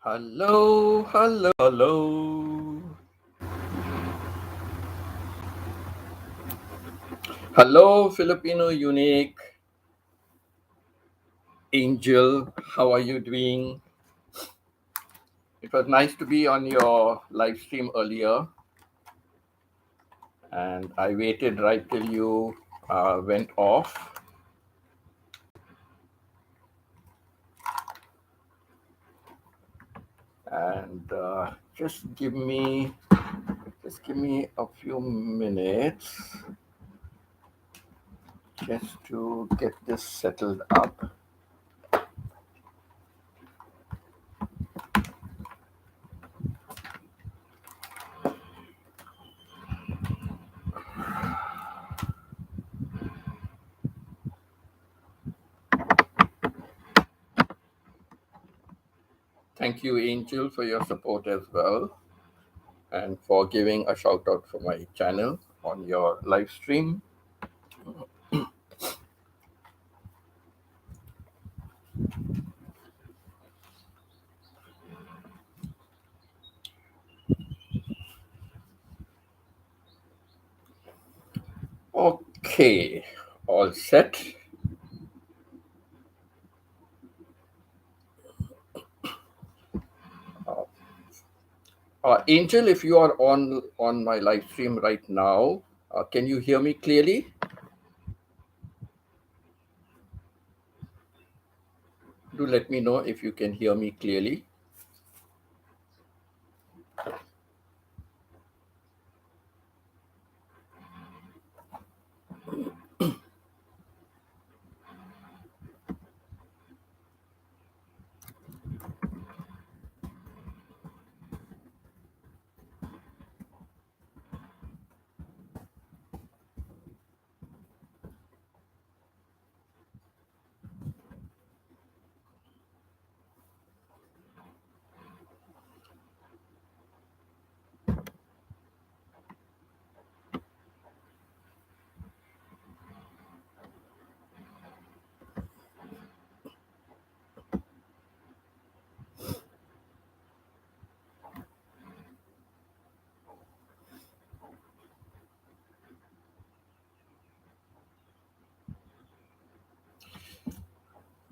Hello, hello, hello. Hello, Filipino Unique Angel. How are you doing? It was nice to be on your live stream earlier, and I waited right till you went off. And just give me a few minutes just to get this settled up. Thank you, Angel, for your support as well, and for giving a shout out for my channel on your live stream. Okay, all set. Uh, Angel, if you are on my live stream right now, can you hear me clearly? Do let me know if you can hear me clearly.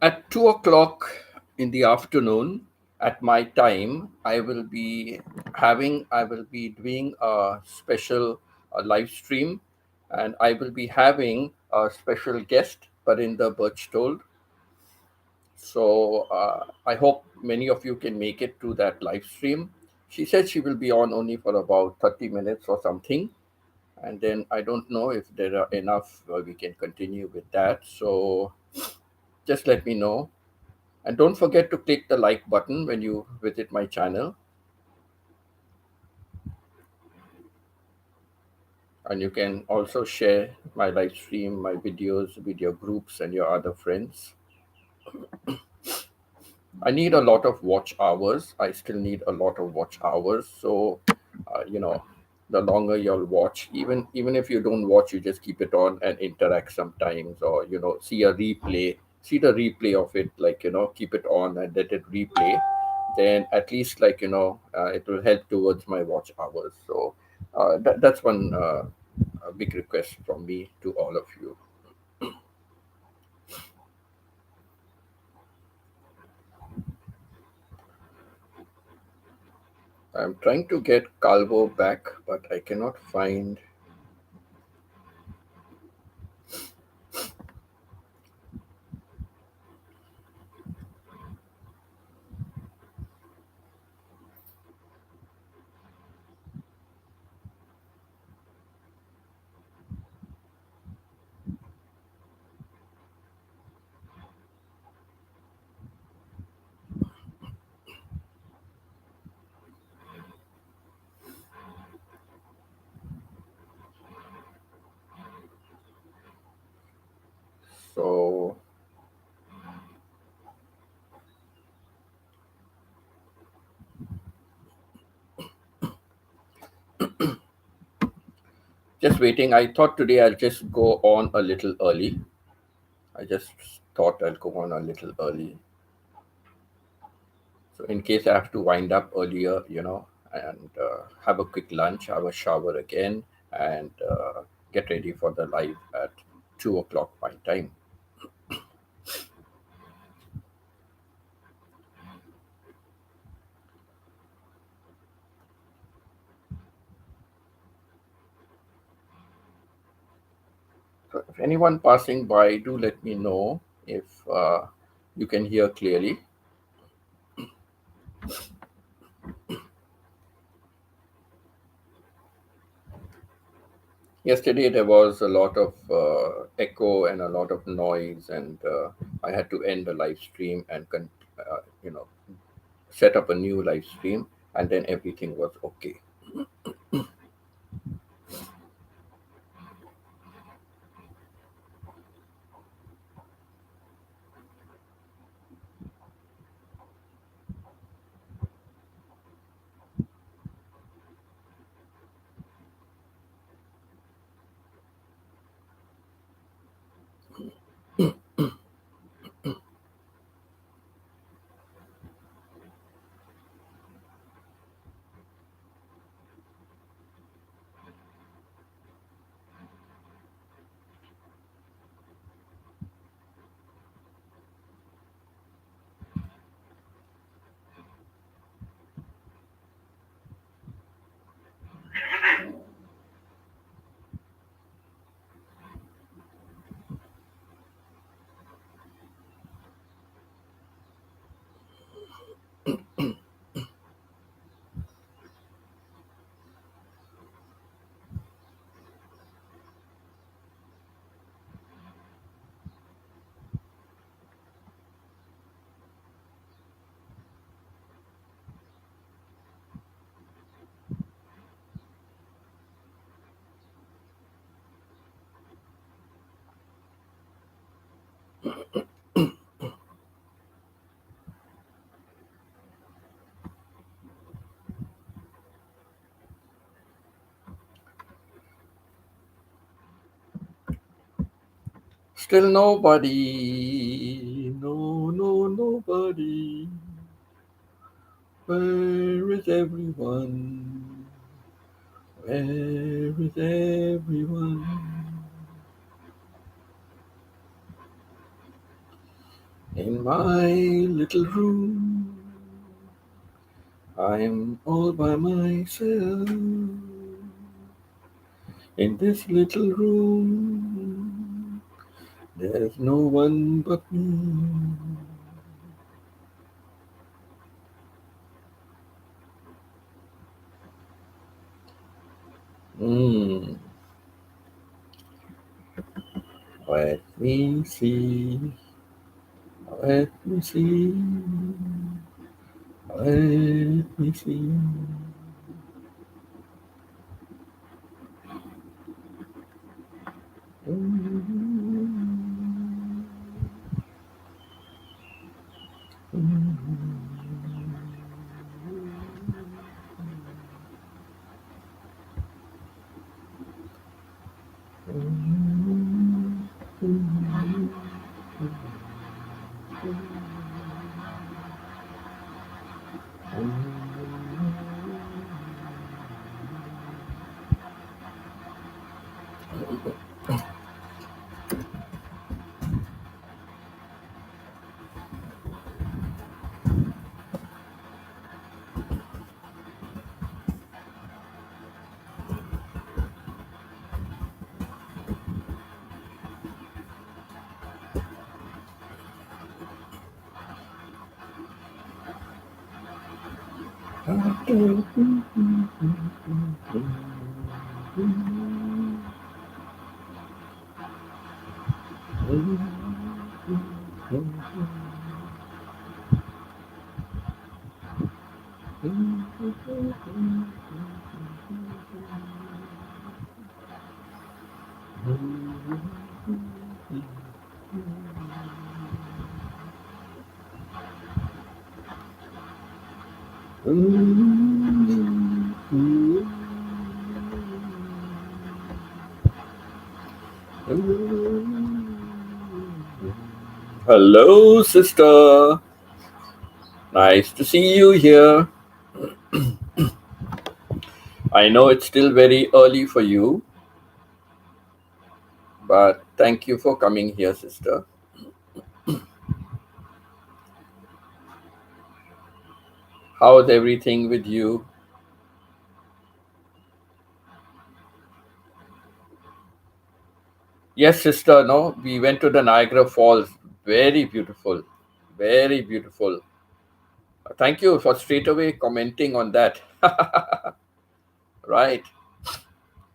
At 2 o'clock in the afternoon, at my time, I will be doing a special live stream, and I will be having a special guest, Parinda Birchtold. So I hope many of you can make it to that live stream. She said she will be on only for about 30 minutes or something. And then I don't know if there are enough we can continue with that. So just let me know. And don't forget to click the like button when you visit my channel. And you can also share my live stream, my videos with your groups and your other friends. I need a lot of watch hours. I still need a lot of watch hours. So, uh, you know, the longer you'll watch, even if you don't watch, you just keep it on and interact sometimes, or see the replay of it. Like keep it on and let it replay. Then at least it will help towards my watch hours. So that's one a big request from me to all of you. I'm trying to get Calvo back, but I cannot find. So just waiting. I thought today I'll just go on a little early. I just thought I'll go on a little early. So in case I have to wind up earlier, and have a quick lunch, have a shower again, and get ready for the live at 2 o'clock my time. So if anyone passing by, do let me know if you can hear clearly. Yesterday there was a lot of echo and a lot of noise, and I had to end the live stream and set up a new live stream, and then everything was okay. Still nobody, no, no, nobody. Where is everyone? Where is everyone? In my little room, I'm all by myself. In this little room, there's no one but me. Hmm. Let me see. Let me see. Let me see. Hello, sister. Nice to see you here. I know it's still very early for you, but thank you for coming here, sister. How's everything with you? Yes, sister. No, we went to the Niagara Falls. Very beautiful. Very beautiful. Thank you for straight away commenting on that. Right.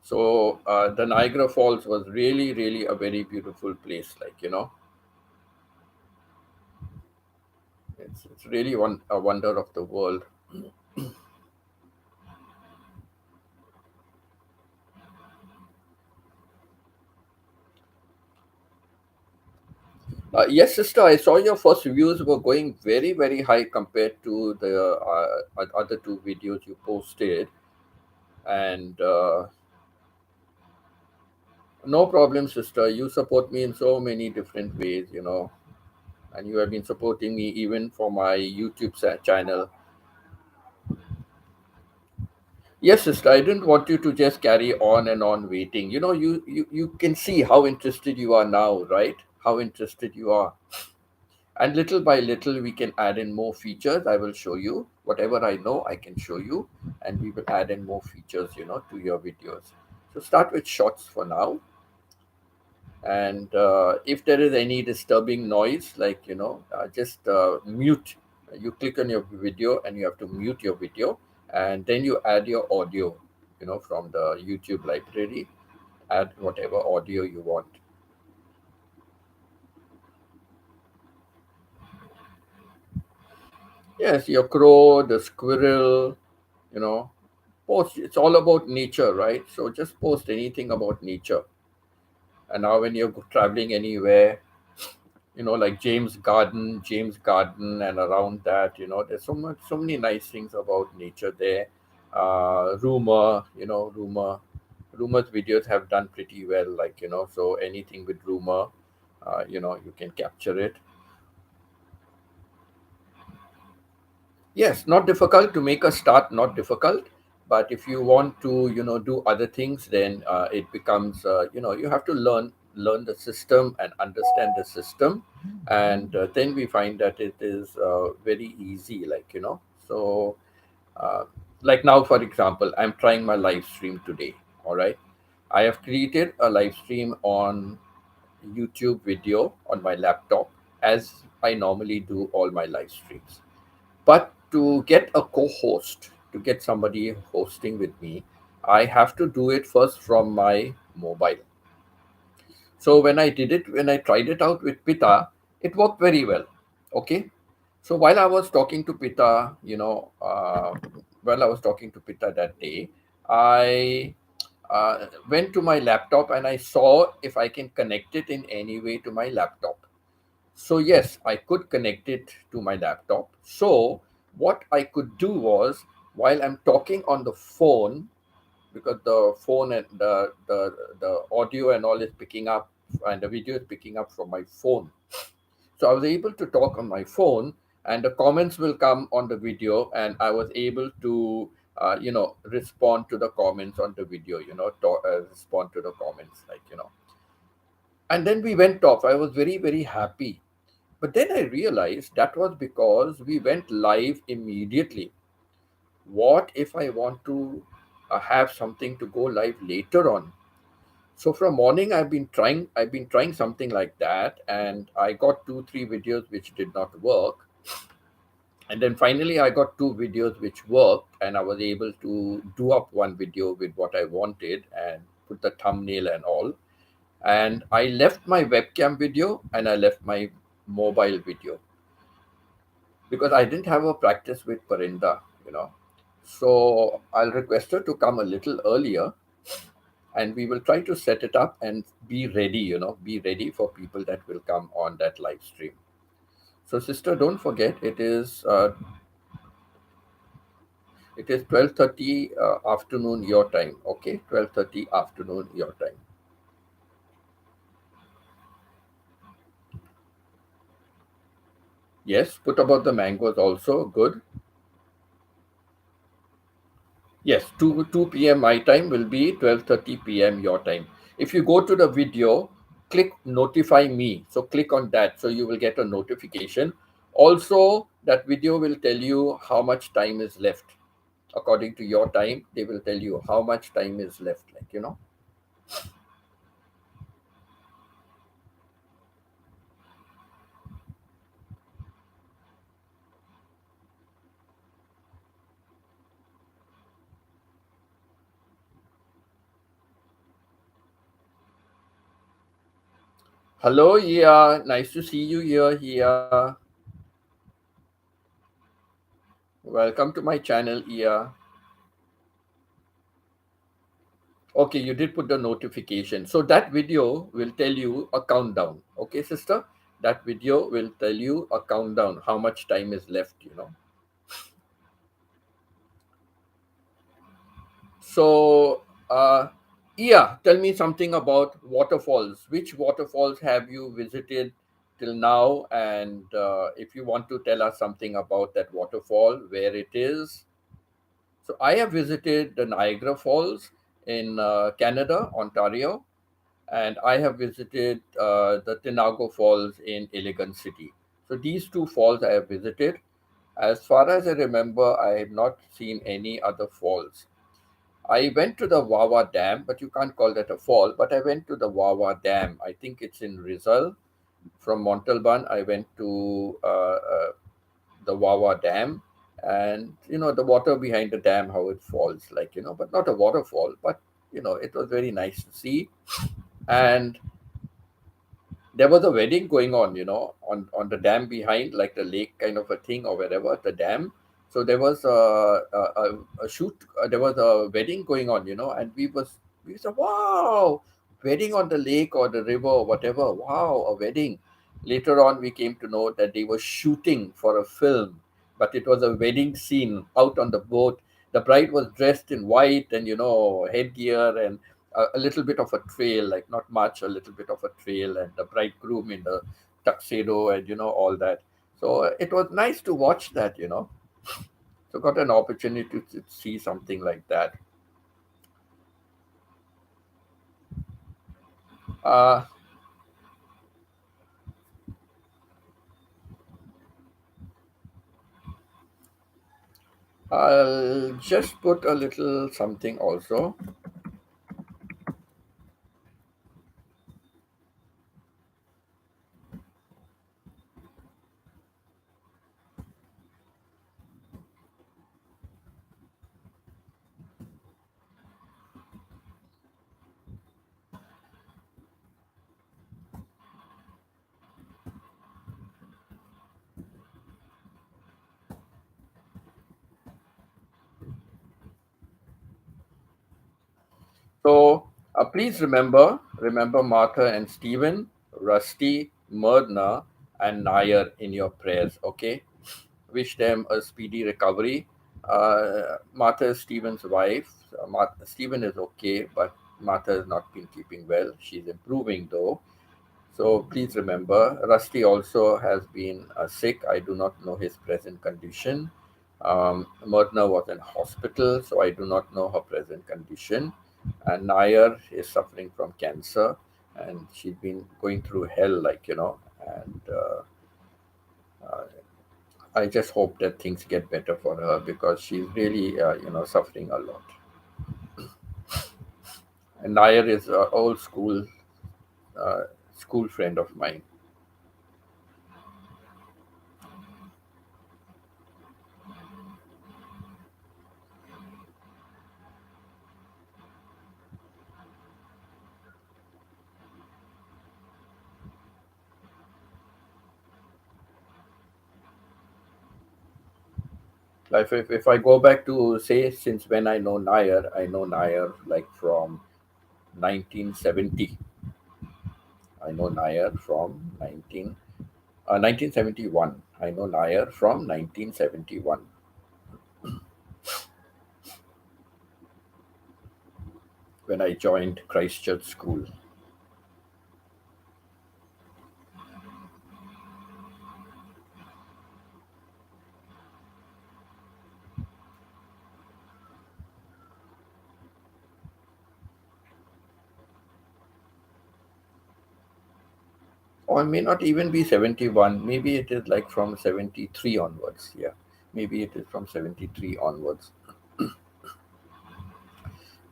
So the Niagara Falls was really, really a very beautiful place. It's really a wonder of the world. Yes, sister, I saw your first views were going very, very high compared to the other two videos you posted. And no problem, sister. You support me in so many different ways. And you have been supporting me even for my YouTube channel. Yes, sister, I didn't want you to just carry on and on waiting. You can see how interested you are now, right? How interested you are. And little by little we can add in more features. I will show you whatever I know, I can show you, and we will add in more features to your videos. So start with shots for now. And if there is any disturbing noise, just mute. You click on your video and you have to mute your video, and then you add your audio from the YouTube library. Add whatever audio you want. Yes, your crow, the squirrel, you know post. It's all about nature, right? So just post anything about nature. And now when you're traveling anywhere, like James Garden and around that, there's so many nice things about nature there. Rumor's videos have done pretty well, so anything with rumor, you can capture it. Yes, not difficult to make a start, not difficult. But if you want to do other things, then it becomes, you have to learn the system and understand the system. And then we find that it is very easy, So, uh, like now, for example, I'm trying my live stream today. All right. I have created a live stream on YouTube video on my laptop, as I normally do all my live streams. But to get a co host, to get somebody hosting with me, I have to do it first from my mobile. So when I tried it out with Pita, it worked very well. Okay. So while I was talking to Pita that day, I went to my laptop and I saw if I can connect it in any way to my laptop. So yes, I could connect it to my laptop. So what I could do was, while I'm talking on the phone, because the phone and the audio and all is picking up, and the video is picking up from my phone. So I was able to talk on my phone, and the comments will come on the video, and I was able to respond to the comments on the video. Respond to the comments, and then we went off. I was very, very happy. But then I realized that was because we went live immediately. What if I want to have something to go live later on? So from morning I've been trying something like that, and I got 2 3 videos which did not work. And then finally I got 2 videos which worked, and I was able to do up one video with what I wanted and put the thumbnail and all. And I left my webcam video and I left my mobile video because I didn't have a practice with Parinda. So I'll request her to come a little earlier, and we will try to set it up and be ready for people that will come on that live stream. So, sister, don't forget it is 12:30 afternoon your time. Okay, 12:30 afternoon your time. Yes, put about the mangoes also. Good. Yes, 2 p.m. my time will be 12:30 p.m. your time. If you go to the video, click notify me. So click on that so you will get a notification. Also, that video will tell you how much time is left. According to your time, they will tell you how much time is left, like. Hello, yeah. Nice to see you here, yeah. Welcome to my channel, yeah. Okay, you did put the notification. So that video will tell you a countdown. Okay, sister? That video will tell you a countdown, how much time is left. So, yeah, tell me something about waterfalls. Which waterfalls have you visited till now? And if you want to tell us something about that waterfall, where it is. So, I have visited the Niagara Falls in Canada, Ontario, and I have visited the Tinago Falls in Elegant City. So these two falls I have visited. As far as I remember, I have not seen any other falls. I went to the Wawa Dam, but you can't call that a fall. But I went to the Wawa Dam. I think it's in Rizal. From Montalban, I went to the Wawa Dam, and the water behind the dam, how it falls, but not a waterfall, but it was very nice to see. And there was a wedding going on, on the dam behind, like the lake kind of a thing, or wherever the dam. So there was a shoot. There was a wedding going on, and we said, "Wow, wedding on the lake or the river or whatever. Wow, a wedding." Later on, we came to know that they were shooting for a film, but it was a wedding scene out on the boat. The bride was dressed in white and headgear and a little bit of a trail, like not much, a little bit of a trail, and the bridegroom in the tuxedo and all that. So it was nice to watch that. So got an opportunity to see something like that. Uh, I'll just put a little something also. So please remember Martha and Stephen, Rusty, Murdna, and Nair in your prayers. Okay, wish them a speedy recovery. Martha is Stephen's wife. Stephen is okay, but Martha has not been keeping well. She's improving though. So please remember, Rusty also has been sick. I do not know his present condition. Myrna was in hospital, so I do not know her present condition. And Nair is suffering from cancer, and she's been going through hell, And I just hope that things get better for her because she's really, suffering a lot. And Nair is an old uh, school friend of mine. Like if I go back to say since when I know Nair like from 1970. I know Nair from 1971. I know Nair from 1971 when I joined Christchurch School. or it may not even be 71. Maybe it is like from 73 onwards. Yeah, maybe it is from 73 onwards.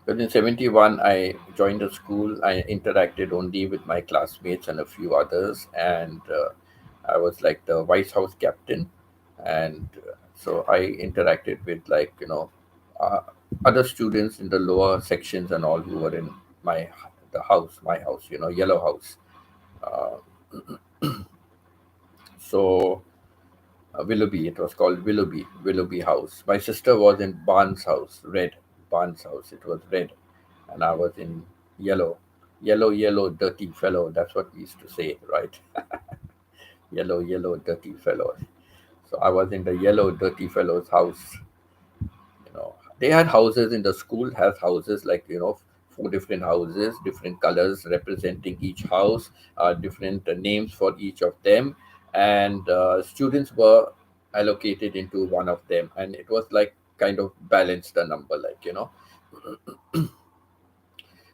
But in 71, I joined a school. I interacted only with my classmates and a few others, and I was like the Vice House captain. And so I interacted with, like, uh, other students in the lower sections and all who were in my the house, my house, yellow house. Uh, so Willoughby, it was called Willoughby House. My sister was in Barnes House, red. Barnes House, it was red, and I was in yellow. Yellow, yellow, dirty fellow. That's what we used to say, right? Yellow, yellow, dirty fellow. So I was in the yellow, dirty fellow's house. They had houses in the school, has houses like, four different houses, different colors representing each house, different names for each of them, and students were allocated into one of them, and it was like kind of balanced the number, like,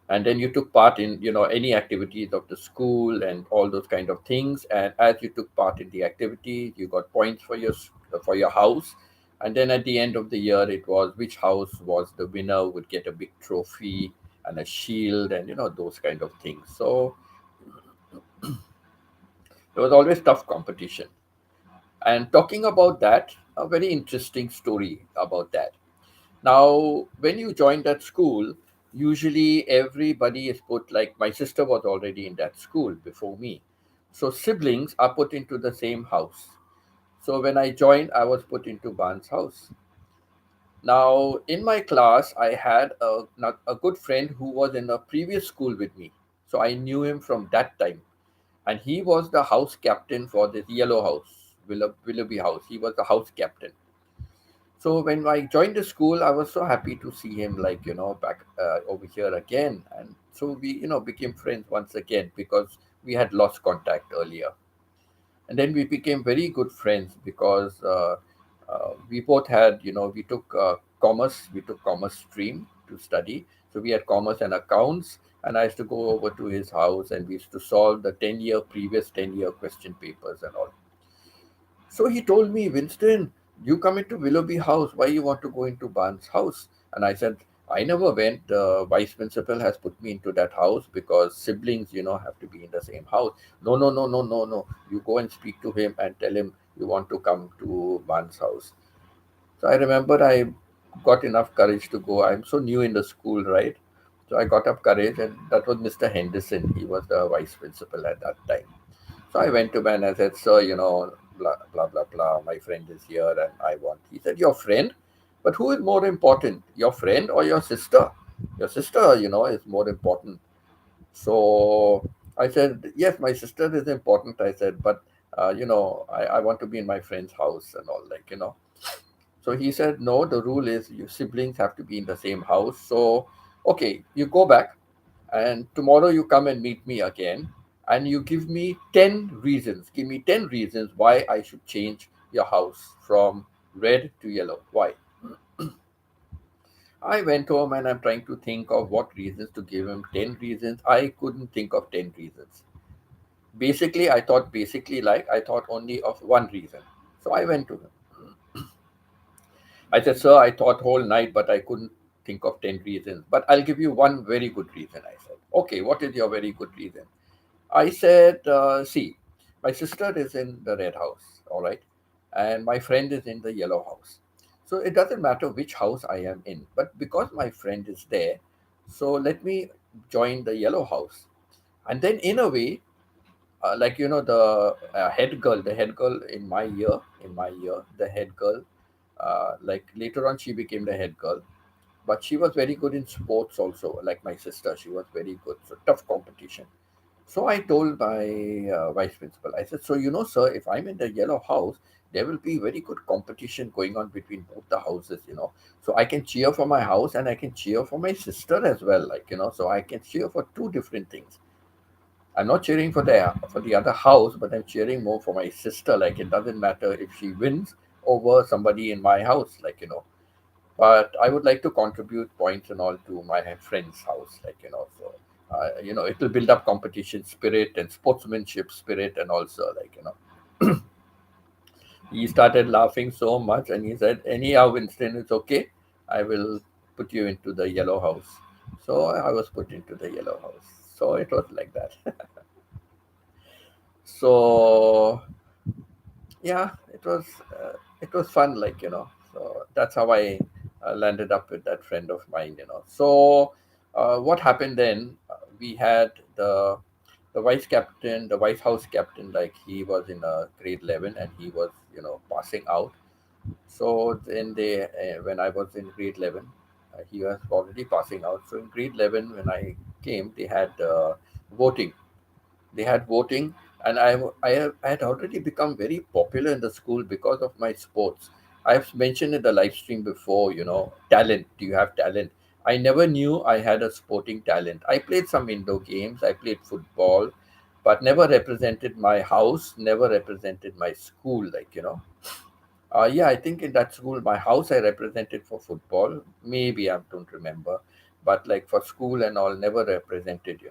and then you took part in, any activities of the school and all those kind of things, and as you took part in the activity, you got points for your house. And then at the end of the year, it was which house was the winner would get a big trophy and a shield, and those kind of things. So there was always tough competition. And talking about that, a very interesting story about that. Now, when you join that school, usually everybody is put, like my sister was already in that school before me. So siblings are put into the same house. So when I joined, I was put into Ban's house. Now, in my class, I had a good friend who was in a previous school with me. So I knew him from that time. And he was the house captain for this yellow house, Willoughby house. He was the house captain. So when I joined the school, I was so happy to see him, like, back over here again. And so we, became friends once again because we had lost contact earlier. And then we became very good friends because we both had, we took commerce stream to study. So we had commerce and accounts. And I used to go over to his house, and we used to solve the previous 10-year question papers and all. So he told me, Winston, you come into Willoughby house. Why you want to go into Barnes house? And I said, I never went. Vice principal has put me into that house because siblings, have to be in the same house. No, no, no, no, no, no. You go and speak to him and tell him you want to come to Barnes house. So I remember I got enough courage to go. I'm so new in the school, right? So I got up courage, and that was Mr. Henderson. He was the vice principal at that time. So I went to him and I said, Sir, blah, blah, blah, blah. My friend is here and I want. He said, Your friend? But who is more important, your friend or your sister? Your sister, is more important. So I said, Yes, my sister is important. I said, But, I want to be in my friend's house and all, like. So he said, No, the rule is you siblings have to be in the same house. So, okay, you go back, and tomorrow you come and meet me again, and you give me 10 reasons. Give me 10 reasons why I should change your house from red to yellow. Why? I went home and I'm trying to think of what reasons to give him. 10 reasons. I couldn't think of 10 reasons. I thought only of one reason. So I went to him. I said, Sir, I thought whole night, but I couldn't think of 10 reasons. But I'll give you one very good reason, I said. Okay, what is your very good reason? I said, See, my sister is in the red house, all right, and my friend is in the yellow house. So it doesn't matter which house I am in, but because my friend is there, so let me join the yellow house. And then, in a way, like, the head girl in my year, the head girl, like later on, she became the head girl, but she was very good in sports also, like my sister. She was very good. So tough competition. So I told my vice principal, I said, So, sir, if I'm in the yellow house, there will be very good competition going on between both the houses. So I can cheer for my house and I can cheer for my sister as well, like, so I can cheer for two different things. I'm not cheering for the other house, but I'm cheering more for my sister. Like, it doesn't matter if she wins over somebody in my house, like. But I would like to contribute points and all to my friend's house, like, so it will build up competition spirit and sportsmanship spirit, and also he started laughing so much, and he said, anyhow, Winston, it's okay. I will put you into the yellow house. So I was put into the yellow house. So it was like that. So yeah, it was fun, so that's how I landed up with that friend of mine. So what happened then, we had the vice captain, the vice house captain, like he was in grade 11, and he was passing out. So then when I was in grade 11, he was already passing out. So in grade 11, when I came, they had voting. They had voting, and I had already become very popular in the school because of my sports. I've mentioned in the live stream before, talent. Do you have talent? I never knew I had a sporting talent. I played some indoor games. I played football, but never represented my house. Never represented my school. Yeah, I think in that school, my house I represented for football. Maybe I don't remember, but like for school and all, never represented.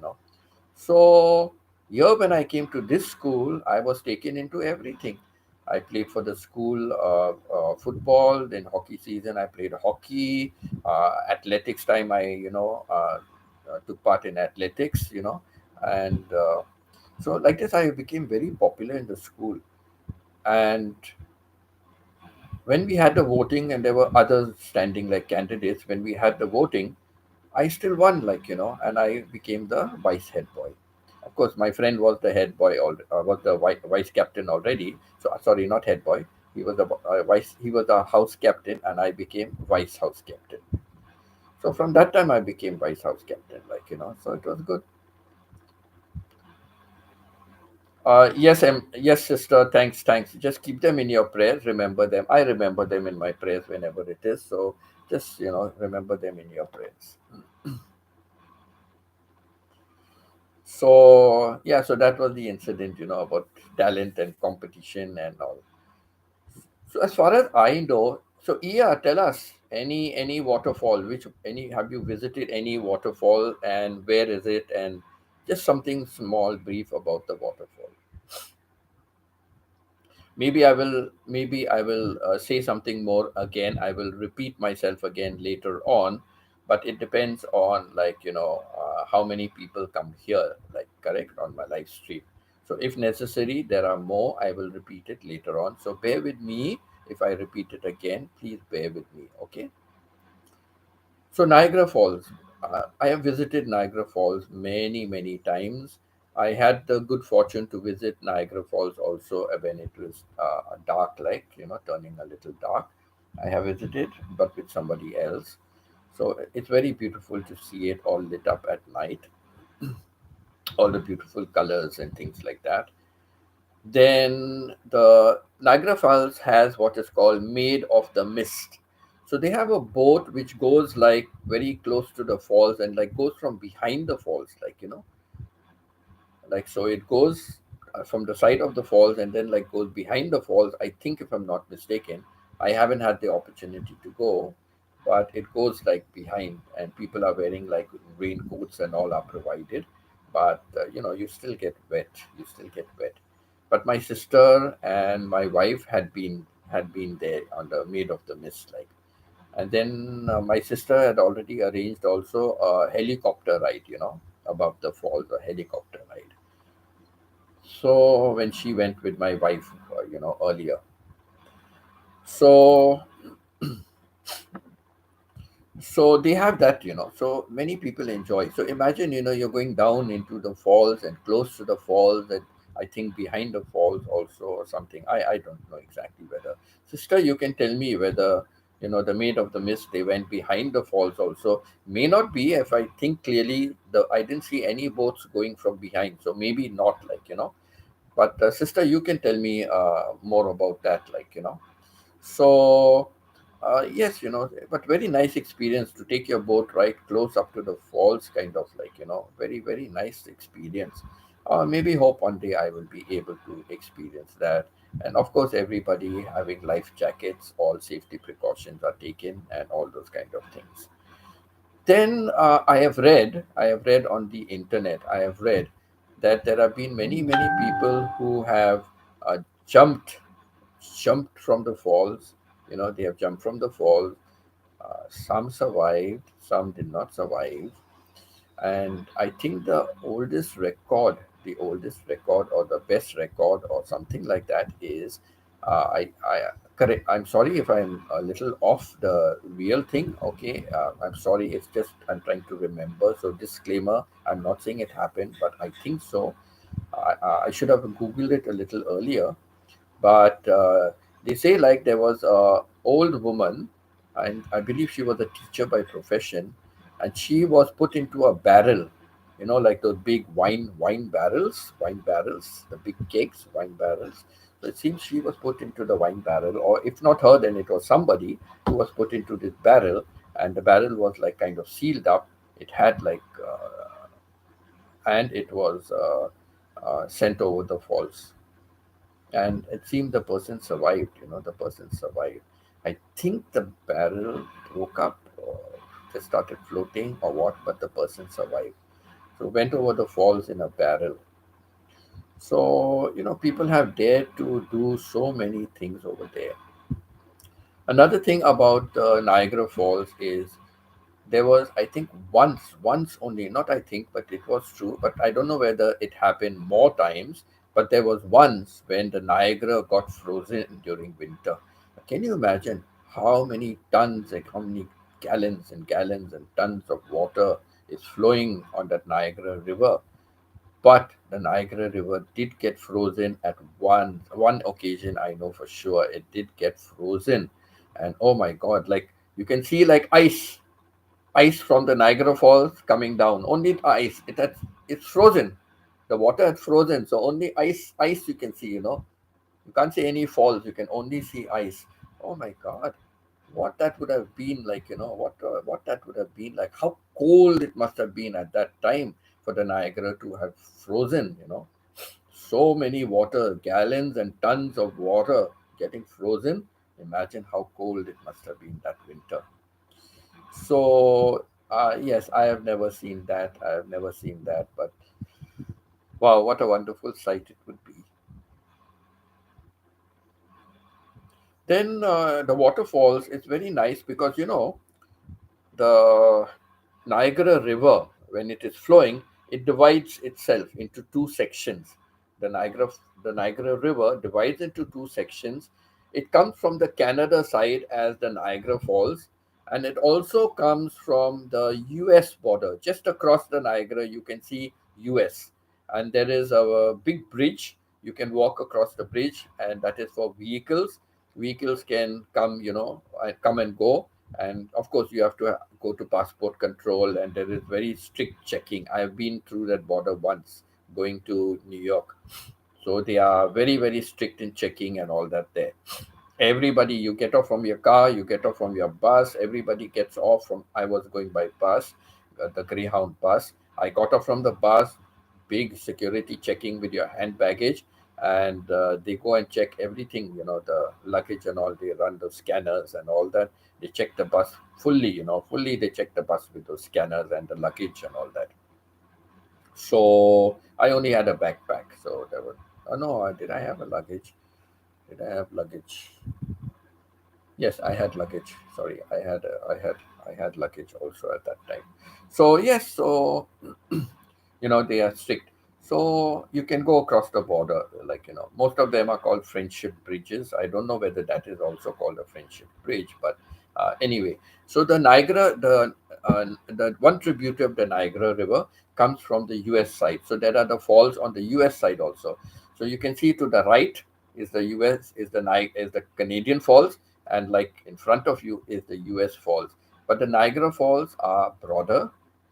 So here, when I came to this school, I was taken into everything. I played for the school football. Then hockey season, I played hockey. Athletics time, I took part in athletics. And so like this, I became very popular in the school. And when we had the voting, and there were others standing like candidates, when we had the voting, I still won, and I became the vice head boy. Of course, my friend was the head boy, was the vice captain already. So sorry, not head boy. He was the vice. He was the house captain, and I became vice house captain. So from that time, I became vice house captain. So it was good. Yes, sister. Thanks, thanks. Just keep them in your prayers. Remember them. I remember them in my prayers whenever it is. So just remember them in your prayers. So yeah, so that was the incident, about talent and competition and all. So as far as I know, so yeah, tell us any waterfall. Which any have you visited any waterfall, and where is it? And just something small, brief about the waterfall. Maybe I will say something more again. I will repeat myself again later on, but it depends on how many people come here, like correct, on my live stream. So if necessary, there are more, I will repeat it later on. So bear with me. If I repeat it again, please bear with me, okay? So Niagara Falls. I have visited Niagara Falls many, many times. I had the good fortune to visit Niagara Falls also when it was dark, turning a little dark. I have visited, but with somebody else. So it's very beautiful to see it all lit up at night, all the beautiful colors and things like that. Then the Niagara Falls has what is called Made of the Mist. So they have a boat which goes like very close to the falls, and like goes from behind the falls, so it goes from the side of the falls, and then like goes behind the falls. I think, if I'm not mistaken, I haven't had the opportunity to go, but it goes like behind, and people are wearing like raincoats and all are provided, but you still get wet. You still get wet. But my sister and my wife had been there on the Made of the Mist, and then my sister had already arranged also a helicopter ride, above the falls, a helicopter ride. So when she went with my wife, earlier. So so they have that. So many people enjoy. So imagine, you're going down into the falls and close to the falls, and I think behind the falls also, or something. I don't know exactly whether, sister, you can tell me whether the Maid of the Mist, they went behind the falls also. May not be. If I think clearly, the I didn't see any boats going from behind, so maybe not, but sister, you can tell me more about that, so yes, but very nice experience to take your boat right close up to the falls, kind of, very, very nice experience. Maybe hope one day I will be able to experience that. And of course, everybody having life jackets, all safety precautions are taken, and all those kind of things. Then I have read on the internet, I have read that there have been many people who have uh, jumped jumped from the falls. They have jumped from the falls. Some survived, some did not survive. And I think the oldest record or the best record or something like that is, I correct. I'm sorry if I'm a little off the real thing. Okay, I'm sorry. It's just I'm trying to remember. So disclaimer: I'm not saying it happened, but I think so. I should have googled it a little earlier, but they say like there was a old woman, and I believe she was a teacher by profession, and she was put into a barrel, like those big wine barrels, the big kegs, wine barrels. So it seems she was put into the wine barrel, or if not her, then it was somebody who was put into this barrel, and the barrel was like kind of sealed up. It had like and it was sent over the falls, and it seemed the person survived. The person survived. I think the barrel broke up, or just started floating, or what, but the person survived. So went over the falls in a barrel. So people have dared to do so many things over there. Another thing about Niagara Falls is, there was, I think, once only, not I think, but it was true, but I don't know whether it happened more times, but there was once when the Niagara got frozen during winter. Can you imagine how many tons, like how many gallons and tons of water is flowing on that Niagara River? But the Niagara River did get frozen at one occasion. I know for sure it did get frozen, and oh my God, like you can see like ice from the Niagara Falls coming down. Only ice. It's frozen. The water had frozen, so only ice you can see. You can't see any falls. You can only see ice. Oh my God, what that would have been like. What that would have been like. How cold it must have been at that time for the Niagara to have frozen. So many water, gallons and tons of water getting frozen. Imagine how cold it must have been that winter. So, yes, I have never seen that. I have never seen that. But wow, what a wonderful sight it would be. Then the waterfalls is very nice because, the Niagara River, when it is flowing, it divides itself into two sections. The Niagara, the Niagara River divides into two sections. It comes from the Canada side as the Niagara Falls, and it also comes from the US border. Just across the Niagara, you can see US, and there is a big bridge. You can walk across the bridge, and that is for vehicles. Vehicles can come, come and go, and of course you have to go to passport control, and there is very strict checking. I have been through that border once, going to New York. So they are very strict in checking and all that there. Everybody, you get off from your car, you get off from your bus, everybody gets off from. I was going by bus, the Greyhound bus. I got off from the bus, big security checking with your hand baggage, and they go and check everything, the luggage and all. They run the scanners and all that. They check the bus fully, fully they check the bus with those scanners and the luggage and all that. So I only had a backpack, so there was. Oh no, did I have a luggage? Did I have luggage? Yes, I had luggage. Sorry, I had luggage also at that time. So yes, so they are strict. So you can go across the border, like most of them are called friendship bridges. I don't know whether that is also called a friendship bridge, but anyway. So the one tributary of the Niagara River comes from the U.S. side. So there are the falls on the U.S. side also. So you can see to the right is the U.S. is the Canadian Falls, and like in front of you is the U.S. Falls. But the Niagara Falls are broader,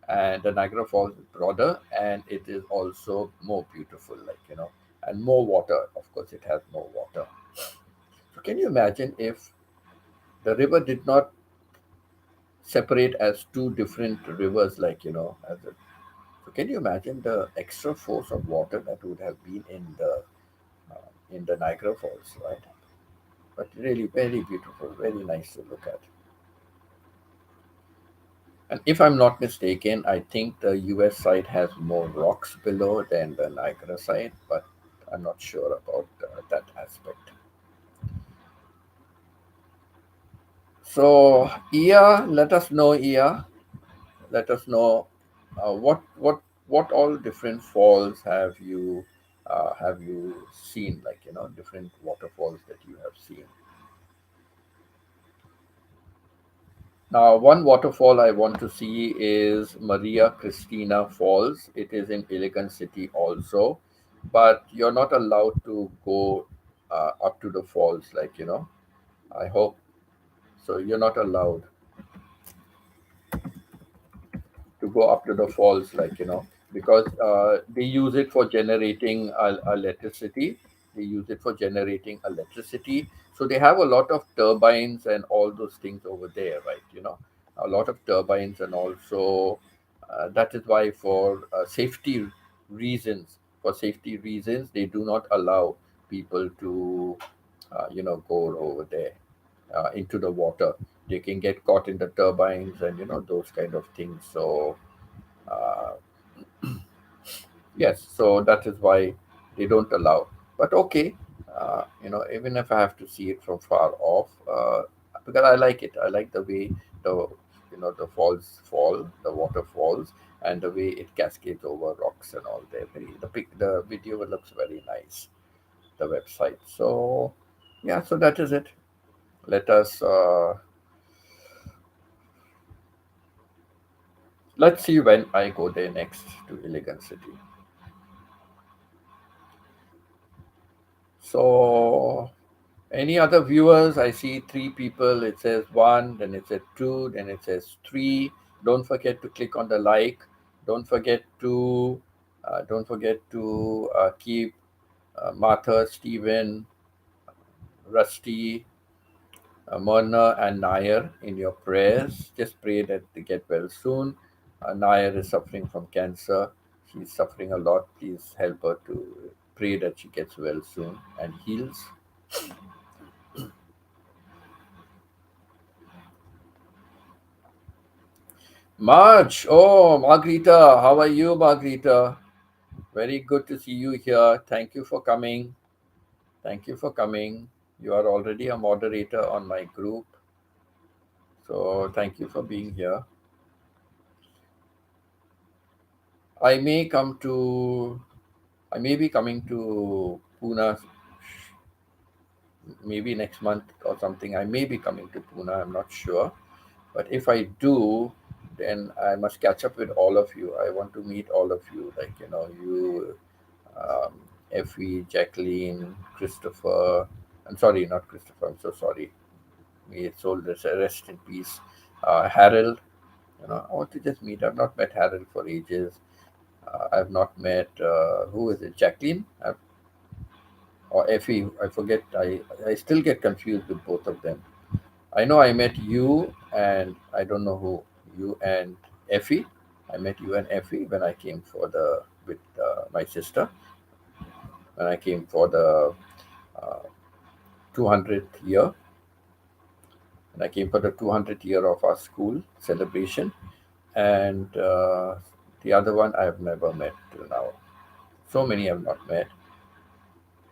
and the Niagara Falls is broader, and it is also more beautiful, like and more water. Of course, it has more water. So, can you imagine if the river did not separate as two different rivers, like as a, so can you imagine the extra force of water that would have been in the Niagara Falls, right? But really, very beautiful, very nice to look at. And if I'm not mistaken, I think the US side has more rocks below than the Niagara side, but I'm not sure about that aspect. So, Ia, let us know, Ia, let us know what all different falls have you seen, like different waterfalls that you have seen. Now, one waterfall I want to see is Maria Cristina Falls. It is in Elegant City also, but you're not allowed to go up to the falls, like I hope so. You're not allowed to go up to the falls, like because they use it for generating electricity. They use it for generating electricity, so they have a lot of turbines and all those things over there, right? A lot of turbines, and also that is why for safety reasons they do not allow people to go over there into the water. They can get caught in the turbines and those kind of things. So uh, yes, so that is why they don't allow. But okay, even if I have to see it from far off, because I like it. I like the way the the falls fall, the water falls, and the way it cascades over rocks and all. There, the video looks very nice. The website. So yeah, so that is it. Let us let's see when I go there next to Elegant City. So any other viewers? I see three people. It says one, then it says two, then it says three. Don't forget to click on the like. Don't forget to keep Martha, Stephen, Rusty, Myrna, and Nair in your prayers. Just pray that they get well soon. Nair is suffering from cancer. She's suffering a lot. Please help her to pray that she gets well soon and heals. March, oh, Margarita, how are you, Margarita? Very good to see you here. Thank you for coming. Thank you for coming. You are already a moderator on my group. So thank you for being here. I may come to, I may be coming to Pune maybe next month or something. I may be coming to Pune, I'm not sure. But if I do, then I must catch up with all of you. I want to meet all of you, like, you, um, Effie, Jacqueline, Christopher. I'm sorry, not Christopher. I'm so sorry. May his soul rest in peace. Harold, I want to just meet. I've not met Harold for ages. I've not met, who is it, Jacqueline or Effie? I forget. I still get confused with both of them. I know I met you, and I don't know who you and Effie. I met you and Effie when I came for the with my sister, when I came for the uh, 200th year, and I came for the 200th year of our school celebration. And the other one I have never met till now. So many I've not met.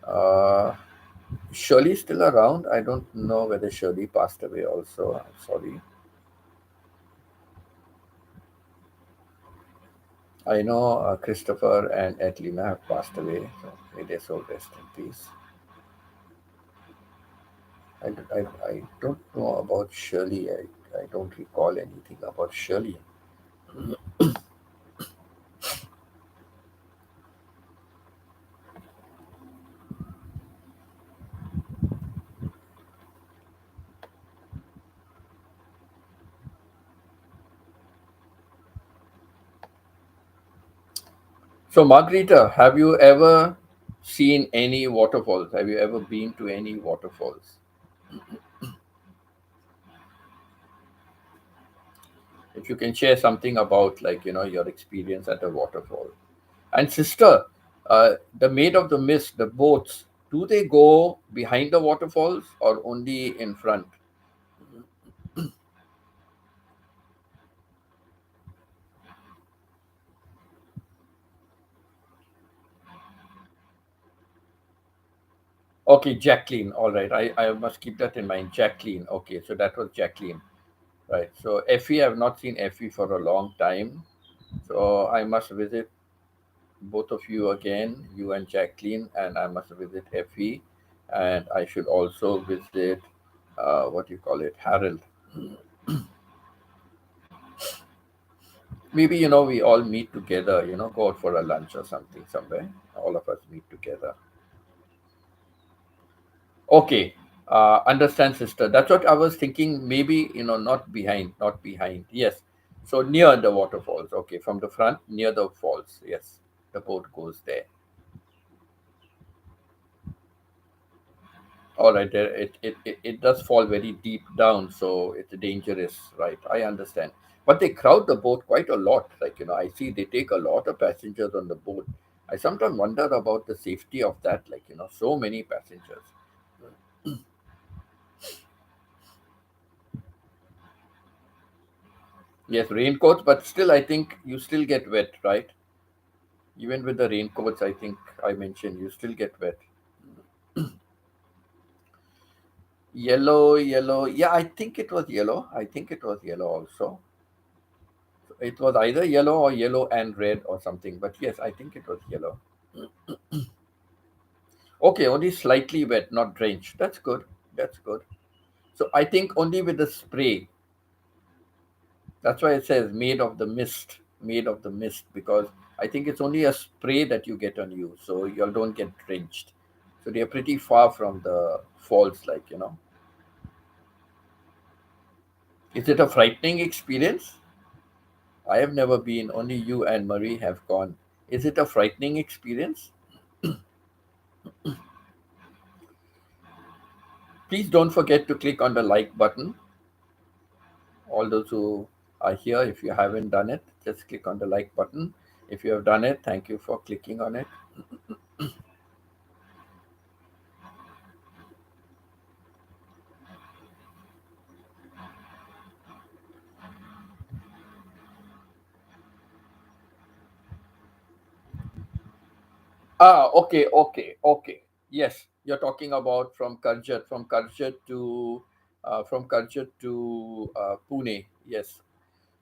Uh, Shirley's still around. I don't know whether Shirley passed away also. I'm sorry. I know Christopher and Edlina have passed away. So may their soul rest in peace. I don't know about Shirley. I don't recall anything about Shirley. So, Margarita, have you ever seen any waterfalls? Have you ever been to any waterfalls? If you can share something about, like, your experience at a waterfall. And sister, the Maid of the Mist, the boats, do they go behind the waterfalls or only in front? Okay, Jacqueline. All right, I must keep that in mind. Jacqueline. Okay, so that was Jacqueline. Right. So Effie, I've not seen Effie for a long time. So I must visit both of you again, you and Jacqueline, and I must visit Effie, and I should also visit what do you call it, Harold. Maybe we all meet together. Go out for a lunch or something somewhere. All of us meet together. Okay. Understand, sister. That's what I was thinking. Maybe not behind, not behind. Yes. So near the waterfalls. Okay, from the front, near the falls. Yes, the boat goes there. All right, there it does fall very deep down, so it's dangerous, right? I understand. But they crowd the boat quite a lot. Like, I see they take a lot of passengers on the boat. I sometimes wonder about the safety of that, like, so many passengers. Yes, raincoats, but still, I think you still get wet, right? Even with the raincoats, I think I mentioned you still get wet. Yellow, yellow. Yeah, I think it was yellow. I think it was yellow also. It was either yellow or yellow and red or something. But yes, I think it was yellow. Okay, only slightly wet, not drenched. That's good. That's good. So I think only with the spray. That's why it says made of the mist. Made of the mist, because I think it's only a spray that you get on you. So you don't get drenched. So they are pretty far from the falls, like. Is it a frightening experience? I have never been. Only you and Marie have gone. Is it a frightening experience? Please don't forget to click on the like button. All those who are here, if you haven't done it, just click on the like button. If you have done it, thank you for clicking on it. Okay, okay, okay. Yes, you're talking about from Karjat to Pune. Yes.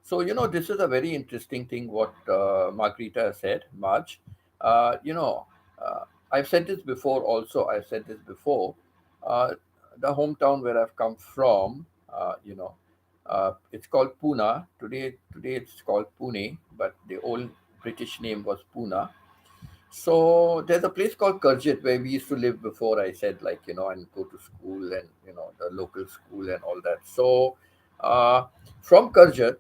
So, this is a very interesting thing what Margarita said, Marge. I've said this before also. I've said this before. Uh, the hometown where I've come from, it's called Pune. Today it's called Pune, but the old British name was Pune. So there's a place called Karjit where we used to live before. I said, like, and go to school and the local school and all that. So from Karjat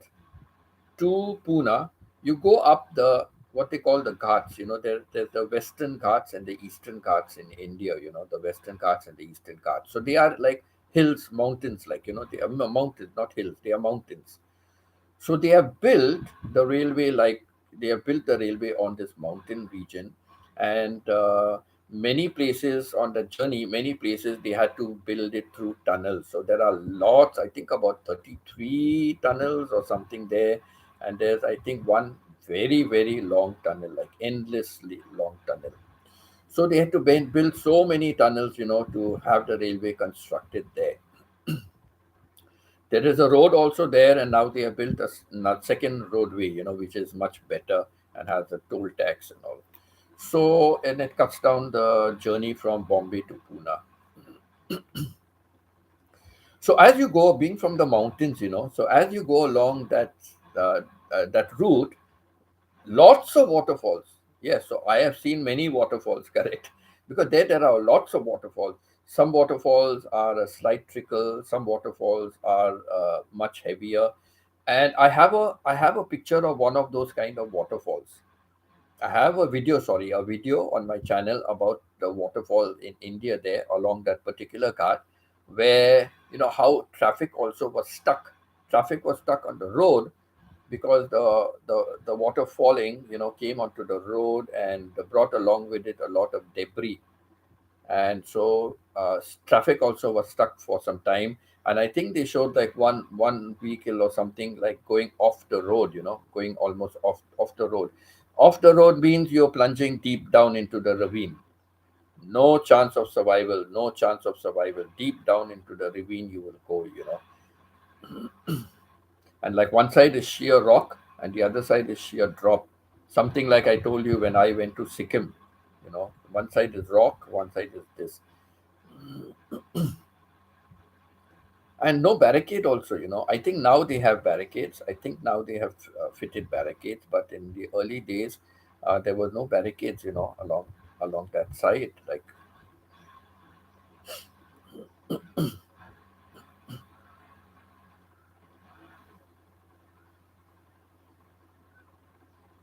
to Pune, you go up the what they call the Ghats. There's the Western Ghats and the Eastern Ghats in India. The Western Ghats and the Eastern Ghats. So they are like hills, mountains. Like they are mountains, not hills. They are mountains. So they have built the railway like they have built the railway on this mountain region, and many places on the journey, many places they had to build it through tunnels. So there are lots, I think about 33 tunnels or something there, and there's I think one very very long tunnel, like endlessly long tunnel. So they had to build so many tunnels, to have the railway constructed there. There is a road also there, and now they have built a second roadway, which is much better and has a toll tax and all. So, and it cuts down the journey from Bombay to Pune. So, as you go, being from the mountains, so as you go along uh, that route, lots of waterfalls. Yes, so I have seen many waterfalls, correct? Because there are lots of waterfalls. Some waterfalls are a slight trickle, some waterfalls are much heavier. And I have a picture of one of those kind of waterfalls. I have a video, sorry, a video on my channel about the waterfall in India there along that particular ghat, where how traffic also was stuck. Traffic was stuck on the road because the water falling came onto the road and brought along with it a lot of debris, and so traffic also was stuck for some time. And I think they showed like one vehicle or something like going off the road, going almost off the road. Off the road means you're plunging deep down into the ravine. No chance of survival, no chance of survival. Deep down into the ravine you will go, and like one side is sheer rock and the other side is sheer drop. Something like I told you when I went to Sikkim. One side is rock, one side is this, and no barricade also. I think now they have barricades. I think now they have fitted barricades, but in the early days, there was no barricades, along that side. Like,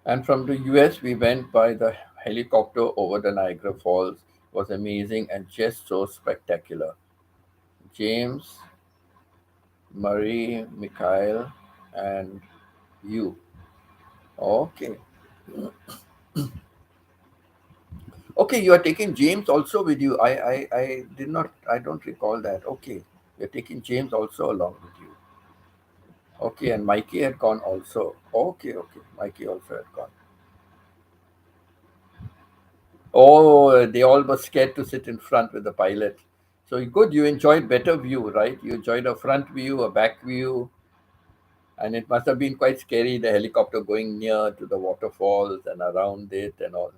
and from the US, we went by the helicopter over the Niagara Falls. Was amazing and just so spectacular. James, Marie, Mikhail, and you. Okay. Okay, you are taking James also with you. I did not, I don't recall that. Okay. You're taking James also along with you. Okay, and Mikey had gone also. Okay, okay. Mikey also had gone. Oh, they all were scared to sit in front with the pilot. So good, you enjoyed better view, right? You enjoyed a front view, a back view, and it must have been quite scary, the helicopter going near to the waterfalls and around it and all.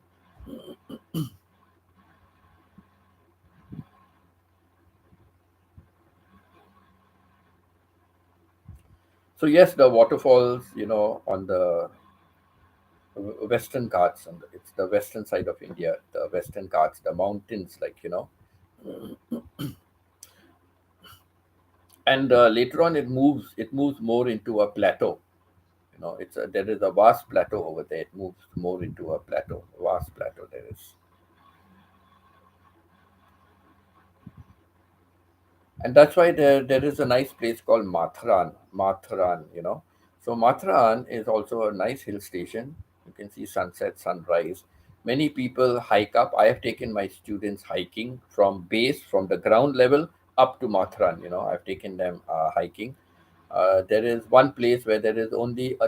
So yes, the waterfalls, on the Western Ghats, and it's the western side of India, the Western Ghats, the mountains, and later on it moves more into a plateau. There is a vast plateau over there. It moves more into a plateau, vast plateau there is. And that's why there is a nice place called Matharan. So Matharan is also a nice hill station. You can see sunset, sunrise. Many people hike up. I have taken my students hiking from the ground level up to Matharan. I've taken them hiking. There is one place where there is only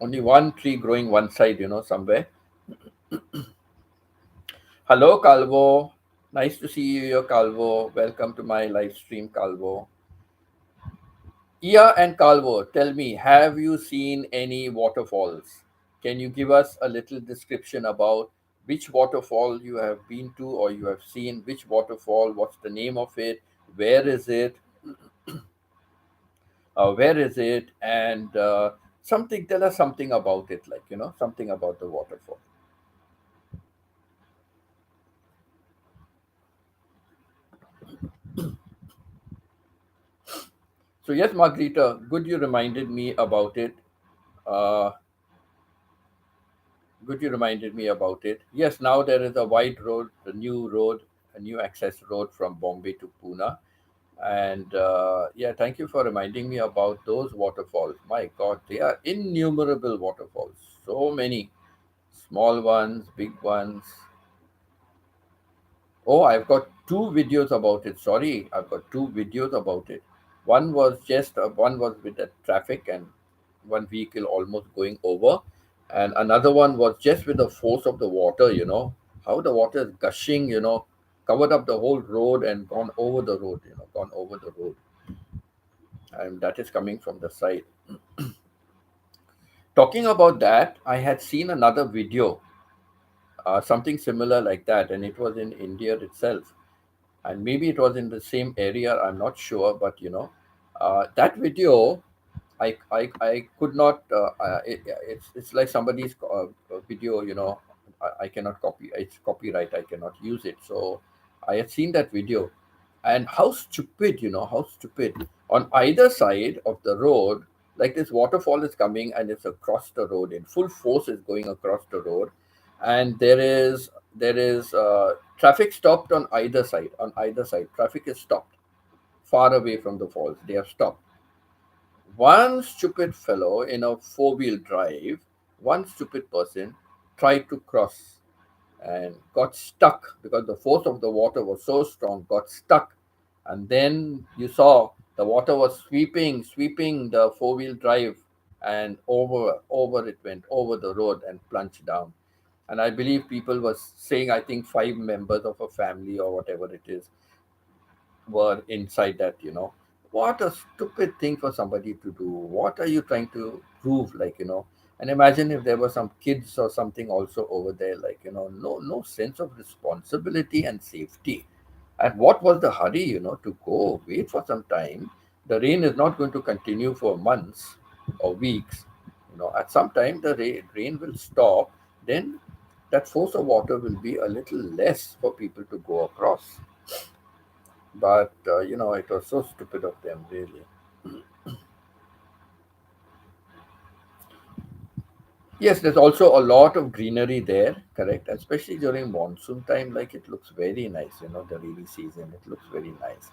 one tree growing one side, somewhere. Hello, Calvo. Nice to see you, Calvo. Welcome to my live stream, Calvo. Ia and Calvo, tell me, have you seen any waterfalls? Can you give us a little description about which waterfall you have been to or you have seen? Which waterfall? What's the name of it? Where is it? Where is it? And something. Tell us something about it, something about the waterfall. So yes, Margarita, good you reminded me about it. Uh, Good you reminded me about it. Yes, now there is a wide road, a new access road from Bombay to Pune. And yeah, thank you for reminding me about those waterfalls. My God, they are innumerable waterfalls. So many small ones, big ones. Oh, I've got two videos about it. Sorry, I've got two videos about it. One was with the traffic and one vehicle almost going over, and another one was just with the force of the water. How the water is gushing. Covered up the whole road and gone over the road. Gone over the road, and that is coming from the side. Talking about that, I had seen another video, something similar like that, and it was in India itself, and maybe it was in the same area. I'm not sure, but that video, I could not. It's like somebody's video. I cannot copy. It's copyright. I cannot use it. So I had seen that video, and how stupid. How stupid. On either side of the road, like this waterfall is coming and it's across the road in full force. Is going across the road, and there is traffic stopped on either side. On either side, traffic is stopped far away from the falls. They have stopped. One stupid fellow in a four-wheel drive, one stupid person tried to cross and got stuck because the force of the water was so strong, got stuck. And then you saw the water was sweeping the four-wheel drive, and over it went over the road and plunged down. And I believe people were saying, I think 5 members of a family or whatever it is were inside that, what a stupid thing for somebody to do. What are you trying to prove, and imagine if there were some kids or something also over there, no sense of responsibility and safety. And what was the hurry, to go wait for some time? The rain is not going to continue for months or weeks. At some time the rain will stop. Then that force of water will be a little less for people to go across. But it was so stupid of them, really. Yes, there's also a lot of greenery there, correct? Especially during monsoon time, like it looks very nice, the rainy season, it looks very nice.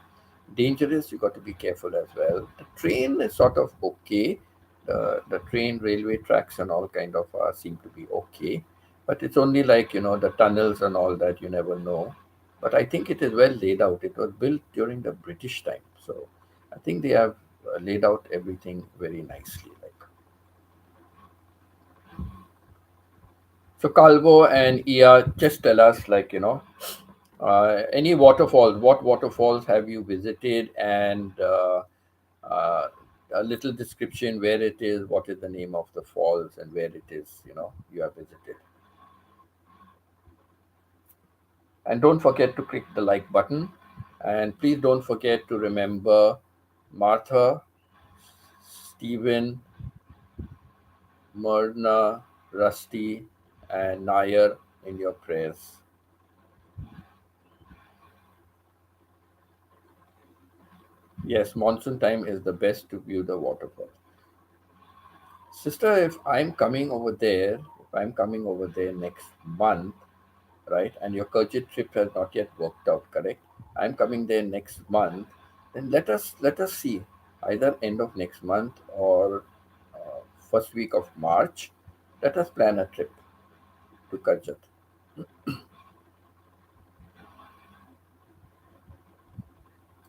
Dangerous, you got to be careful as well. The train is sort of okay. The train, railway tracks and all kind of seem to be okay. But it's only like, the tunnels and all that, you never know. But I think it is well laid out. It was built during the British time. So I think they have laid out everything very nicely. Like. So Calvo and Ia, just tell us, any waterfalls. What waterfalls have you visited, and uh, a little description where it is, what is the name of the falls, and where it is. You have visited. And don't forget to click the like button, and please don't forget to remember Martha, Stephen, Myrna, Rusty, and Nair in your prayers. Yes, monsoon time is the best to view the waterfall. Sister, if I'm coming over there next month, right, and your Kerjit trip has not yet worked out, correct? I'm coming there next month, then let us see, either end of next month or first week of March. Let us plan a trip to Kerjit.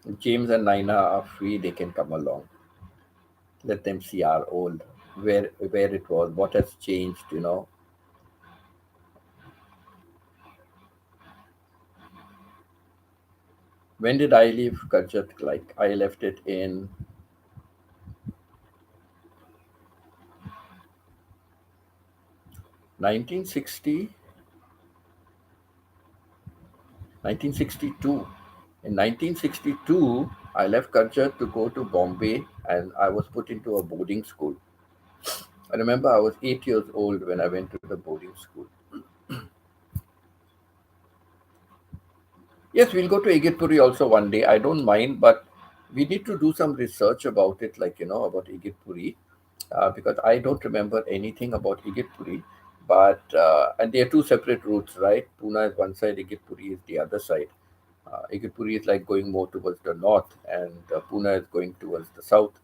If James and Naina are free, they can come along. Let them see our old, where it was, what has changed. When did I leave Kerjit? Like I left it in 1960, 1962. In 1962, I left Kerjit to go to Bombay, and I was put into a boarding school. I remember I was 8 years old when I went to the boarding school. Yes, we'll go to Igitpuri also one day. I don't mind, but we need to do some research about it, about Igitpuri, because I don't remember anything about Igitpuri. But and they are two separate routes, right? Pune is one side, Igitpuri is the other side. Igitpuri is like going more towards the north, and Pune is going towards the south.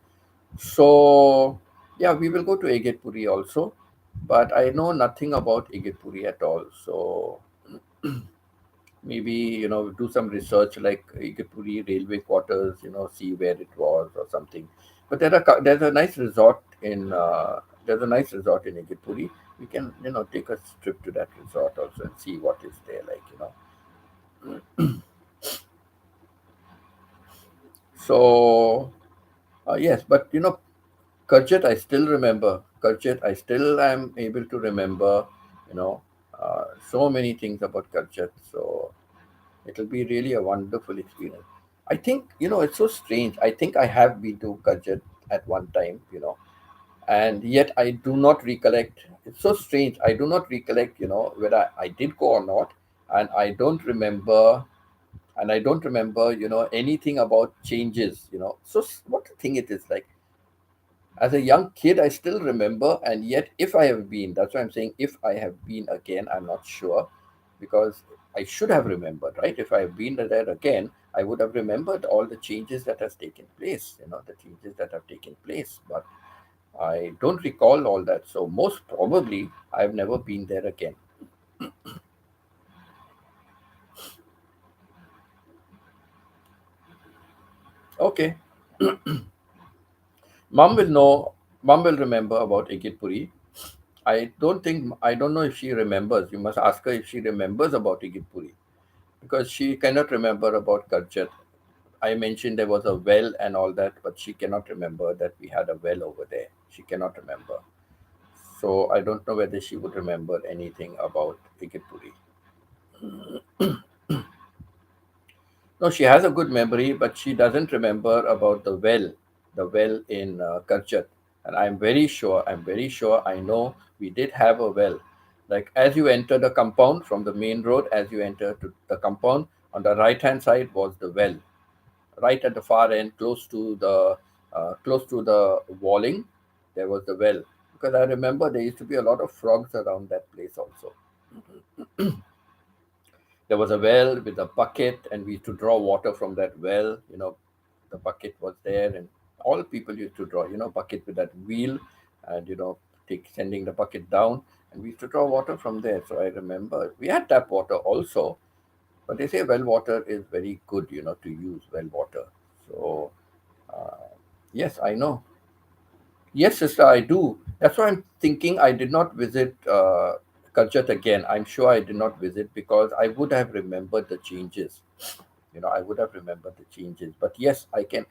So, yeah, we will go to Igitpuri also, but I know nothing about Igitpuri at all. So, maybe do some research like Igapuri railway quarters, see where it was or something. But there's a nice resort in Igapuri. We can take a trip to that resort also and see what is there So yes, but Kerchet I still remember. Kerchet I still am able to remember. You know so many things about Kerchet. So it'll be really a wonderful experience. I think, it's so strange. I think I have been to Kajat at one time, and yet I do not recollect. It's so strange. I do not recollect, whether I did go or not. And I don't remember, anything about changes, So what the thing it is like, as a young kid, I still remember, and yet, if I have been, that's why I'm saying, if I have been again, I'm not sure, because I should have remembered, right? If I have been there again, I would have remembered all the changes that has taken place, the changes that have taken place. But I don't recall all that, so most probably I've never been there again. Okay, mom will know. Mom will remember about Igitpuri. I don't know if she remembers. You must ask her if she remembers about Igipuri, because she cannot remember about Karchat. I mentioned there was a well and all that, but she cannot remember that we had a well over there. She cannot remember. So I don't know whether she would remember anything about Igipuri. No, she has a good memory, but she doesn't remember about the well in Karchat. And I'm very sure, I know we did have a well. Like as you enter the compound from the main road, as you enter to the compound, on the right hand side was the well. Right at the far end, close to the walling, there was the well. Because I remember there used to be a lot of frogs around that place also. There was a well with a bucket, and we used to draw water from that well. The bucket was there, and all people used to draw. Bucket with that wheel, and take sending the bucket down, and we used to draw water from there. So I remember we had tap water also, but they say well water is very good, to use well water. So yes, I know. Yes, sister, I do. That's why I'm thinking I did not visit Karjat again. I'm sure I did not visit because I would have remembered the changes. I would have remembered the changes. But yes, I can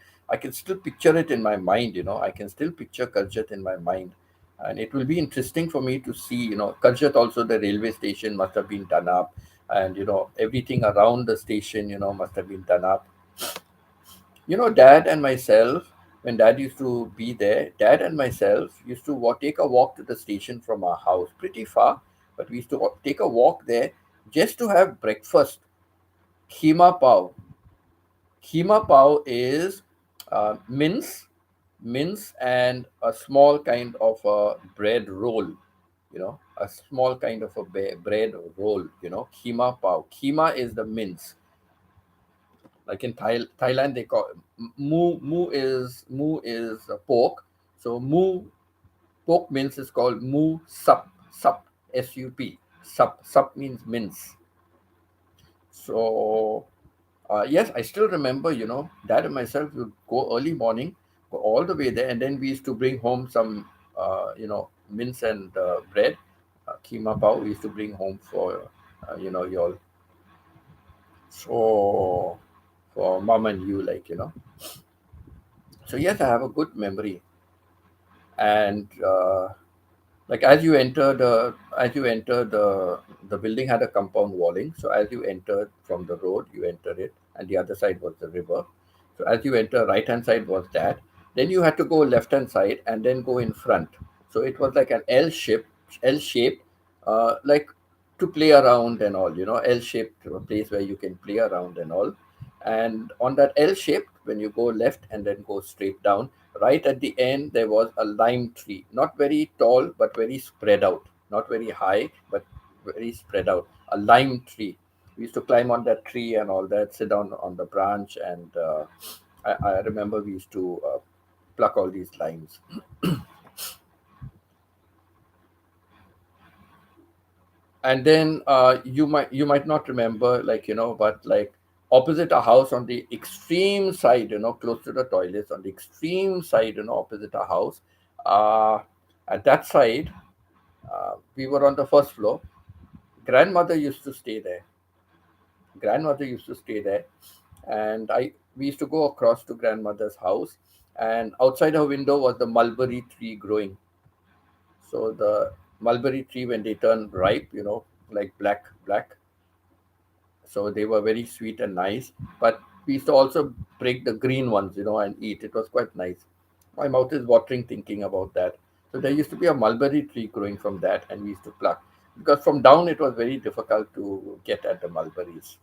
still picture it in my mind. I can still picture Karjat in my mind. And it will be interesting for me to see, Karjat also, the railway station must have been done up. And, everything around the station, must have been done up. Dad and myself, when dad used to be there, dad and myself used to take a walk to the station from our house, pretty far, but we used to take a walk there just to have breakfast. Keema pav. Keema pav is mince and a small kind of a bread roll. A small kind of a bread roll. Keema pav. Keema is the mince. Like in Thailand, they call mu is pork. So pork mince is called mu sup sup means mince. So yes, I still remember. Dad and myself would go early morning, go all the way there, and then we used to bring home some mince and bread, keema pao. We used to bring home for y'all. So for mom and you, like. So yes, I have a good memory, and like as you enter the building had a compound walling. So as you entered from the road, you enter it, and the other side was the river. So as you enter, right hand side was that. Then you had to go left hand side and then go in front. So it was like an L shape, like to play around and all. L-shaped place where you can play around and all. And on that L shape, when you go left and then go straight down, right at the end there was a lime tree, not very tall but very spread out, not very high but very spread out. A lime tree. We used to climb on that tree and all that, sit down on the branch, and I remember we used to pluck all these limes. And then you might not remember, like, but like opposite a house on the extreme side, close to the toilets, on the extreme side, opposite a house, uh, at that side, we were on the first floor. Grandmother used to stay there. Grandmother used to stay there, and I we used to go across to grandmother's house, and outside her window was the mulberry tree growing. So the mulberry tree, when they turn ripe, like black, so they were very sweet and nice. But we used to also break the green ones, and eat. It was quite nice. My mouth is watering thinking about that. So there used to be a mulberry tree growing from that, and we used to pluck, because from down it was very difficult to get at the mulberries.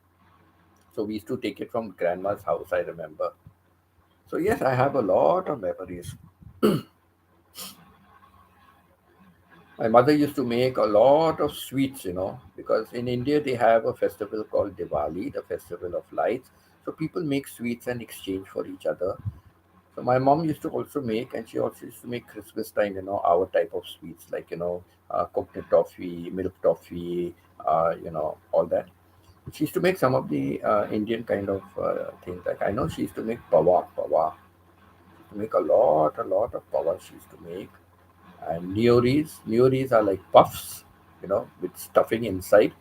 So we used to take it from grandma's house, I remember. So yes, I have a lot of memories. My mother used to make a lot of sweets, because in India they have a festival called Diwali, the festival of lights. So people make sweets and exchange for each other. So my mom used to also make, and she also used to make Christmas time, our type of sweets, like, coconut toffee, milk toffee, all that. She used to make some of the Indian kind of things. Like I know she used to make pawa. She used to make a lot of pawa she used to make. And neoris are like puffs, with stuffing inside.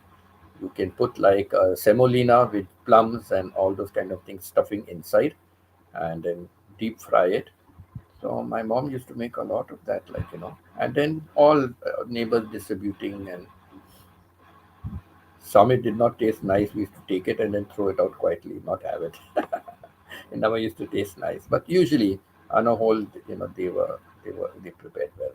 You can put like a semolina with plums and all those kind of things stuffing inside, and then deep fry it. So my mom used to make a lot of that, and then all neighbors distributing, and some it did not taste nice. We used to take it and then throw it out quietly, not have it. It never used to taste nice, but usually on a whole, they prepared well.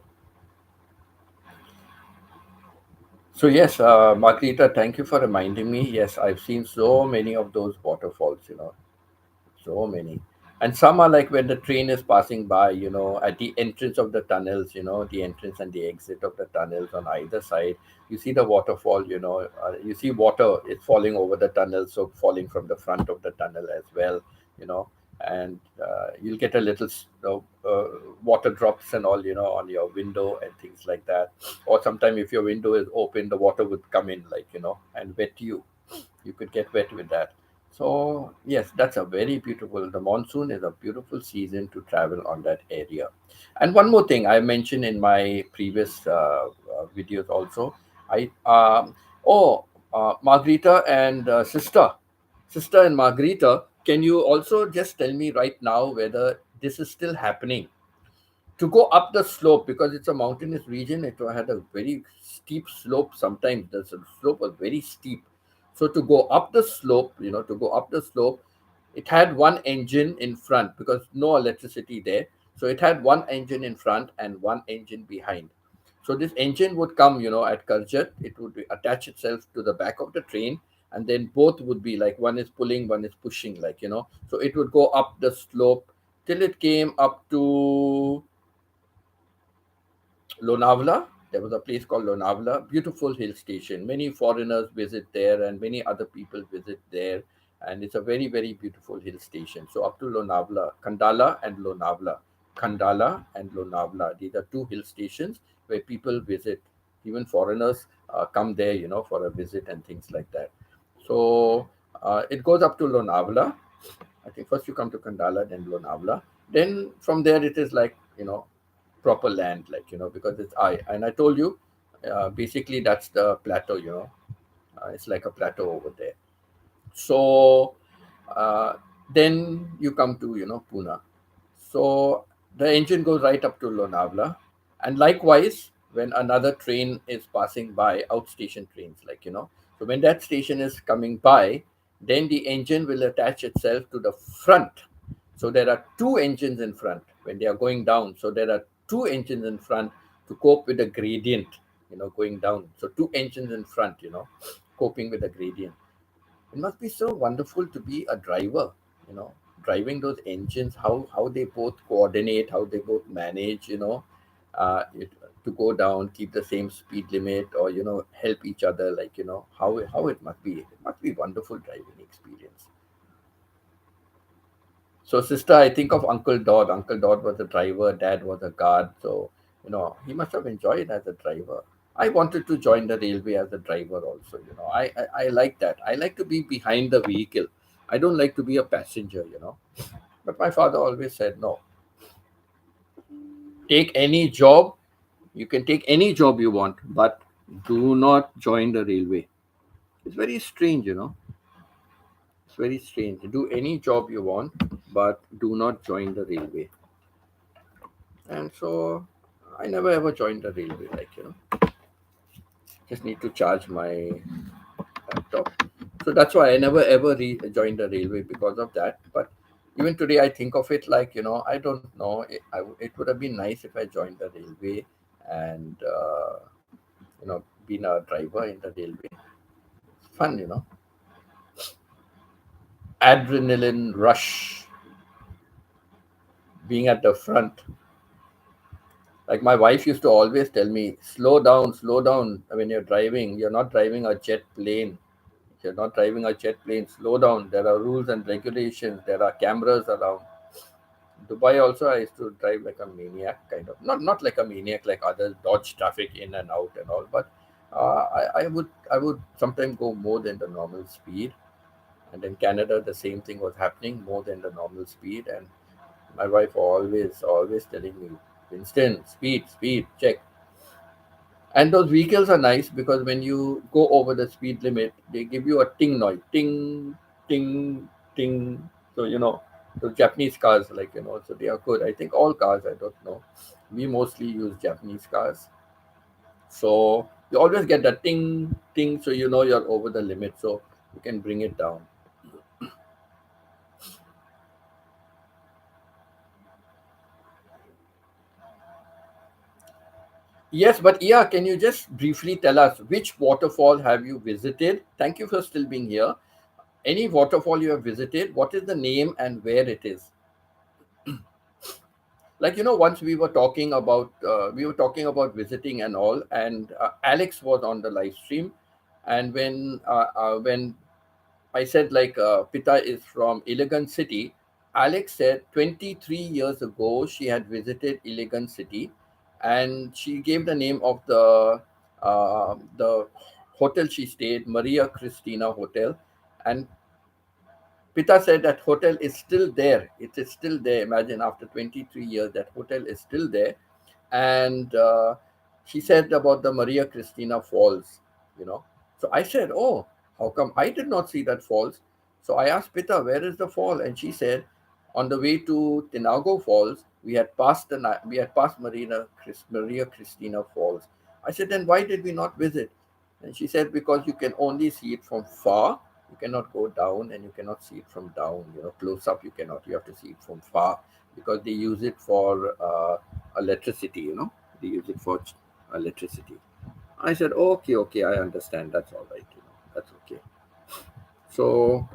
So yes, Margarita, thank you for reminding me. Yes, I've seen so many of those waterfalls. So many. And some are like when the train is passing by, at the entrance of the tunnels, the entrance and the exit of the tunnels on either side. You see the waterfall, you see water is falling over the tunnel, so falling from the front of the tunnel as well, you know, and you'll get a little water drops and all, on your window and things like that. Or sometime if your window is open, the water would come in, and wet you. You could get wet with that. So yes, that's a very beautiful. The monsoon is a beautiful season to travel on that area. And one more thing I mentioned in my previous videos also. I oh Margarita and sister and Margarita, can you also just tell me right now whether this is still happening? To go up the slope, because it's a mountainous region, it had a very steep slope. Sometimes the slope was very steep. So to go up the slope, it had one engine in front because no electricity there. So it had one engine in front and one engine behind. So this engine would come, at Karjat, it would attach itself to the back of the train, and then both would be like one is pulling, one is pushing, so it would go up the slope till it came up to Lonavala. There was a place called Lonavala, beautiful hill station. Many foreigners visit there, and many other people visit there. And it's a very, very beautiful hill station. So up to Lonavala, Khandala and Lonavala. These are two hill stations where people visit. Even foreigners come there, for a visit and things like that. So it goes up to Lonavala. I think first you come to Kandala, then Lonavala. Then from there it is like, proper land, because it's I. And I told you, basically that's the plateau, it's like a plateau over there. So uh, then you come to, Pune. So the engine goes right up to Lonavala. And likewise, when another train is passing by, outstation trains, so when that station is coming by, then the engine will attach itself to the front. So there are two engines in front when they are going down. So there are two engines in front to cope with the gradient, going down. So two engines in front, coping with the gradient. It must be so wonderful to be a driver, you know, driving those engines, how they both coordinate, how they both manage, it, to go down, keep the same speed limit, or help each other, how it must be. It must be wonderful driving experience. So, sister, I think of Uncle Dodd. Uncle Dodd was a driver, dad was a guard. So, he must have enjoyed as a driver. I wanted to join the railway as a driver also. I like that. I like to be behind the vehicle. I don't like to be a passenger. But my father always said, no, take any job. You can take any job you want, but do not join the railway. It's very strange. It's very strange. Do any job you want, but do not join the railway. And so I never ever joined the railway, just need to charge my laptop. So that's why I never ever joined the railway because of that. But even today, I think of it like, I don't know. It would have been nice if I joined the railway and, been a driver in the railway. It's fun. Adrenaline rush, being at the front. Like my wife used to always tell me, slow down when you're driving. You're not driving a jet plane. You're not driving a jet plane. Slow down. There are rules and regulations. There are cameras around. Dubai also, I used to drive like a maniac, kind of. Not like a maniac like others, dodge traffic in and out and all. But I would sometimes go more than the normal speed. And in Canada, the same thing was happening, more than the normal speed. And my wife always telling me, instant, speed, check. And those vehicles are nice because when you go over the speed limit, they give you a ting noise, ting, ting, ting. So the Japanese cars, so they are good. I think all cars, I don't know. We mostly use Japanese cars, so you always get that ting, ting. So you're over the limit, so you can bring it down. Yes, but yeah, can you just briefly tell us which waterfall have you visited? Thank you for still being here. Any waterfall you have visited, what is the name and where it is? Once we were talking about visiting and all, and Alex was on the live stream, and when I said Pita is from Elegant City, Alex said 23 years ago she had visited Elegant City, and she gave the name of the hotel she stayed, Maria Cristina Hotel. And Pita said that hotel is still there. It is still there. Imagine, after 23 years, that hotel is still there. And she said about the Maria Cristina Falls, you know. So I said, oh, how come I did not see that falls? So I asked Pita, where is the fall? And she said, on the way to Tinago Falls, we had passed Maria Cristina Falls. I said, then why did we not visit? And she said, because you can only see it from far. You cannot go down, and you cannot see it from down. Close up you cannot. You have to see it from far, because they use it for electricity. They use it for electricity. I said, okay, okay, I understand. That's all right. That's okay. So,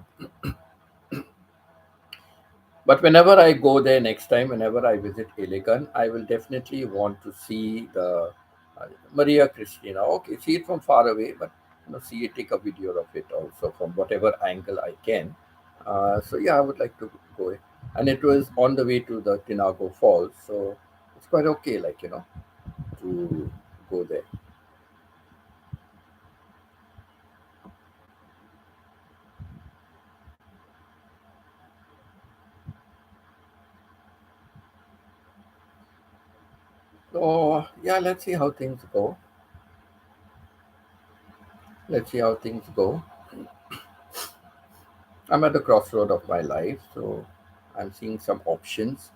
but whenever I go there next time, whenever I visit Iligan, I will definitely want to see the Maria Cristina. Okay, see it from far away, but see it, take a video of it also from whatever angle I can. So yeah, I would like to go, and it was on the way to the Tinago Falls, so it's quite okay, to go there. So yeah, let's see how things go. Let's see how things go. I'm at the crossroad of my life, so I'm seeing some options.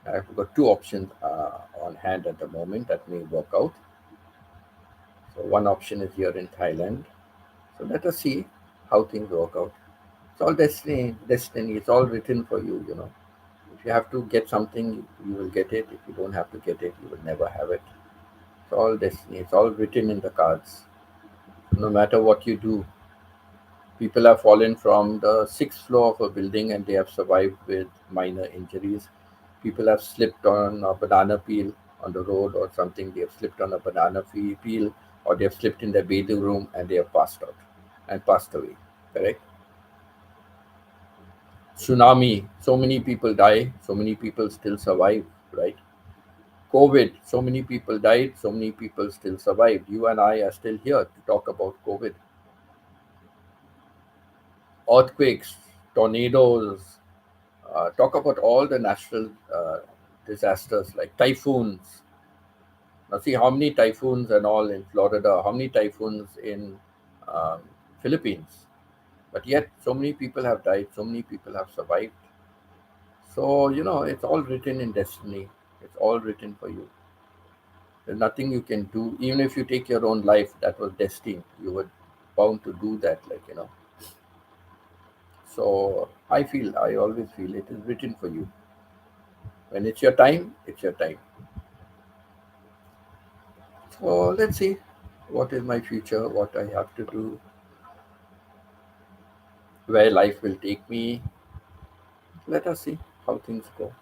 I've got two options on hand at the moment that may work out. So one option is here in Thailand. So let us see how things work out. It's all destiny, destiny. It's all written for you. If you have to get something, you will get it. If you don't have to get it, you will never have it. It's all destiny. It's all written in the cards. No matter what you do, people have fallen from the sixth floor of a building and they have survived with minor injuries. People have slipped on a banana peel on the road or something. They have slipped on a peel, or they have slipped in their bathing room and they have passed out and passed away. Correct? Tsunami, so many people die, so many people still survive, right? COVID, so many people died, so many people still survived. You and I are still here to talk about COVID. Earthquakes, tornadoes, talk about all the natural disasters like typhoons. Now, see how many typhoons and all in Florida, how many typhoons in um, Philippines, but yet so many people have died, so many people have survived. So it's all written in destiny. It's all written for you. There's nothing you can do. Even if you take your own life, that was destined. You were bound to do that, So I always feel it is written for you. When it's your time, it's your time. So let's see what is my future, what I have to do, where life will take me. Let us see how things go.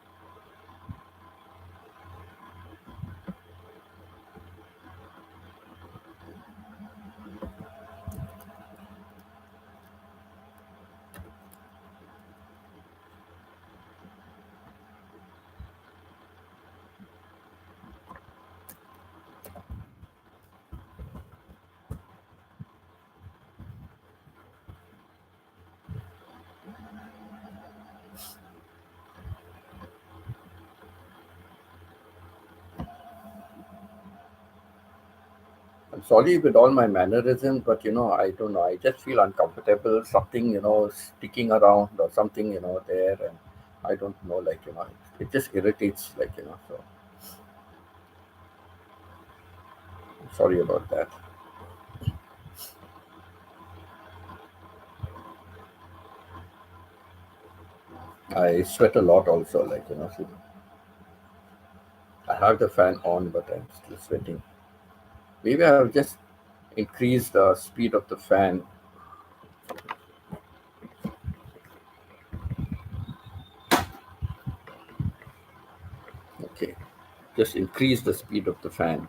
I'm sorry with all my mannerisms, but I don't know. I just feel uncomfortable. Something, sticking around or something, there, and I don't know. Like, it just irritates. Like, so I'm sorry about that. I sweat a lot also. Like, so I have the fan on, but I'm still sweating. Maybe I've just increased the speed of the fan. Okay, just increase the speed of the fan.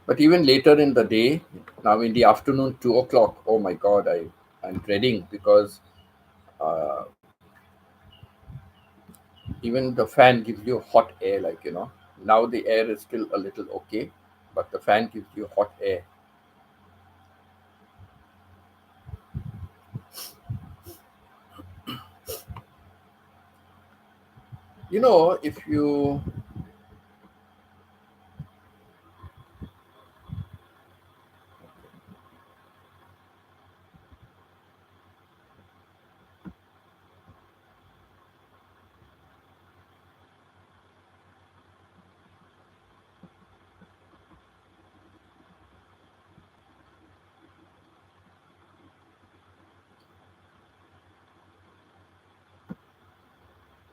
But even later in the day, now in the afternoon, 2 o'clock. Oh my God, I'm dreading because uh, even the fan gives you hot air. Like now the air is still a little okay, but the fan gives you hot air. If you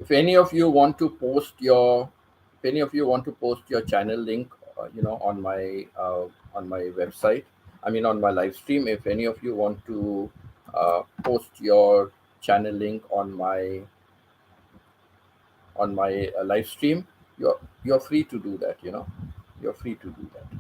if any of you want to post your if any of you want to post your channel link, on my website, I mean on my live stream, if any of you want to post your channel link on my live stream, you're free to do that. You're free to do that.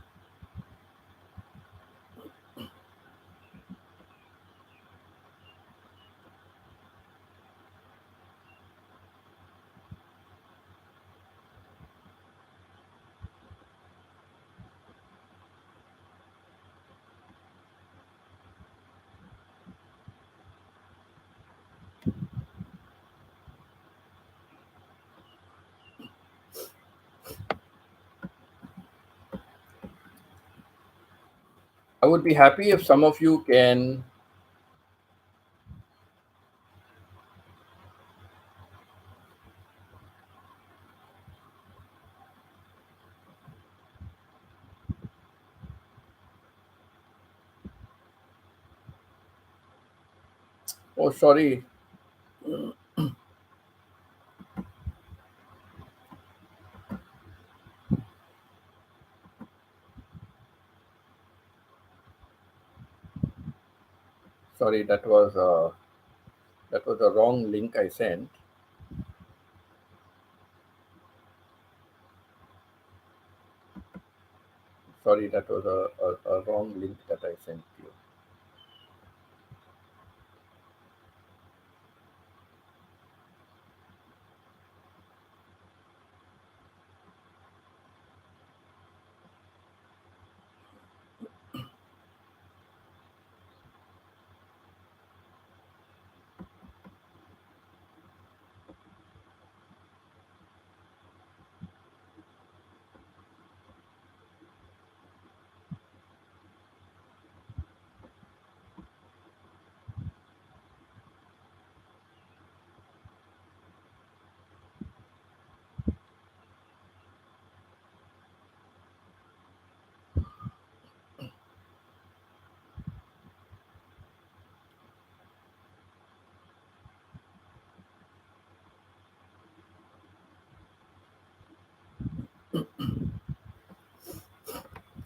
I would be happy if some of you can. Oh, sorry. Sorry, that was a wrong link I sent. Sorry, that was a wrong link that I sent you.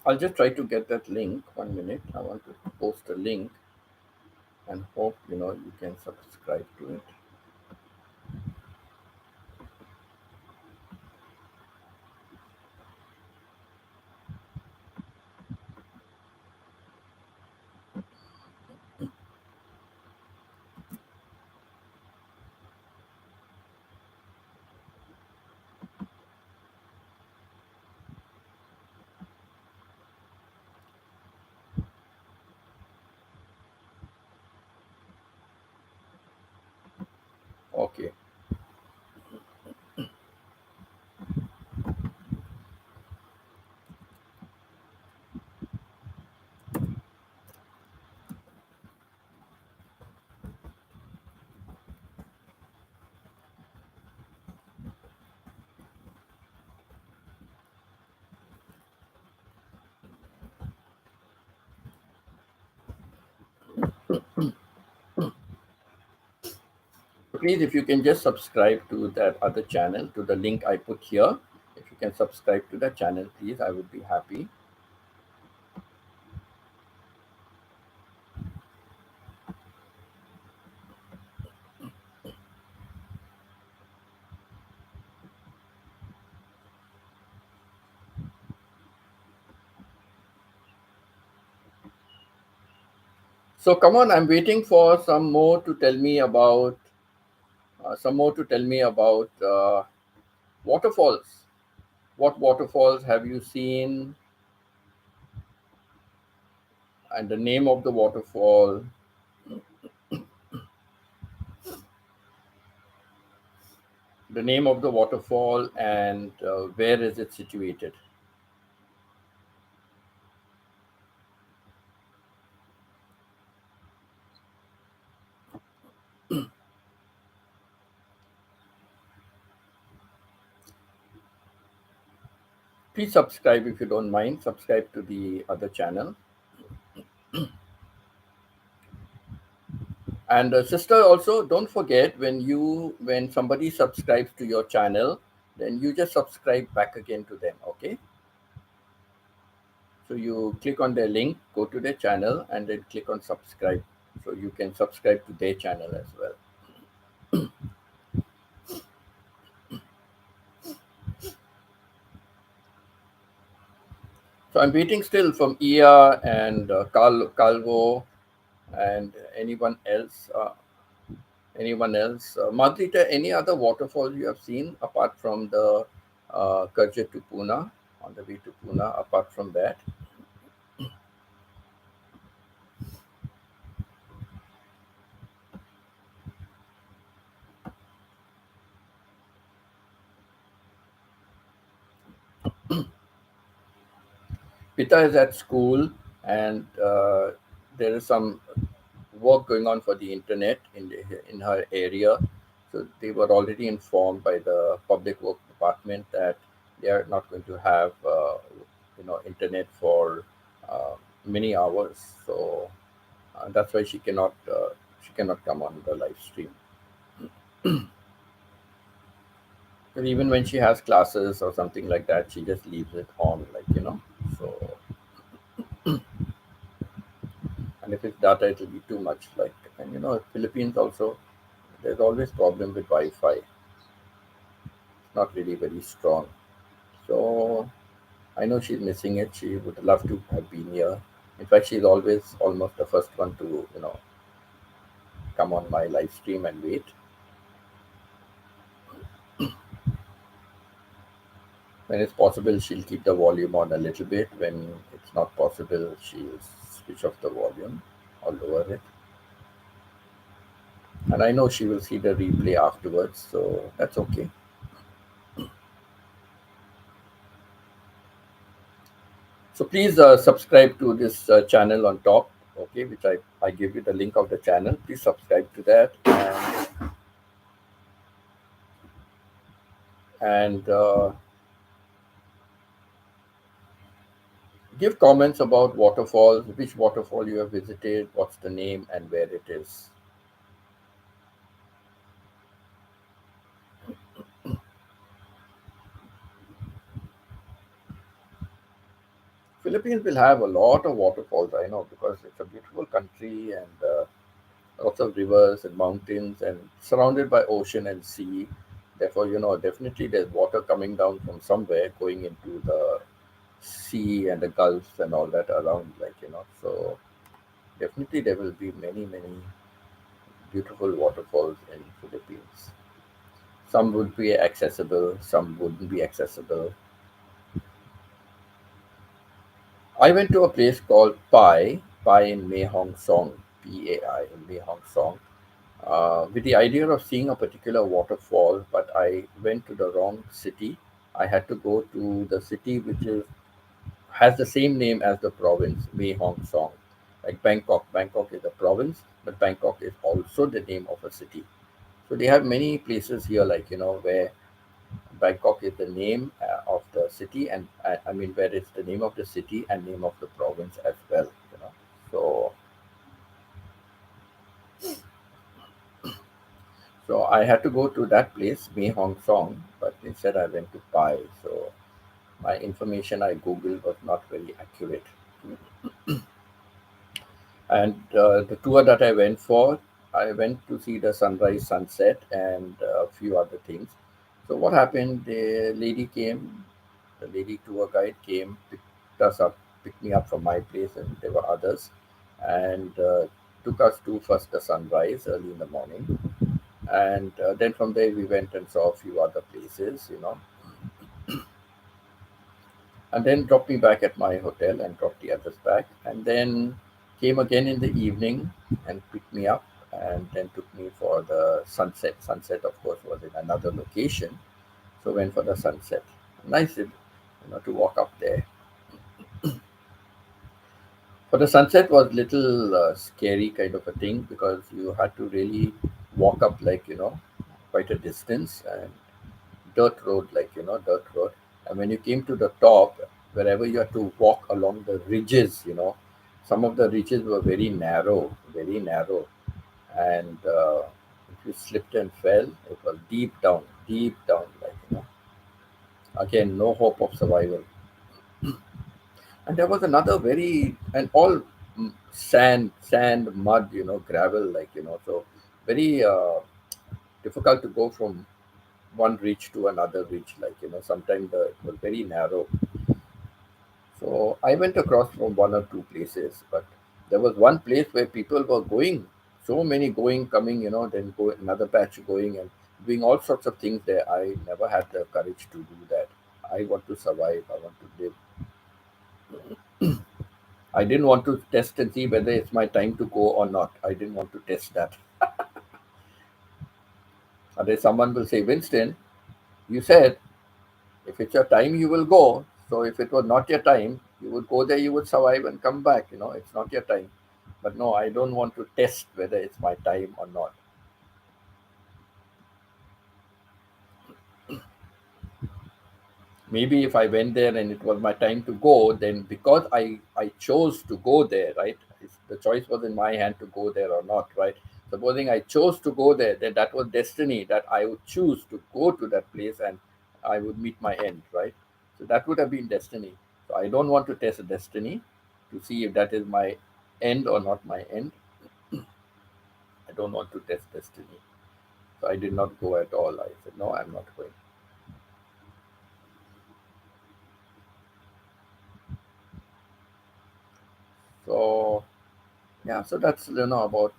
I'll just try to get that link. 1 minute. I want to post a link and hope you can subscribe to it. Okay. please, if you can just subscribe to that other channel, to the link I put here, if you can subscribe to that channel, please, I would be happy. So come on, I'm waiting for some more to tell me about waterfalls. What waterfalls have you seen, and the name of the waterfall, and where is it situated? Please subscribe if you don't mind. Subscribe to the other channel. And sister, also don't forget, when somebody subscribes to your channel, then you just subscribe back again to them. Okay, so you click on their link, go to their channel, and then click on subscribe, so you can subscribe to their channel as well. So I'm waiting still from Ia and Calvo, and anyone else. Madhita, any other waterfall you have seen apart from the Karja to Pune, on the way to Pune? Apart from that, Pita is at school, and there is some work going on for the internet in her area. So they were already informed by the public work department that they are not going to have internet for many hours. So that's why she cannot come on the live stream. And even when she has classes or something like that, she just leaves it on, So, and if it's data, it'll be too much. And Philippines also, there's always problem with Wi-Fi. It's not really very strong. So I know she's missing it. She would love to have been here. In fact, she's always almost the first one to come on my live stream and wait. When it's possible, she'll keep the volume on a little bit. When it's not possible, she'll switch off the volume or lower it. And I know she will see the replay afterwards, so that's okay. So please subscribe to this channel on top, okay, which I give you the link of the channel. Please subscribe to that, and give comments about waterfalls, which waterfall you have visited, what's the name, and where it is. Philippines will have a lot of waterfalls, I know, because it's a beautiful country, and lots of rivers and mountains, and surrounded by ocean and sea. Therefore, definitely there's water coming down from somewhere going into the sea and the gulfs and all that around, So definitely there will be many, many beautiful waterfalls in Philippines. Some would be accessible, some wouldn't be accessible. I went to a place called Pai in Mae Hong Song, Pai in Mae Hong Song, with the idea of seeing a particular waterfall, but I went to the wrong city. I had to go to the city which has the same name as the province, Mae Hong Song. Like Bangkok. Bangkok is a province, but Bangkok is also the name of a city. So they have many places here, where Bangkok is the name of the city, and I mean, where it's the name of the city and name of the province as well. So, so I had to go to that place, Mae Hong Song, but instead I went to Pai. So my information I googled was not very accurate. And the tour that I went for, I went to see the sunrise, sunset, and a few other things. So what happened? The lady tour guide came, picked me up from my place, and there were others, and took us to first the sunrise early in the morning, and then from there we went and saw a few other places, and then dropped me back at my hotel and dropped the others back, and then came again in the evening and picked me up, and then took me for the sunset. Sunset, of course, was in another location, so went for the sunset. Nice, to walk up there. For the sunset was little scary kind of a thing because you had to really walk up like quite a distance, and dirt road, like dirt road. And when you came to the top, wherever you had to walk along the ridges, some of the ridges were very narrow, and if you slipped and fell, it was deep down, like again, no hope of survival. And there was another very, and all sand, mud, gravel, like so very difficult to go from one ridge to another ridge, like sometimes it was very narrow. So I went across from one or two places, but there was one place where people were going, so many going, coming, then go another batch going and doing all sorts of things there. I never had the courage to do that. I want to survive. I want to live. I didn't want to test and see whether it's my time to go or not. I didn't want to test that. Otherwise, someone will say, Winston, you said if it's your time, you will go. So if it was not your time, you would go there, you would survive and come back. It's not your time. But no, I don't want to test whether it's my time or not. Maybe if I went there and it was my time to go, then because I chose to go there, right? The choice was in my hand to go there or not, right? Supposing I chose to go there, then that was destiny, that I would choose to go to that place and I would meet my end, right? So that would have been destiny. So I don't want to test destiny to see if that is my end or not my end. I don't want to test destiny. So I did not go at all. I said, no, I'm not going. So yeah, so that's about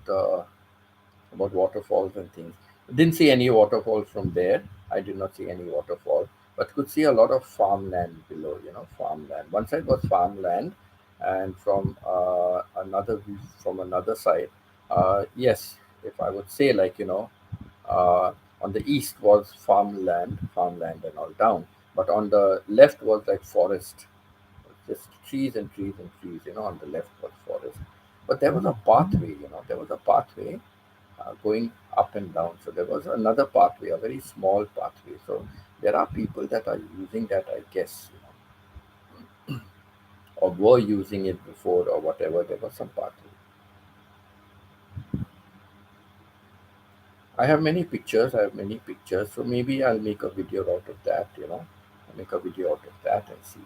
waterfalls and things. Didn't see any waterfalls from there. I did not see any waterfall, but could see a lot of farmland below. Farmland. One side was farmland, and from another view, from another side, yes, if I would say like uh, on the east was farmland and all down, but on the left was like forest, just trees and trees and trees. On the left was forest, but there was a pathway. There was a pathway going up and down. So there was another pathway, a very small pathway. So there are people that are using that, I guess, or were using it before or whatever. There was some pathway. I have many pictures. I have many pictures. So maybe I'll make a video out of that. I'll make a video out of that and see.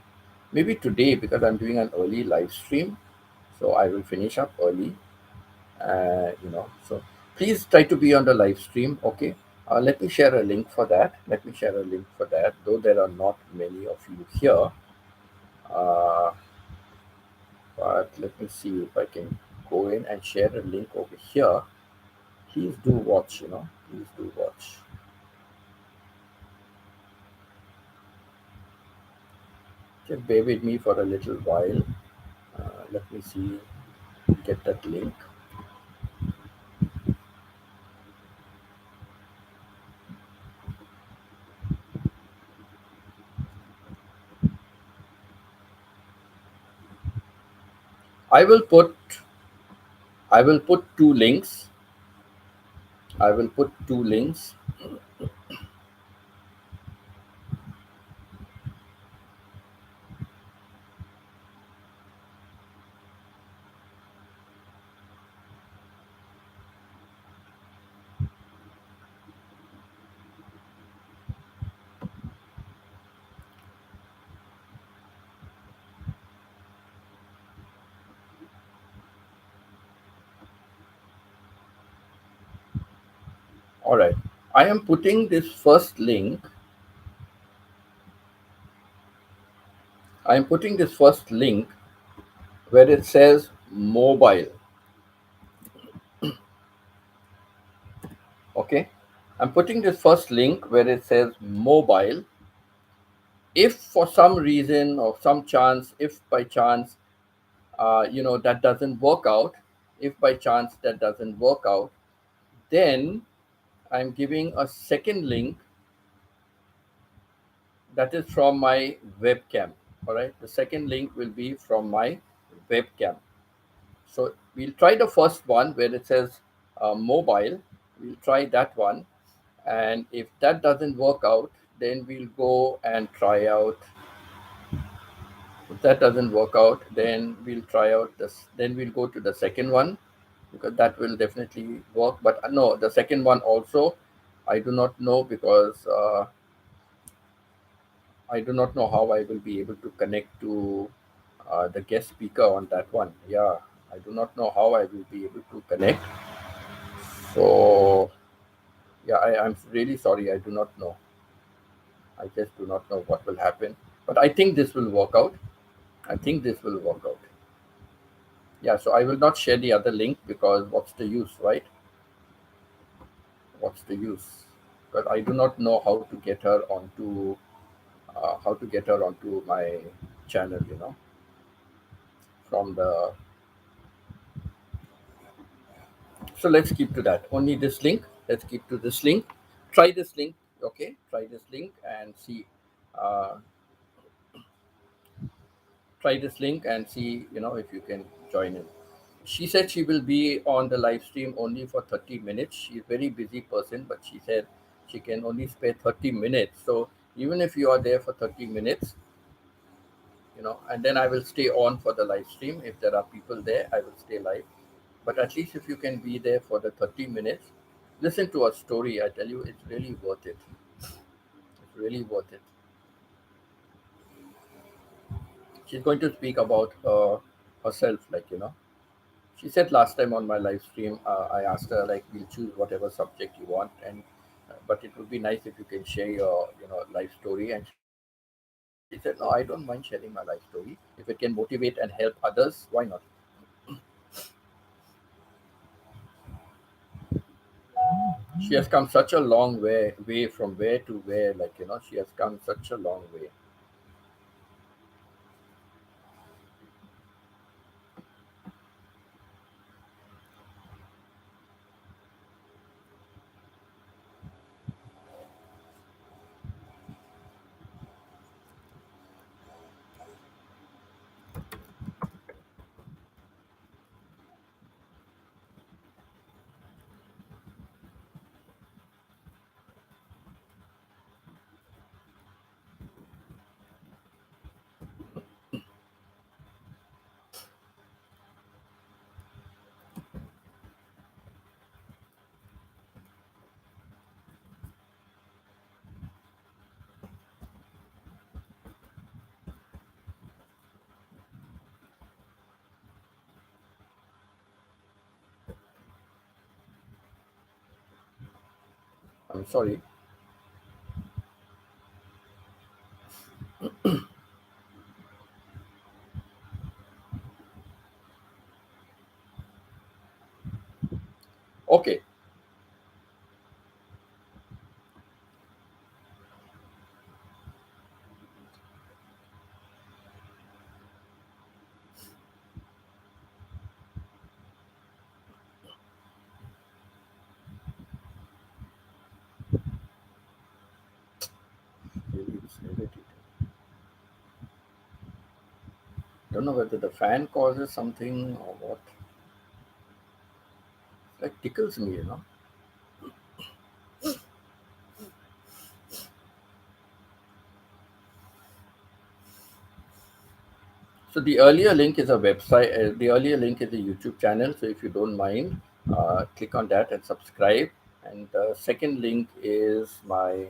Maybe today because I'm doing an early live stream. So I will finish up early. So please try to be on the live stream. Okay. Let me share a link for that. Let me share a link for that. Though there are not many of you here, uh, but let me see if I can go in and share a link over here. Please do watch. Please do watch. Just bear with me for a little while. Let me see, get that link. I will put I will put two links. I will put two links. All right. I am putting this first link. I am putting this first link where it says mobile. Okay. I'm putting this first link where it says mobile. If for some reason or some chance, if by chance, that doesn't work out, if by chance that doesn't work out, then I'm giving a second link that is from my webcam. All right. The second link will be from my webcam. So we'll try the first one where it says mobile. We'll try that one. And if that doesn't work out, then we'll go and try out. If that doesn't work out, then we'll try out this. Then we'll go to the second one because that will definitely work. But no, the second one also, I do not know because I do not know how I will be able to connect to the guest speaker on that one. Yeah, I do not know how I will be able to connect. So yeah, I'm really sorry. I do not know. I just do not know what will happen. But I think this will work out. I think this will work out. Yeah, so I will not share the other link because what's the use, right? What's the use? Because I do not know how to get her onto my channel. From the So let's keep to that. Only this link. Let's keep to this link. Try this link. Okay, try this link and see. Uh, Try this link and see. If you can join in. She said she will be on the live stream only for 30 minutes. She's a very busy person, but she said she can only spare 30 minutes. So even if you are there for 30 minutes, and then I will stay on for the live stream. If there are people there, I will stay live. But at least if you can be there for the 30 minutes, listen to her story. I tell you, it's really worth it. It's really worth it. She's going to speak about herself, She said last time on my live stream, I asked her, like, we'll choose whatever subject you want, and but it would be nice if you can share your, life story. And she said, no, I don't mind sharing my life story. If it can motivate and help others, why not? She has come such a long way from where to where, she has come such a long way. I'm sorry. Okay. Really, it's irritating. Don't know whether the fan causes something or what. Like tickles me. So the earlier link is a website. The earlier link is a YouTube channel. So if you don't mind, click on that and subscribe. And the second link is my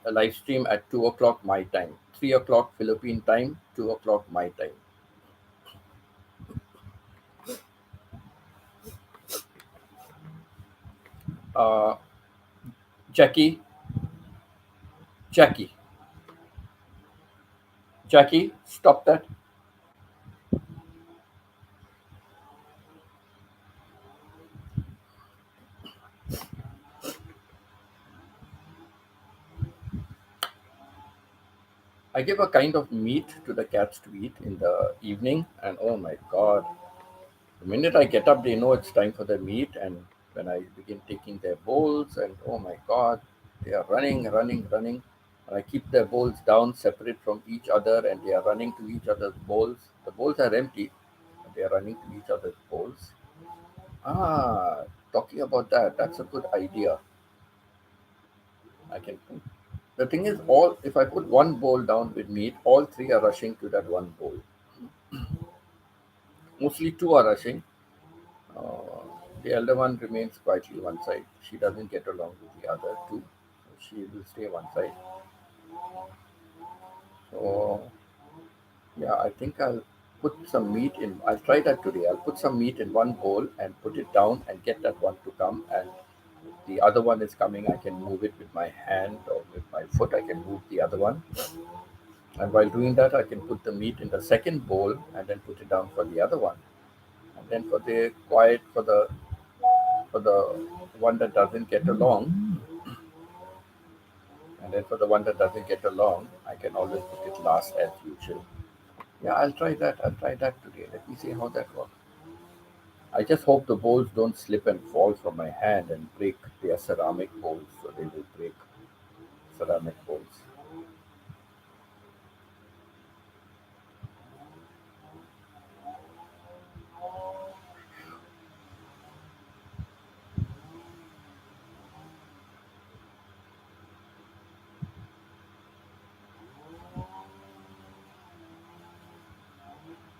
live stream at 2 o'clock my time, 3 o'clock Philippine time, 2 o'clock my time. Uh, Jackie, Jackie, Jackie, stop that. I give a kind of meat to the cats to eat in the evening, and oh my god, the minute I get up, they know it's time for the meat, and when I begin taking their bowls, and oh my god, they are running, running, running. And I keep their bowls down, separate from each other, and they are running to each other's bowls. The bowls are empty, and they are running to each other's bowls. Ah, talking about that, that's a good idea. I can. The thing is, all if I put one bowl down with meat, all three are rushing to that one bowl. Mostly two are rushing. Uh, the elder one remains quietly one side. She doesn't get along with the other two. So she will stay one side. So yeah, I think I'll put some meat in. I'll try that today. I'll put some meat in one bowl and put it down and get that one to come. And if the other one is coming, I can move it with my hand or with my foot. I can move the other one. And while doing that, I can put the meat in the second bowl and then put it down for the other one. And then for the quiet, for the one that doesn't get along, and then for the one that doesn't get along, I can always put it last as usual. Yeah, I'll try that. I'll try that today. Let me see how that works. I just hope the bowls don't slip and fall from my hand and break. They are ceramic bowls, so they will break. Ceramic bowls.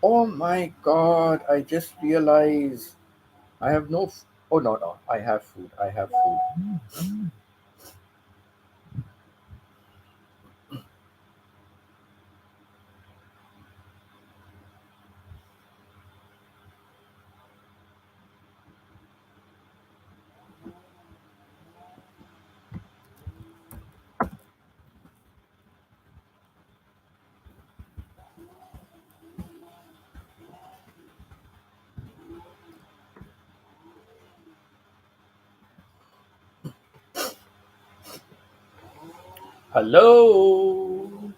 Oh my god, I just realized I have no. Oh no, no, I have food. I have food. Hello,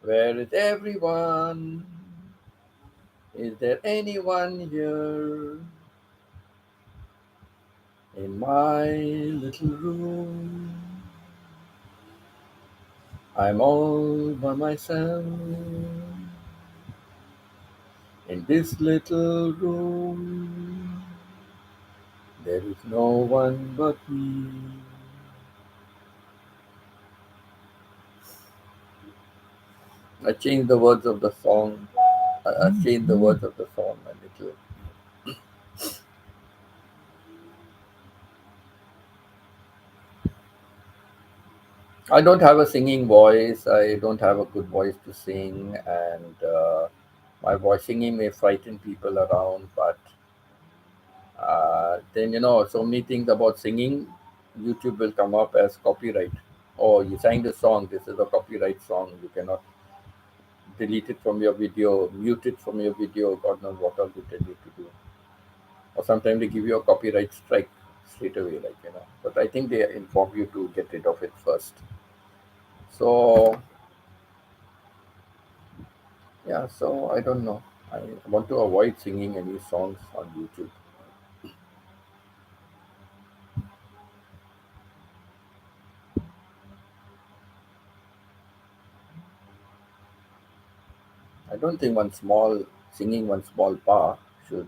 where is everyone? Is there anyone here in my little room? I'm all by myself in this little room. There is no one but me. I changed the words of the song. I changed the words of the song a little. I don't have a singing voice. I don't have a good voice to sing, and my voice singing may frighten people around. But then so many things about singing, YouTube will come up as copyright. Oh, you sang the song. This is a copyright song. You cannot delete it from your video, mute it from your video. God knows what all they tell you to do. Or sometimes they give you a copyright strike straight away, But I think they inform you to get rid of it first. So yeah, so I don't know. I want to avoid singing any songs on YouTube. I don't think one small singing one small bar should.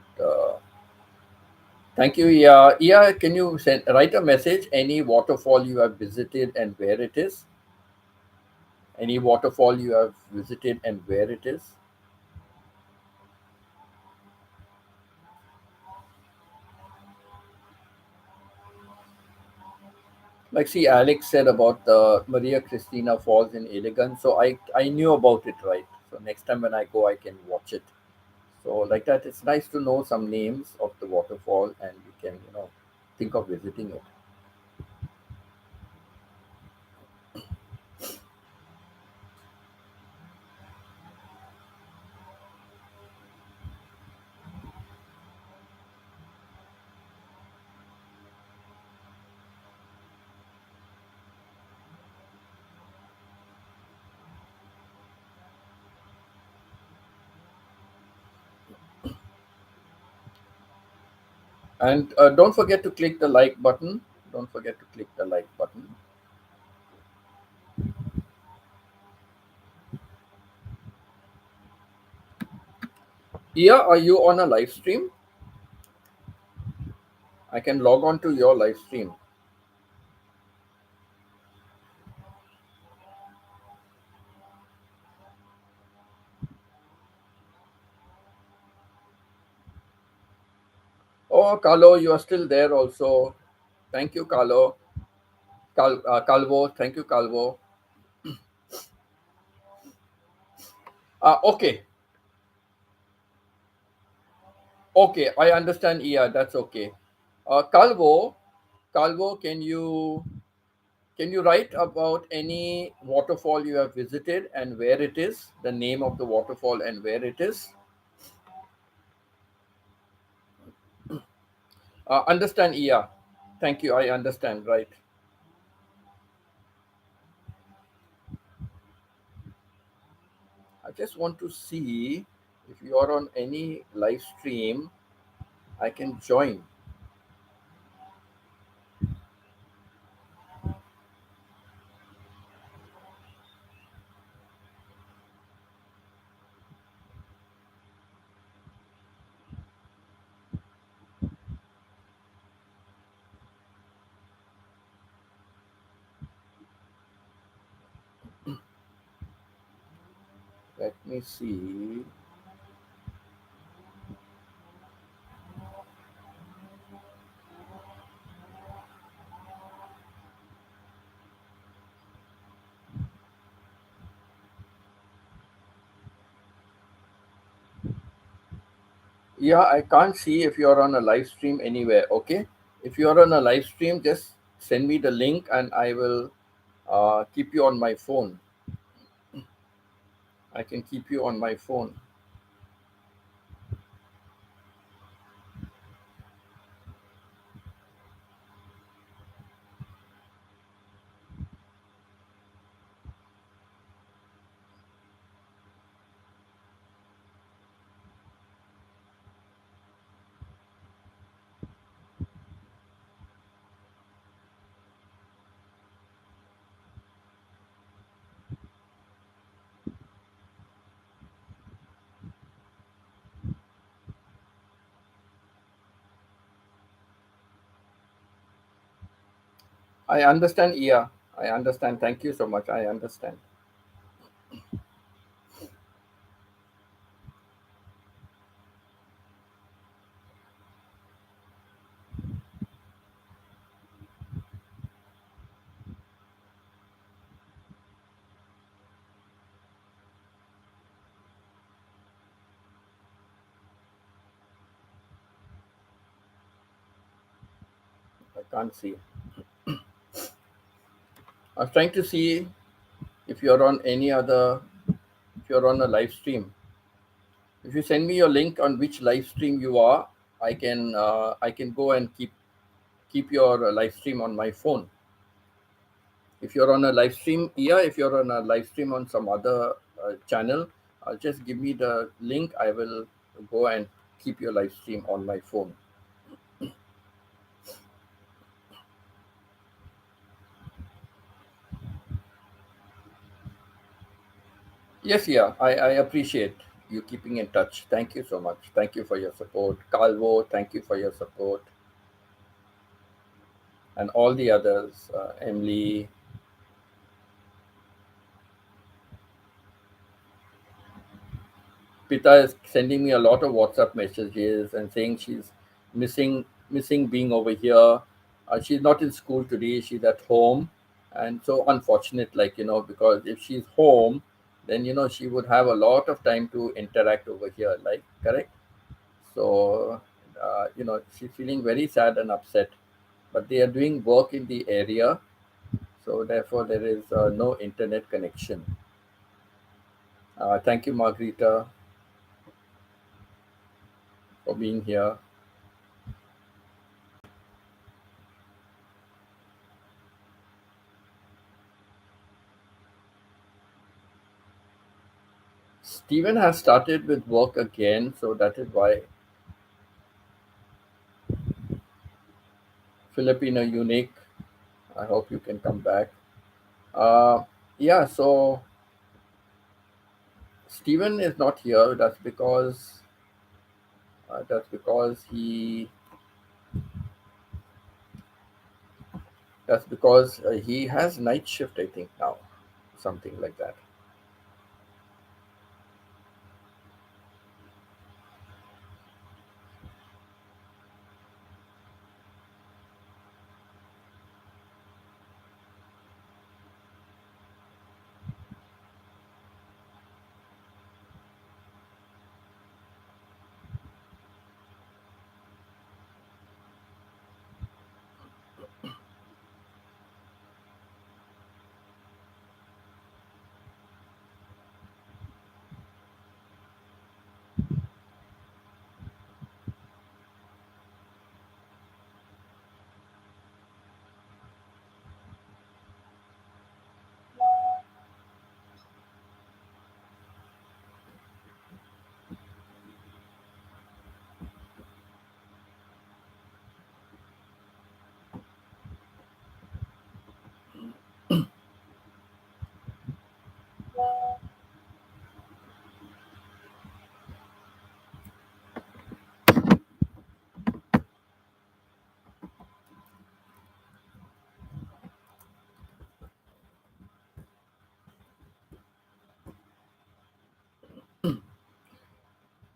Thank you. Yeah, yeah. Can you write a message? Any waterfall you have visited and where it is? Any waterfall you have visited and where it is? Like, see, Alex said about the Maria Cristina Falls in Elegance, so I knew about it, right? So next time when I go, I can watch it. So like that, it's nice to know some names of the waterfall, and you can. think of visiting it. And don't forget to click the like button. Don't forget to click the like button. Yeah, are you on a live stream? I can log on to your live stream. Oh, Carlo, you are still there also. Thank you, Carlo. Calvo, thank you, Calvo. Okay, okay, I understand. Yeah, that's okay. Calvo, can you write about any waterfall you have visited and where it is, the name of the waterfall and where it is? Understand? Yeah, thank you. I understand. Right. I just want to see if you are on any live stream. I can join. Let me see. Yeah, I can't see if you're on a live stream anywhere. Okay. If you're on a live stream, just send me the link and I will keep you on my phone. I can keep you on my phone. I understand. Yeah, I understand. Thank you so much. I understand. I can't see. I was trying to see if you're on any other, if you're on a live stream. If you send me your link on which live stream you are, I can go and keep your live stream on my phone. If you're on a live stream, yeah, if you're on a live stream on some other channel, just give me the link. I will go and keep your live stream on my phone. Yes, yeah, I appreciate you keeping in touch. Thank you so much. Thank you for your support. Calvo, thank you for your support. And all the others, Emily. Pita is sending me a lot of WhatsApp messages and saying she's missing being over here. She's not in school today. She's at home, and so unfortunate, like because if she's home, then she would have a lot of time to interact over here. Like correct. So she's feeling very sad and upset. but they are doing work in the area, so therefore there is no internet connection. Thank you, Margarita, for being here. Stephen has started with work again, so that is why. Filipino Unique. I hope you can come back. Uh, yeah, so Stephen is not here. That's because he has night shift. I think now, something like that.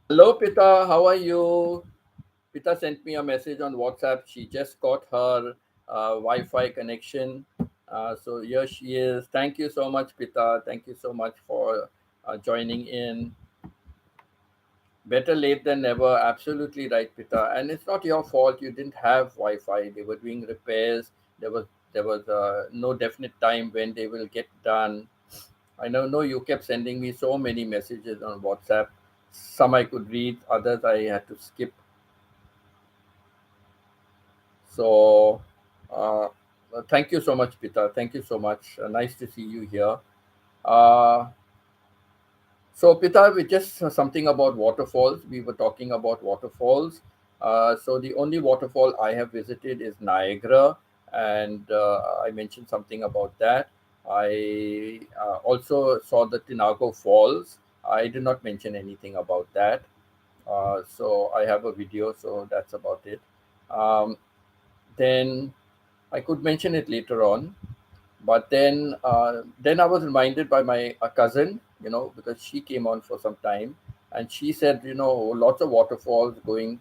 Hello, Pita. How are you? Pita sent me a message on WhatsApp. She just got her Wi-Fi connection. So here she is. Thank you so much, Pita. Thank you so much for joining in. Better late than never. Absolutely right, Pita. And it's not your fault. You didn't have Wi-Fi. They were doing repairs. There was no definite time when they will get done. I know. No, you kept sending me so many messages on WhatsApp. Some I could read, others I had to skip. So, uh, thank you so much, Pita. Thank you so much. Nice to see you here. Uh, So, Pita, we just something about waterfalls. We were talking about waterfalls. So, the only waterfall I have visited is Niagara, and I mentioned something about that. I also saw the Tinago Falls. I did not mention anything about that. So, I have a video, so that's about it. Um, then I could mention it later on, but then I was reminded by my cousin, because she came on for some time, and she said, lots of waterfalls going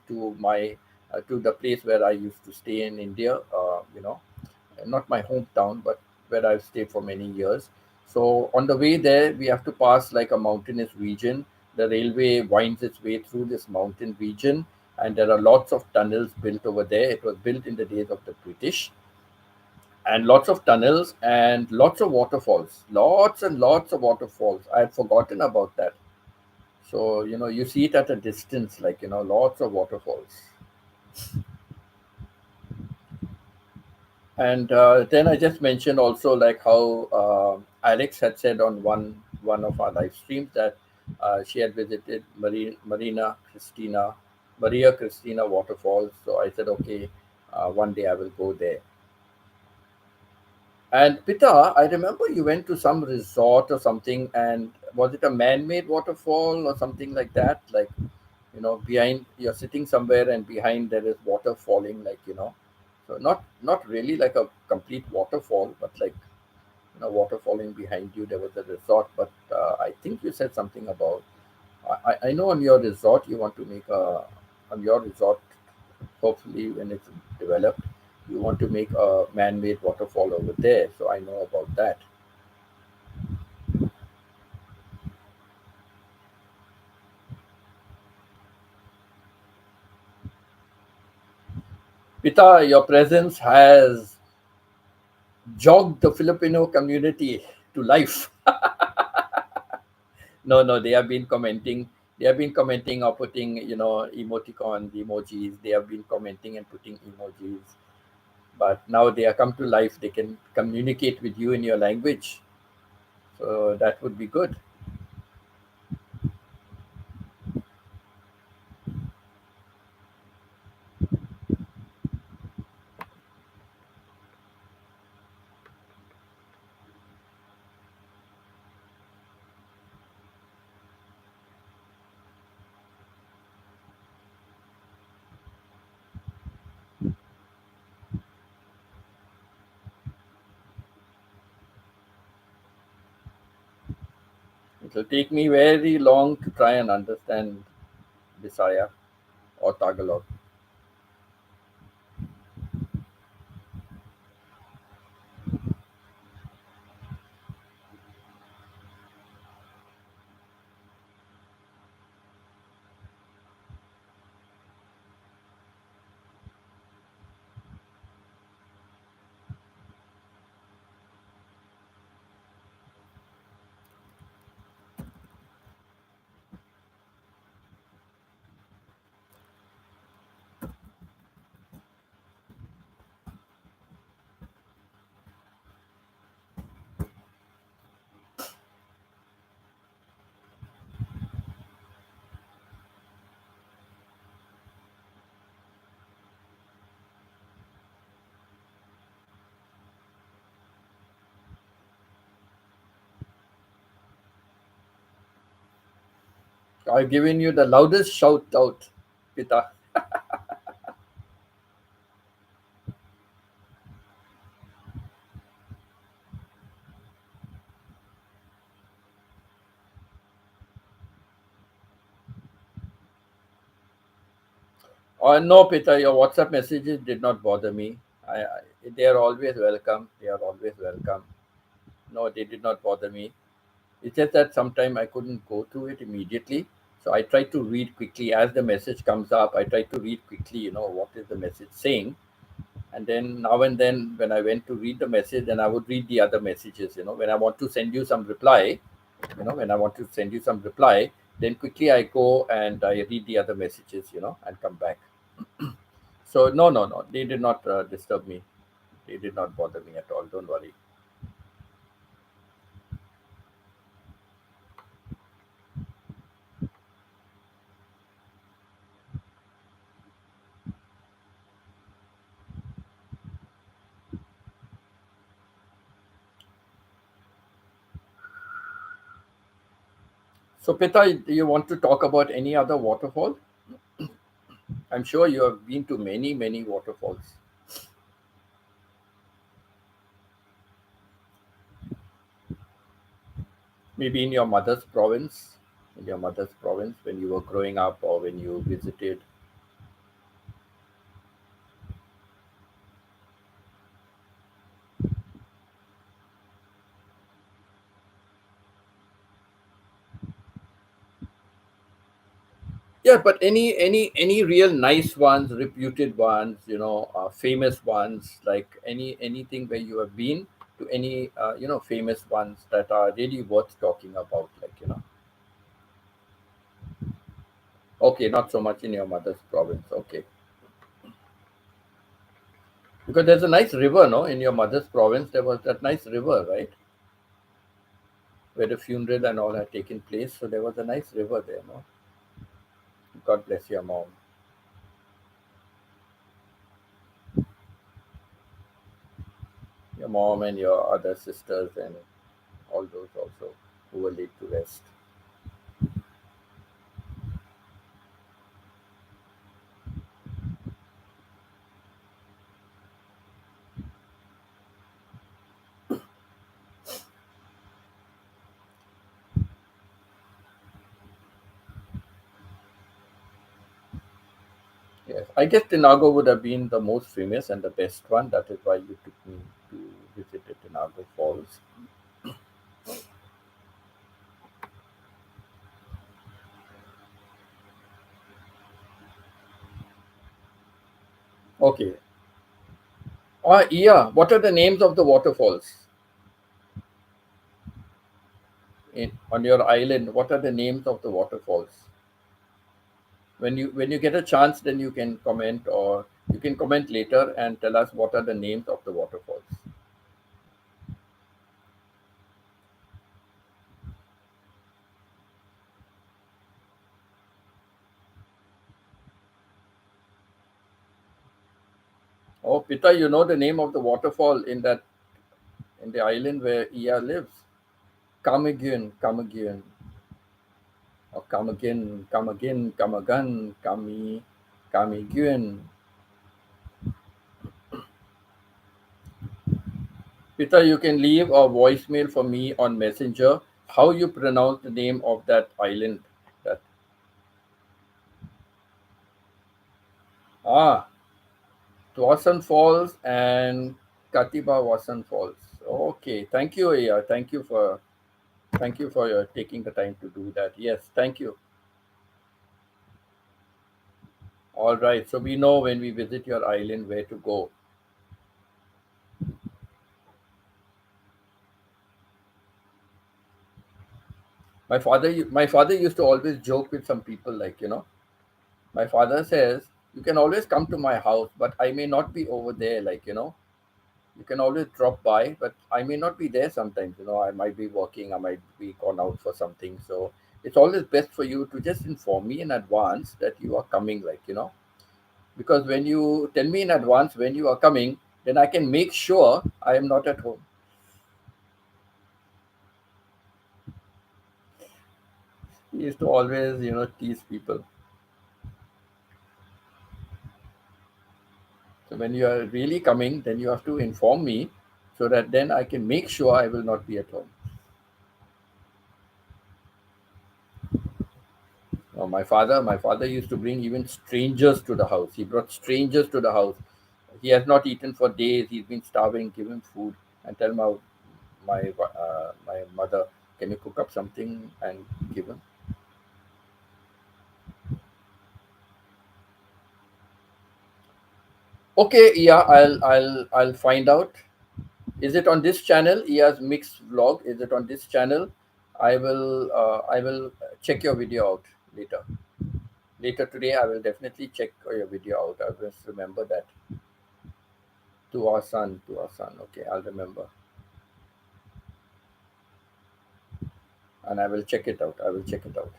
to my to the place where I used to stay in India. Not my hometown, but where I've stayed for many years. So on the way there, we have to pass like a mountainous region. The railway winds its way through this mountain region, and there are lots of tunnels built over there. It was built in the days of the British, and lots of tunnels and lots of waterfalls, lots and lots of waterfalls. I had forgotten about that. So you see it at a distance, like lots of waterfalls. And then I just mentioned also like how Alex had said on one of our live streams that she had visited Maria Cristina waterfalls. So I said, okay, one day I will go there. And Pita, I remember you went to some resort or something, and was it a man-made waterfall or something like that? Like, behind you're sitting somewhere and behind there is water falling, like, so not really like a complete waterfall, but like water falling behind you. There was a resort, but I think you said something about. I know on your resort you want to make a on your resort. Hopefully, when it's developed, you want to make a man-made waterfall over there. So I know about that. Pita, your presence has jogged the Filipino community to life. No, no, they have been commenting. They have been commenting or putting, emoticons, emojis. They have been commenting and putting emojis. But now they are come to life. They can communicate with you in your language. So that would be good. It will take me very long to try and understand Bisaya or Tagalog. I've given you the loudest shout out, Pita. No, Pita, your WhatsApp messages did not bother me. They are always welcome. They are always welcome. No, they did not bother me. It's just that sometime I couldn't go to it immediately. So I try to read quickly as the message comes up. I try to read quickly, what is the message saying. And then now and then when I went to read the message, then I would read the other messages, when I want to send you some reply, when I want to send you some reply, then quickly I go and I read the other messages, and come back. So no, no, no, they did not disturb me. They did not bother me at all. Don't worry. So Pita, do you want to talk about any other waterfall? I'm sure you have been to many, many waterfalls. Maybe in your mother's province, when you were growing up or when you visited. Yeah, but any real nice ones, reputed ones, famous ones, like anything where you have been to any famous ones that are really worth talking about, like Okay, not so much in your mother's province. Okay, because there's a nice river, no, in your mother's province. There was that nice river, right, where the funeral and all had taken place. So there was a nice river there, no. God bless your mom, and your other sisters and all those also who were laid to rest. Yes, I guess Tinago would have been the most famous and the best one. That is why you took me to visit the Tinago Falls. Okay, Yeah. What are the names of the waterfalls on your island? What are the names of the waterfalls? When you get a chance, then you can comment, or you can comment later and tell us what are the names of the waterfalls. Oh, Pita, you know the name of the waterfall in the island where Iya lives? Come again, come again, or come again, come again, come again, come again. Pita, you can leave a voicemail for me on Messenger. How you pronounce the name of that island? That ah, Twasan Falls and Katiba Wasan Falls. Okay, thank you, Iya. Thank you for your taking the time to do that. Yes, thank you. All right, so we know when we visit your island where to go. My father used to always joke with some people, like, my father says, you can always come to my house, but I may not be over there, like, you can always drop by, but I may not be there sometimes. I might be working, I might be gone out for something. So it's always best for you to just inform me in advance that you are coming, like, because when you tell me in advance when you are coming, then I can make sure I am not at home. He used to always, tease people. So when you are really coming, then you have to inform me so that then I can make sure I will not be at home. My father used to bring even strangers to the house. He brought strangers to the house. He has not eaten for days. He's been starving. Give him food and tell my mother, can you cook up something and give him? Okay, yeah, I'll find out. Is it on this channel? Iya's mixed vlog. Is it on this channel? I will check your video out later. Later today, I will definitely check your video out. I will just remember that. To our son. Okay, I'll remember, and I will check it out. I will check it out.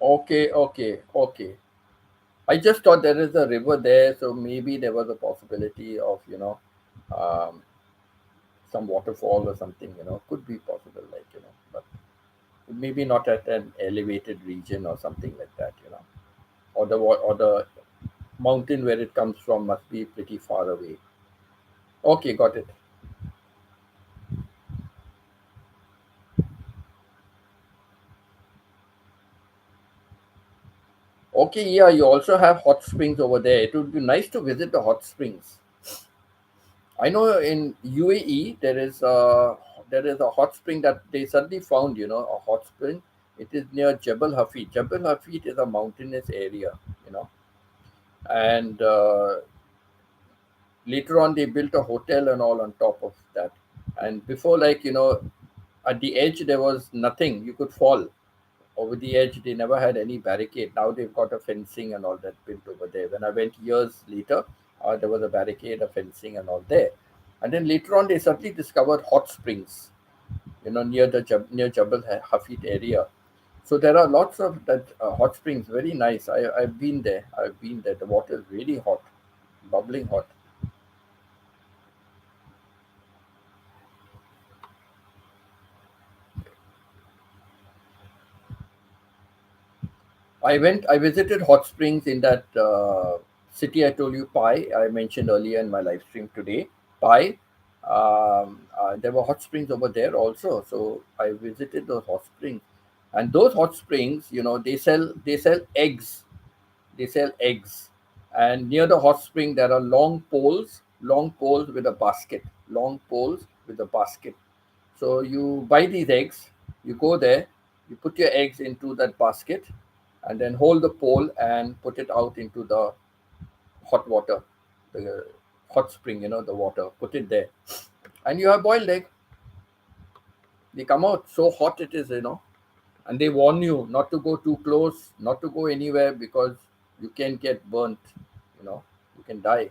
Okay, okay, okay. I just thought there is a river there, so maybe there was a possibility of um, some waterfall or something. Could be possible, like but maybe not at an elevated region or something like that. Or the mountain where it comes from must be pretty far away. Okay, got it. Okay, yeah, you also have hot springs over there. It would be nice to visit the hot springs. I know in UAE there is a hot spring that they suddenly found, a hot spring. It is near Jebel Hafid. Jebel Hafid is a mountainous area, you know, and later on they built a hotel and all on top of that. And before, like, at the edge there was nothing. You could fall over the edge. They never had any barricade. Now they've got a fencing and all that built over there. When I went years later, there was a barricade, a fencing, and all there. And then later on, they suddenly discovered hot springs, near near Jabal Hafid area. So there are lots of that hot springs. Very nice. I've been there. I've been there. The water is really hot, bubbling hot. I visited hot springs in that city I told you, Pai. I mentioned earlier in my live stream today. by. There were hot springs over there also, so I visited those hot springs. And those hot springs, they sell eggs. They sell eggs. And near the hot spring there are long poles with a basket, long poles with a basket. So you buy these eggs, you go there, you put your eggs into that basket, and then hold the pole and put it out into the hot water, the hot spring, the water, put it there. And you have boiled egg. They come out so hot it is. And they warn you not to go too close, not to go anywhere because you can get burnt, you know, you can die.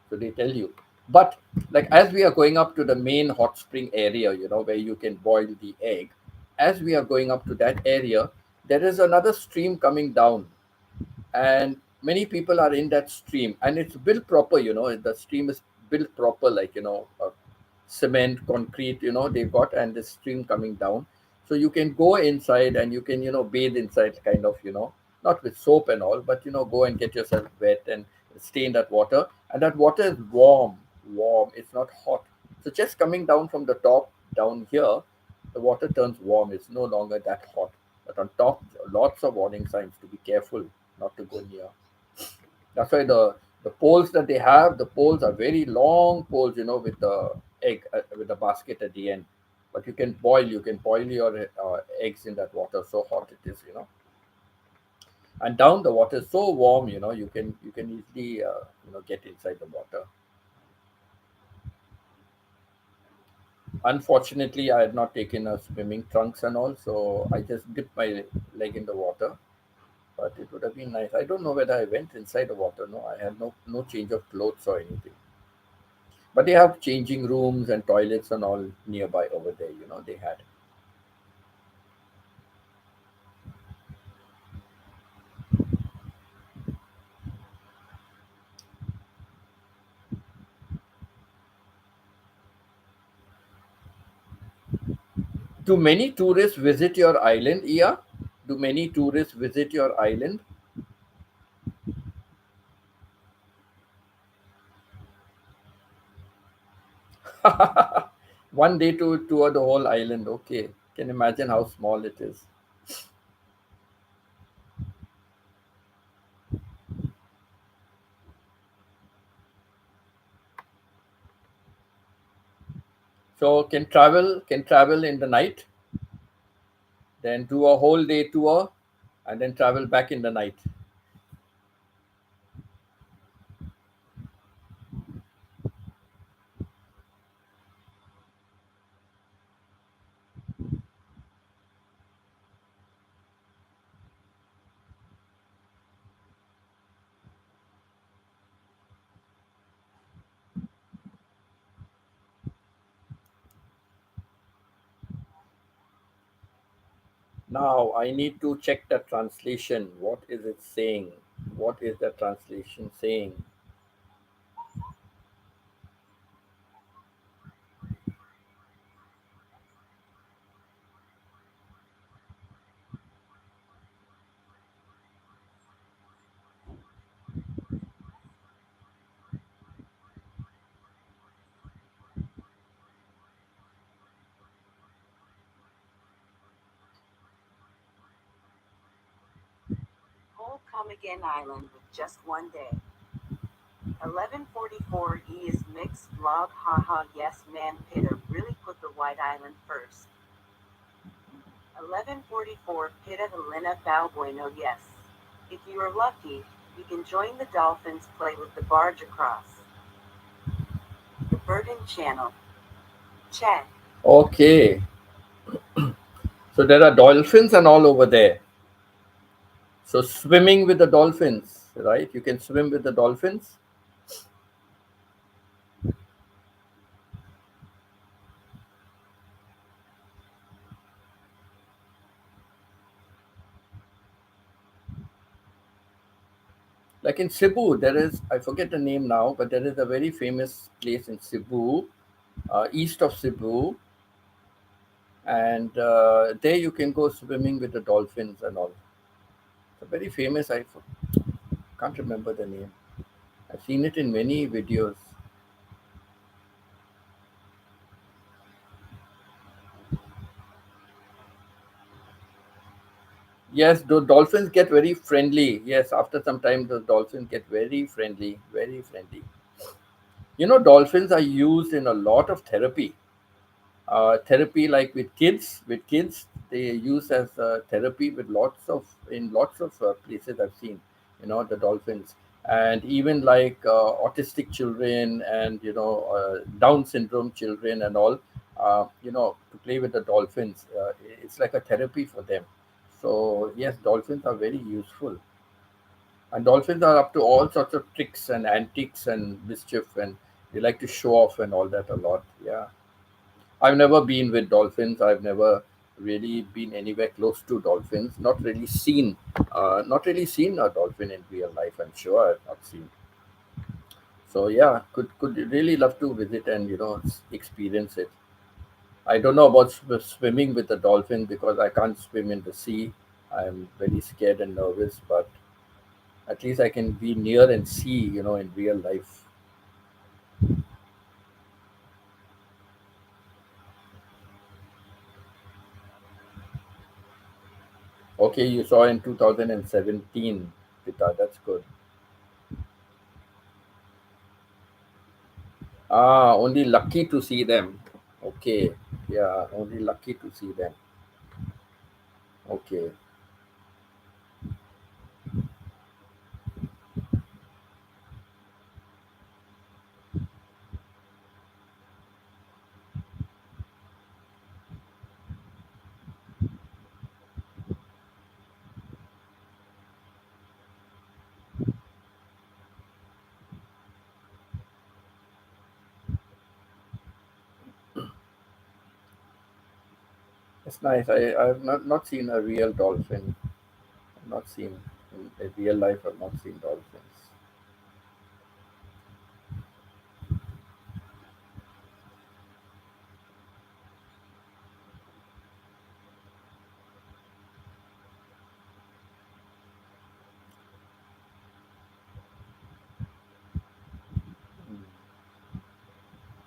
So they tell you. But like as we are going up to the main hot spring area, where you can boil the egg, as we are going up to that area, there is another stream coming down, and many people are in that stream, and it's built proper. The stream is built proper, like cement, concrete, they've got, and the stream coming down. So you can go inside and you can, bathe inside, kind of, not with soap and all, but, go and get yourself wet and stay in that water. And that water is warm, warm. It's not hot. So just coming down from the top down here, the water turns warm. It's no longer that hot. But on top, lots of warning signs to be careful not to go near. That's why the poles that they have, the poles are very long poles, with the egg, with the basket at the end. But you can boil your eggs in that water. So hot it is. And down the water is so warm, you can easily get inside the water. Unfortunately, I had not taken a swimming trunks and all, so I just dipped my leg in the water. But it would have been nice. I don't know whether I went inside the water. No, I had no change of clothes or anything. But they have changing rooms and toilets and all nearby over there. They had. Do many tourists visit your island, Ia? Do many tourists visit your island? One day to tour the whole island. Okay, can imagine how small it is. So can travel in the night, then do a whole day tour, and then travel back in the night. Now I need to check the translation. What is it saying? What is the translation saying? Whole come again island with just one day. 1144 E is mixed vlog haha yes man Pitta really put the white island first. 1144 Pitta Helena Balbueno yes. If you are lucky, you can join the dolphins play with the barge across. The Burton Channel. Check. Okay, so there are dolphins and all over there. So swimming with the dolphins, right? You can swim with the dolphins. Like in Cebu, there is, I forget the name now, but there is a very famous place in Cebu, east of Cebu, and there you can go swimming with the dolphins and all. It's very famous. Can't remember the name. I've seen it in many videos. Yes, the dolphins get very friendly. Yes, after some time, the dolphins get very friendly, very friendly. You know, dolphins are used in a lot of therapy. Therapy, like with kids, they use as therapy with lots of places I've seen. You know, the dolphins, and even like autistic children and Down syndrome children and all. To play with the dolphins, it's like a therapy for them. So yes, dolphins are very useful. And dolphins are up to all sorts of tricks and antics and mischief, and they like to show off and all that a lot. Yeah, I've never been with dolphins. I've never really been anywhere close to dolphins. Not really seen a dolphin in real life. I'm sure I've not seen. So yeah, could really love to visit and experience it. I don't know about swimming with a dolphin because I can't swim in the sea. I'm very scared and nervous, but at least I can be near and see, in real life. Okay, you saw in 2017, Pita. That's good. Ah, only lucky to see them. Okay. Yeah, only lucky to see them. Okay. It's nice. I've not seen a real dolphin. I've not seen in real life. I've not seen dolphins.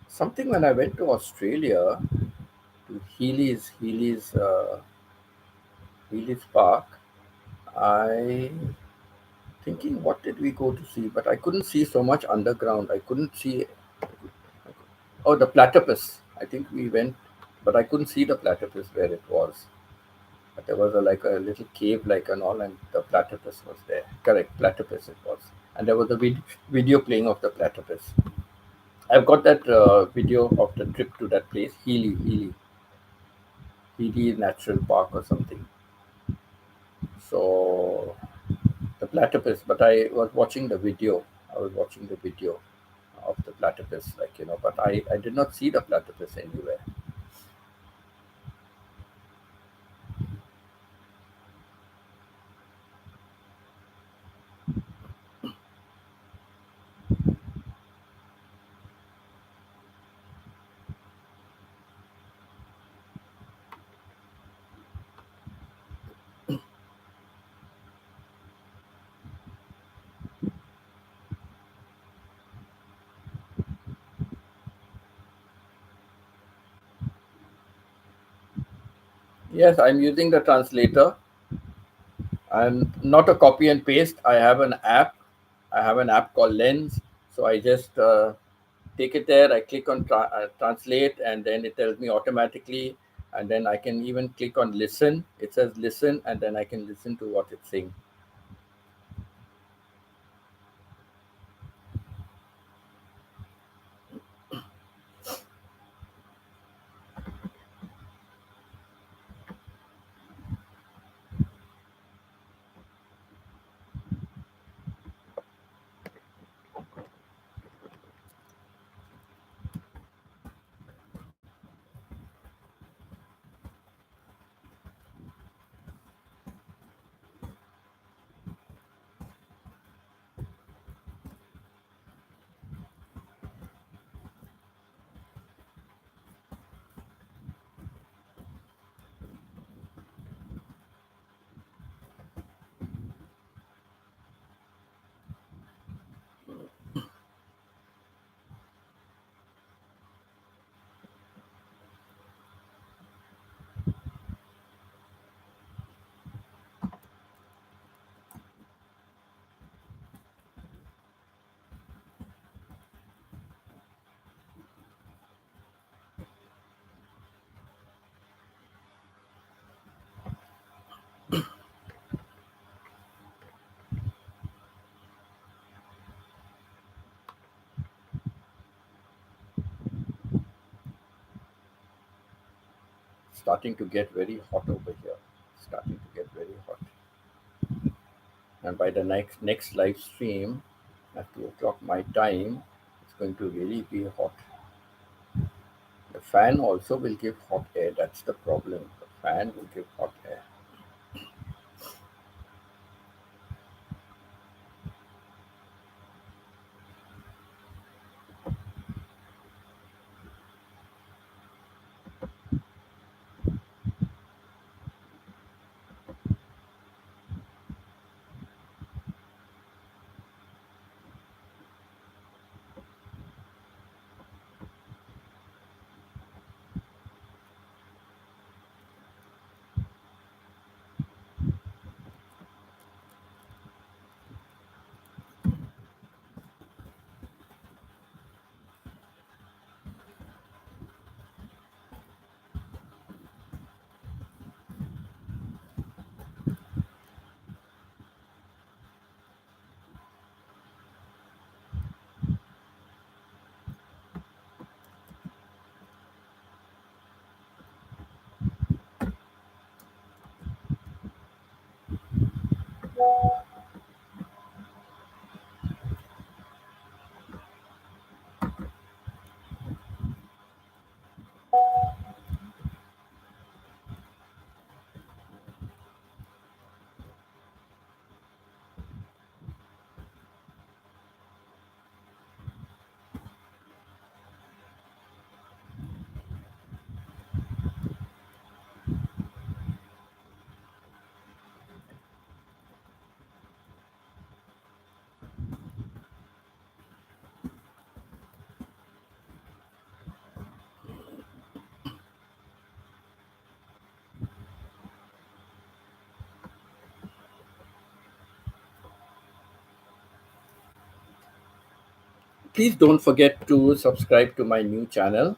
Something when I went to Australia to Healy's Park, I thinking what did we go to see, but I couldn't see so much underground. I couldn't see. Oh, the platypus. I think we went, but I couldn't see the platypus where it was. But there was like a little cave, like and all, and the platypus was there. Correct, platypus it was, and there was a video playing of the platypus. I've got that video of the trip to that place, Healy Natural Park or something. So the platypus, but I was watching the video. I was watching the video of the platypus, but I did not see the platypus anywhere. Yes, I'm using the translator. I'm not a copy and paste. I have an app. I have an app called Lens. So I just take it there. I click on translate, and then it tells me automatically. And then I can even click on listen. It says listen, and then I can listen to what it's saying. starting to get very hot over here. Starting to get very hot. And by the next live stream at 2 o'clock my time, it's going to really be hot. The fan also will give hot air. That's the problem. The fan will give hot air. Please don't forget to subscribe to my new channel,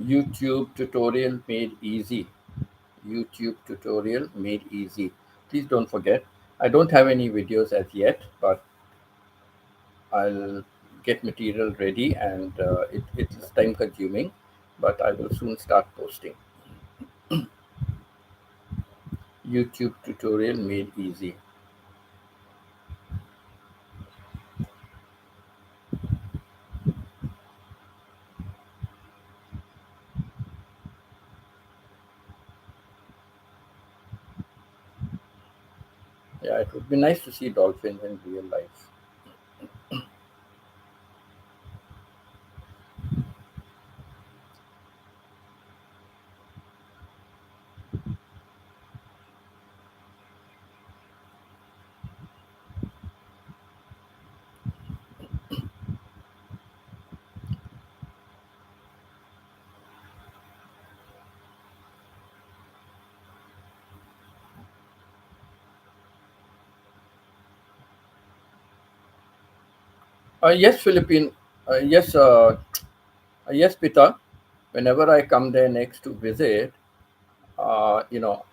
YouTube Tutorial Made Easy. YouTube Tutorial Made Easy. Please don't forget. I don't have any videos as yet, but I'll get material ready, and it is time consuming, but I will soon start posting. YouTube Tutorial Made Easy. Yeah, it would be nice to see dolphins in real life. Yes, Philippine. Yes, yes, Pita. Whenever I come there next to visit, uh, you know,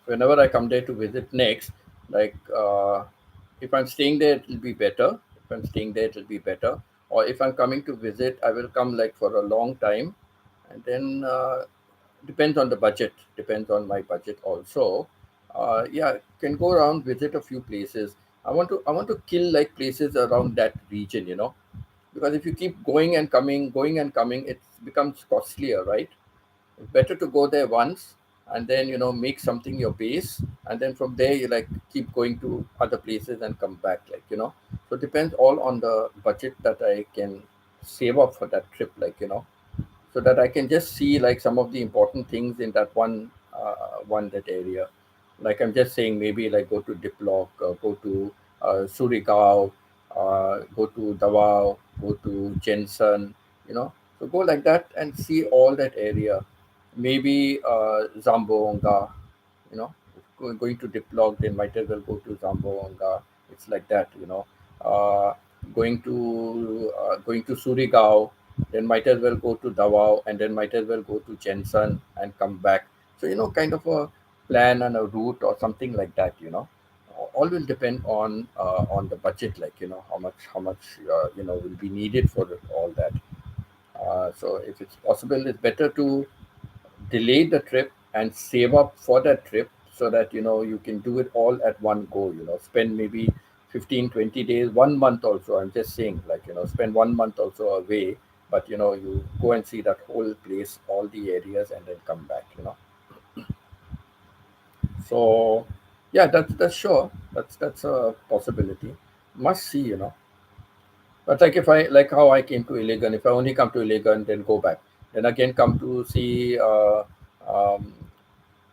whenever I come there to visit next, like if I'm staying there, it'll be better. If I'm staying there, it'll be better. Or if I'm coming to visit, I will come like for a long time, and then depends on the budget. Depends on my budget also. Yeah, can go around visit a few places. I want to kill like places around that region. Because if you keep going and coming, it becomes costlier, right? It's better to go there once and then make something your base, and then from there you like keep going to other places and come back, so it depends all on the budget that I can save up for that trip, so that I can just see like some of the important things in that one that area. Like I'm just saying, maybe like go to Diplock, go to Surigao, go to Davao, go to Jensen, so go like that and see all that area. Maybe Zamboanga, going to Diplock, then might as well go to Zamboanga. It's like that, Uh, going to Surigao, then might as well go to Davao, and then might as well go to Jensen and come back. So kind of a plan and a route or something like that. All will depend on the budget, like how much will be needed for all that. So if it's possible, it's better to delay the trip and save up for that trip so that you can do it all at one go. Spend maybe 15, 20 days, 1 month also. I'm just saying, like, spend 1 month also away, but you go and see that whole place, all the areas, and then come back. So yeah, that's sure. That's a possibility. Must see. But like, if I, like how I came to Iligan, if I only come to Iligan, then go back, then again come to see um,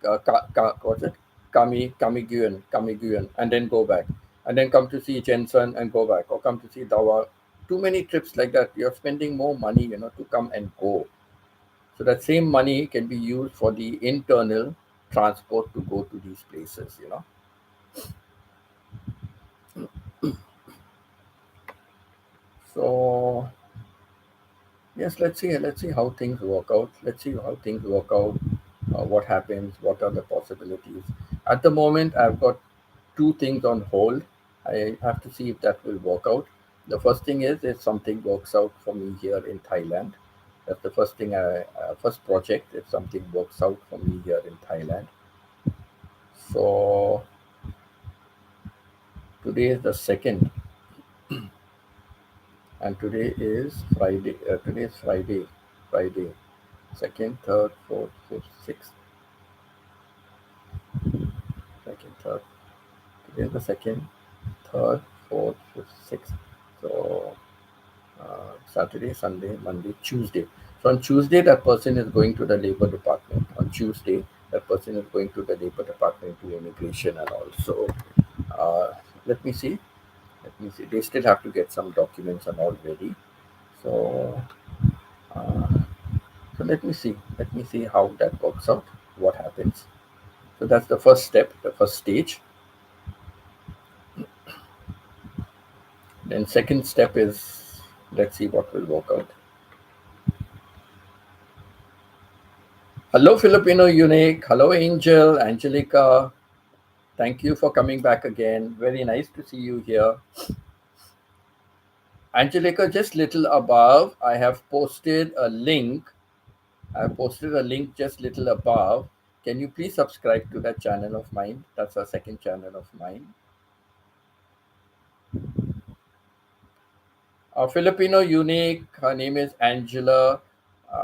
what's it? Kamiguan, and then go back, and then come to see Jensen and go back, or come to see Dawa. Too many trips like that. You're spending more money, to come and go. So that same money can be used for the internal transport to go to these places. So yes, let's see how things work out. Let's see how things work out. What happens? What are the possibilities? At the moment, I've got two things on hold. I have to see if that will work out. The first thing is if something works out for me here in Thailand. That's the first thing. First project. If something works out for me here in Thailand. So today is the second, and today is Friday. Today is Friday. Friday. Second, third, fourth, fifth, sixth. Second, third. Today is the second, third, fourth, fifth, sixth. So Saturday, Sunday, Monday, Tuesday. So on Tuesday, that person is going to the Labor Department. On Tuesday, that person is going to the Labor Department to immigration and all. So uh, let me see. Let me see. They still have to get some documents and all ready. So uh, so let me see. Let me see how that works out. What happens. So that's the first step, the first stage. Then second step is, let's see what will work out. Hello, Filipino Unique. Hello, Angel, Angelica. Thank you for coming back again. Very nice to see you here. Angelica, just little above, I have posted a link. I have posted a link just little above. Can you please subscribe to that channel of mine? That's a second channel of mine. Filipino Unique. Her name is Angela.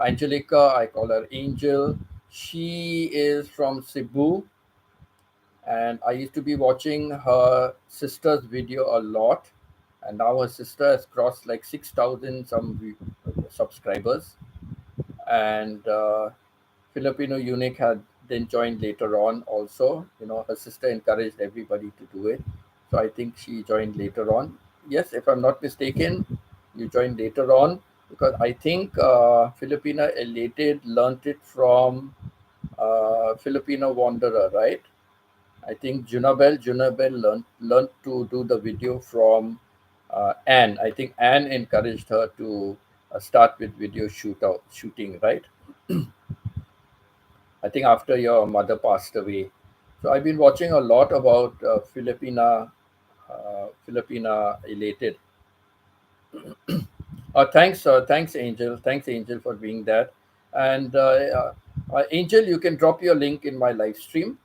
Angelica, I call her Angel. She is from Cebu, and I used to be watching her sister's video a lot, and now her sister has crossed like 6,000 subscribers, and Filipino Unique had then joined later on also. Her sister encouraged everybody to do it, so I think she joined later on. Yes, if I'm not mistaken, you joined later on, because I think Filipina Elated learnt it from Filipino Wanderer, right? I think Junabel learned to do the video from Anne. I think Anne encouraged her to start with video shooting, right? I think after your mother passed away. So I've been watching a lot about Filipina elated. Thanks, Angel. Thanks, Angel, for being that. And Angel, you can drop your link in my live stream.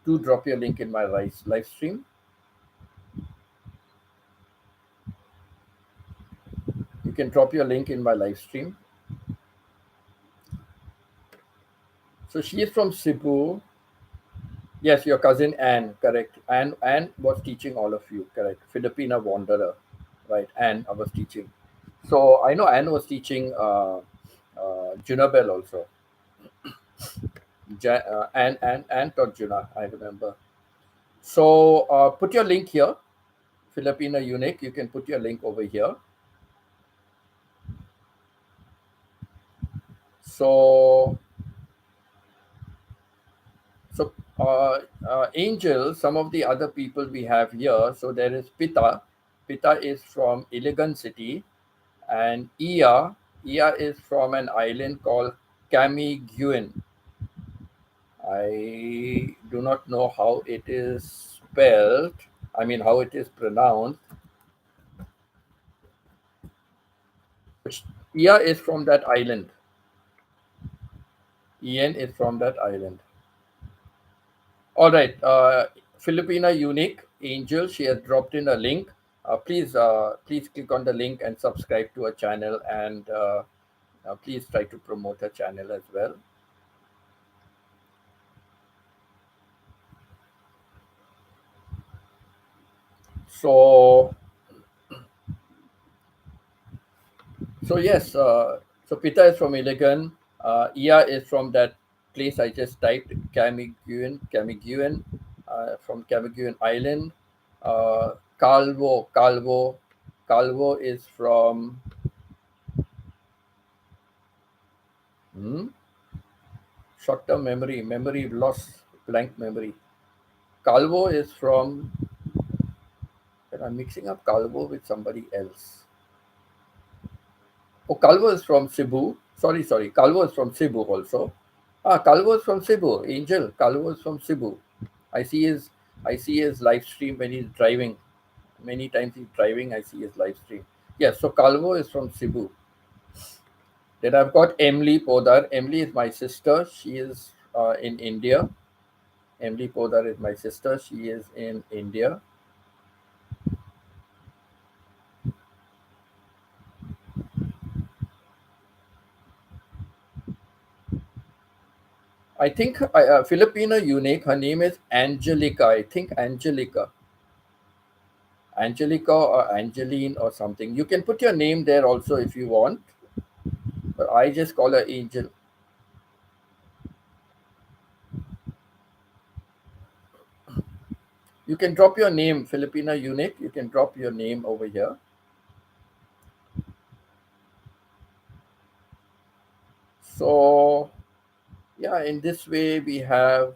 Do drop your link in my live stream. You can drop your link in my live stream. So she is from Cebu. Yes, your cousin Anne, correct. Anne was teaching all of you, correct. Filipina Wanderer, right? Anne, I was teaching. So I know Anne was teaching Junabel also. Anne taught Juna, I remember. So put your link here, Filipina Unique. You can put your link over here. So Angel, some of the other people we have here. So there is Pita. Pita is from Iligan City, and Ia is from an island called Camiguin. I do not know how it is spelled. I mean, how it is pronounced. Ia is from that island. Ian is from that island. All right. Filipina Unique Angel, she has dropped in a link. Please click on the link and subscribe to her channel, and please try to promote her channel as well. So, yes, so Pita is from Iligan. Ia is from that place I just typed, Camiguin, from Camiguin Island. Calvo is from, hmm, short-term memory loss, blank memory. Calvo is from, and I'm mixing up Calvo with somebody else. Oh, Calvo is from Cebu. Sorry. Calvo is from Cebu also. Calvo is from Cebu. Angel. Calvo is from Cebu. I see his I see his live stream when he's driving. Many times he's driving. I see his live stream. Yes. So Calvo is from Cebu. Then I've got Emily Podar. Emily is my sister. She is in India. Emily Podar is my sister. She is in India. I think Filipino unique. Her name is Angelica. I think Angelica or Angeline or something. You can put your name there also if you want, but I just call her Angel. You can drop your name, Filipina unique. You can drop your name over here. So yeah, in this way we have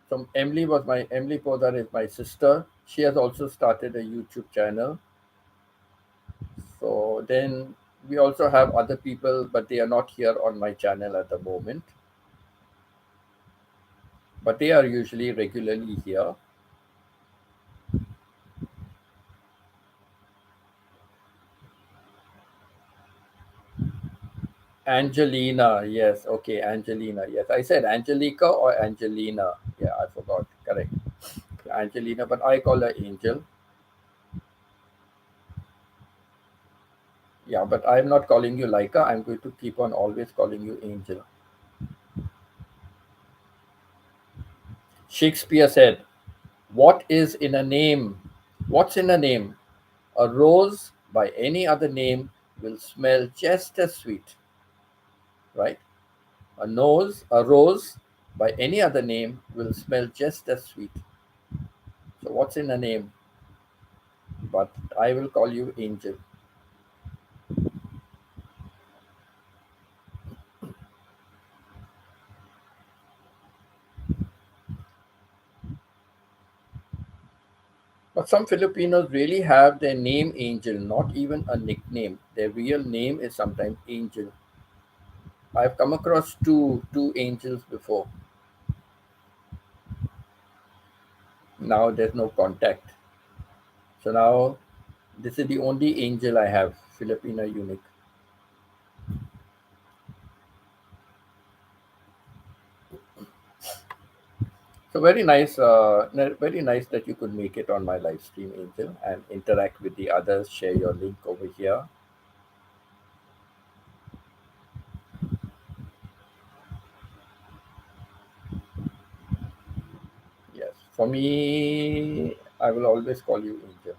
some Emily Podar is my sister. She has also started a YouTube channel. So then we also have other people, but they are not here on my channel at the moment. But they are usually regularly here. Angelina, yes, okay, Angelina, yes. I said Angelica or Angelina. Yeah, I forgot. Correct. Angelina, but I call her Angel. Yeah, but I'm not calling you Laika. I'm going to keep on always calling you Angel. Shakespeare said, "What is in a name? What's in a name? A rose by any other name will smell just as sweet, right? A rose by any other name will smell just as sweet. So, what's in a name? But I will call you Angel." But some Filipinos really have their name Angel, not even a nickname. Their real name is sometimes Angel. I've come across two angels before. Now there's no contact. So now this is the only angel I have, Filipino unique. So very nice that you could make it on my live stream, Angel, and interact with the others. Share your link over here. Yes, for me, I will always call you Angel.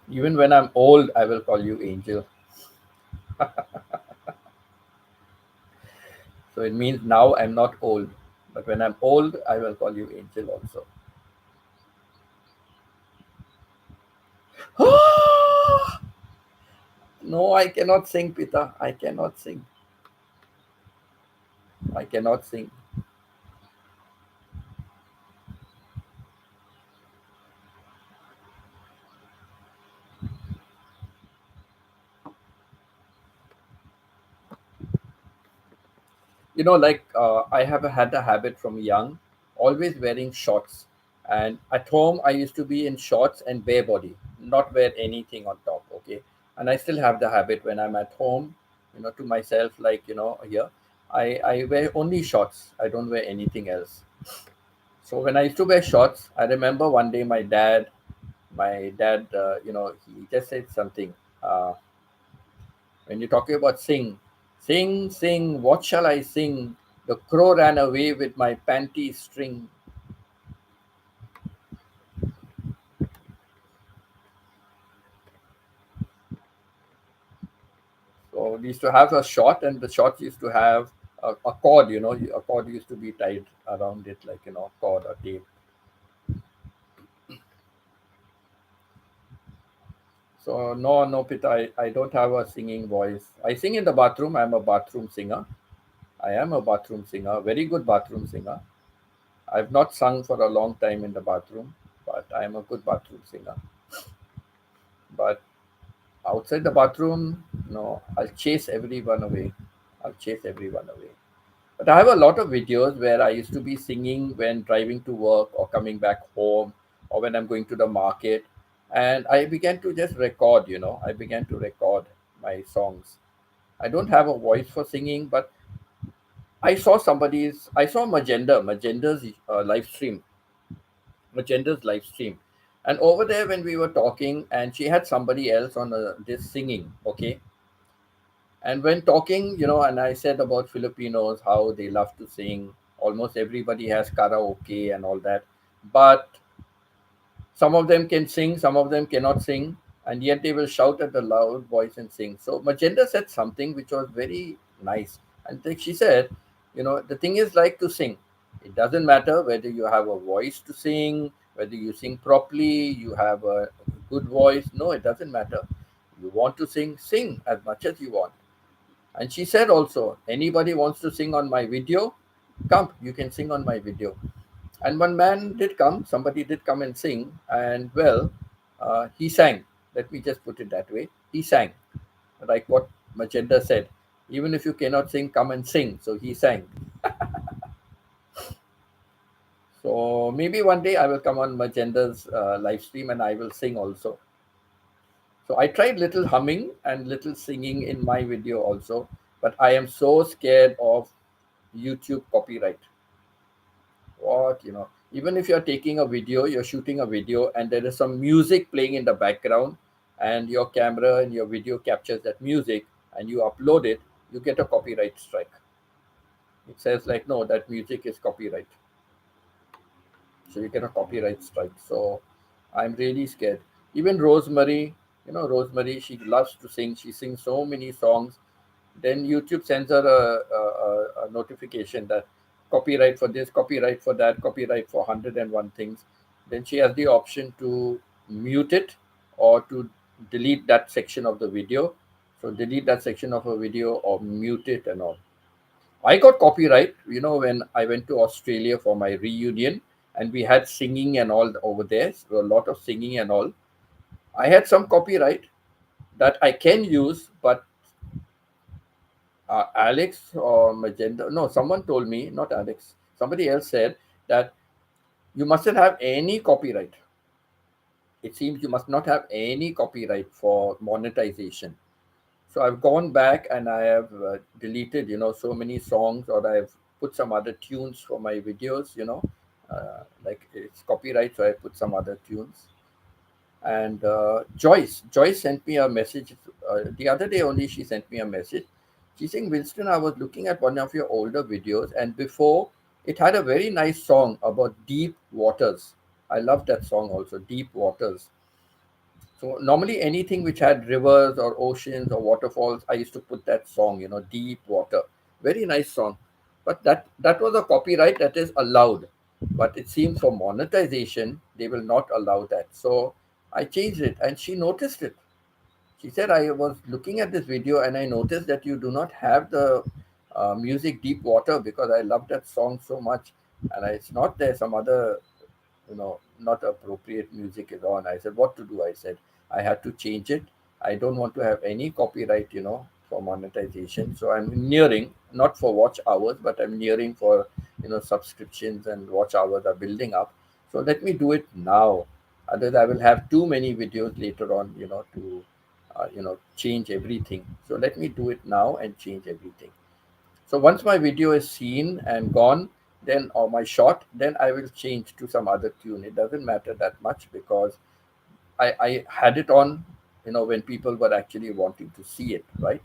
Even when I'm old, I will call you Angel. So it means now I'm not old, but when I'm old, I will call you Angel also. No, I cannot sing, Pita. I cannot sing. I cannot sing. I have had a habit from young, always wearing shorts. And at home, I used to be in shorts and bare body, not wear anything on top. Okay. And I still have the habit when I'm at home, to myself, like, here, I wear only shorts. I don't wear anything else. So when I used to wear shorts, I remember one day my dad, he just said something. Uh, when you're talking about sing, sing, sing, what shall I sing? The crow ran away with my panty string. So we used to have a short, and the short used to have a cord. A cord used to be tied around it, like, cord or tape. So no, no, Pita, I don't have a singing voice. I sing in the bathroom. I'm a bathroom singer. I am a bathroom singer, very good bathroom singer. I've not sung for a long time in the bathroom, but I am a good bathroom singer. But outside the bathroom, no, I'll chase everyone away. I'll chase everyone away. But I have a lot of videos where I used to be singing when driving to work or coming back home or when I'm going to the market. And I began to just record. I began to record my songs. I don't have a voice for singing, but I saw Magenda's live stream. And over there, when we were talking, and she had somebody else on this singing, okay. And when talking, and I said about Filipinos, how they love to sing. Almost everybody has karaoke and all that. But some of them can sing, some of them cannot sing, and yet they will shout at the loud voice and sing. So Magenta said something which was very nice. And then she said, the thing is like to sing. It doesn't matter whether you have a voice to sing, whether you sing properly, you have a good voice. No, it doesn't matter. You want to sing, sing as much as you want. And she said also, anybody wants to sing on my video, come, you can sing on my video. And one man did come, somebody did come and sing, and well, he sang. Let me just put it that way. He sang, like what Magenta said. Even if you cannot sing, come and sing. So he sang. So maybe one day I will come on Magenda's live stream and I will sing also. So I tried little humming and little singing in my video also, but I am so scared of YouTube copyright. Even if you're taking a video, you're shooting a video, and there is some music playing in the background, and your camera and your video captures that music, and you upload it, you get a copyright strike. It says, like, no, that music is copyright. So you get a copyright strike. So I'm really scared. Even Rosemary, she loves to sing. She sings so many songs. Then YouTube sends her a notification that copyright for this, copyright for that, copyright for 101 things. Then she has the option to mute it or to delete that section of the video. So delete that section of a video or mute it and all. I got copyright, when I went to Australia for my reunion, and we had singing and all over there. So a lot of singing and all. I had some copyright that I can use, but Alex or Magenta, no, someone told me, not Alex, somebody else said that you mustn't have any copyright. It seems you must not have any copyright for monetization. So I've gone back and I have deleted, so many songs, or I've put some other tunes for my videos, like it's copyright, so I put some other tunes. And Joyce sent me a message the other day only. She sent me a message. She's saying, Winston, I was looking at one of your older videos, and before it had a very nice song about deep waters. I love that song also, Deep Waters. So normally anything which had rivers or oceans or waterfalls, I used to put that song, Deep Water. Very nice song. But that was a copyright that is allowed. But it seems for monetization, they will not allow that. So I changed it, and she noticed it. She said, I was looking at this video and I noticed that you do not have the music Deep Water, because I love that song so much. And it's not there, some other, not appropriate music is on. I said, what to do? I said, I had to change it. I don't want to have any copyright, for monetization. So I'm nearing, not for watch hours, but I'm nearing for, subscriptions, and watch hours are building up. So let me do it now. Otherwise, I will have too many videos later on, to change everything. So let me do it now and change everything. So once my video is seen and gone, then or my shot, then I will change to some other tune. It doesn't matter that much because I had it on, when people were actually wanting to see it, right?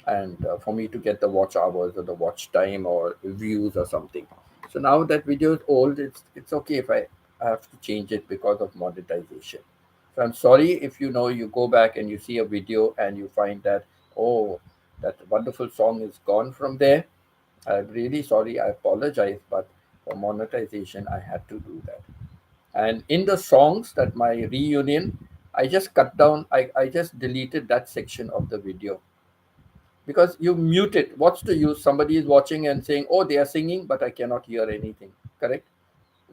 And for me to get the watch hours or the watch time or views or something. So now that video is old, it's okay if I have to change it because of monetization. So I'm sorry if you go back and you see a video and you find that, oh, that wonderful song is gone from there. I'm really sorry. I apologize, but for monetization, I had to do that. And in the songs that my reunion, I just cut down. I just deleted that section of the video because you mute it. What's the use? Somebody is watching and saying, "Oh, they are singing," but I cannot hear anything. Correct?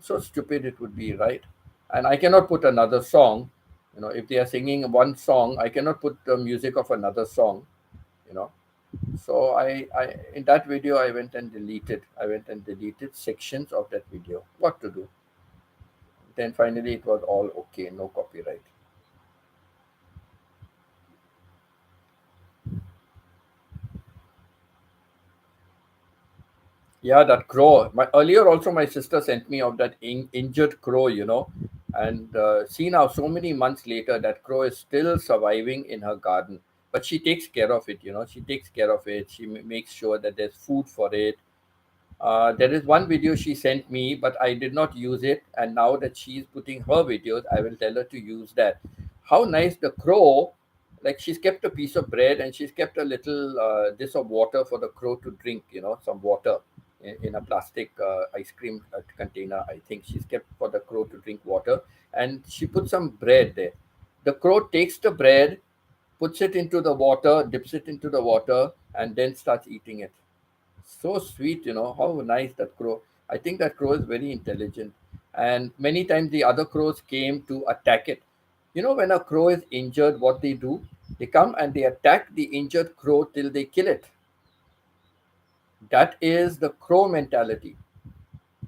So stupid it would be, right? And I cannot put another song. If they are singing one song, I cannot put the music of another song. You know. So I in that video I went and deleted. I went and deleted sections of that video. What to do? Then finally it was all okay, no copyright. Yeah, that crow. My earlier also my sister sent me of that injured crow, and see now so many months later that crow is still surviving in her garden. But she takes care of it, She takes care of it. She makes sure that there's food for it. There is one video she sent me, but I did not use it. And now that she's putting her videos, I will tell her to use that. How nice the crow! Like she's kept a piece of bread and she's kept a little dish of water for the crow to drink. Some water in a plastic ice cream container. I think she's kept for the crow to drink water, and she put some bread there. The crow takes the bread, puts it into the water, dips it into the water, and then starts eating it. So sweet, how nice that crow. I think that crow is very intelligent. And many times the other crows came to attack it. When a crow is injured, what they do? They come and they attack the injured crow till they kill it. That is the crow mentality.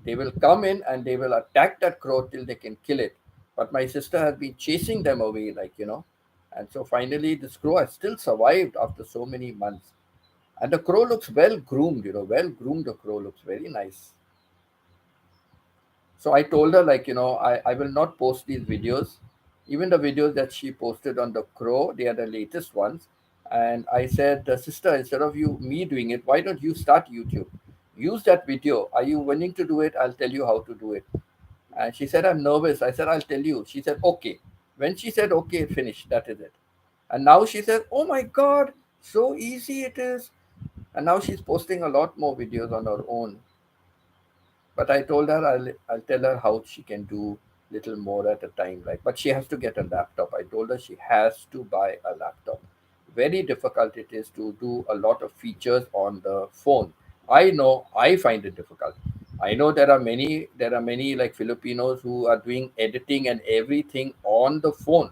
They will come in and they will attack that crow till they can kill it. But my sister has been chasing them away, and so finally this crow has still survived after so many months. And the crow looks well groomed, well groomed. The crow looks very nice. So I told her, I will not post these videos. Even the videos that she posted on the crow, they are the latest ones. And I said, sister, instead of me doing it, why don't you start YouTube? Use that video. Are you willing to do it? I'll tell you how to do it. And she said, I'm nervous. I said, I'll tell you. She said, okay. When she said, okay, finish. That is it. And now she said, oh my God, so easy it is. And now she's posting a lot more videos on her own. But I told her I'll tell her how she can do little more at a time. But she has to get a laptop. I told her she has to buy a laptop. Very difficult it is to do a lot of features on the phone. I know I find it difficult. I know there are many like Filipinos who are doing editing and everything on the phone.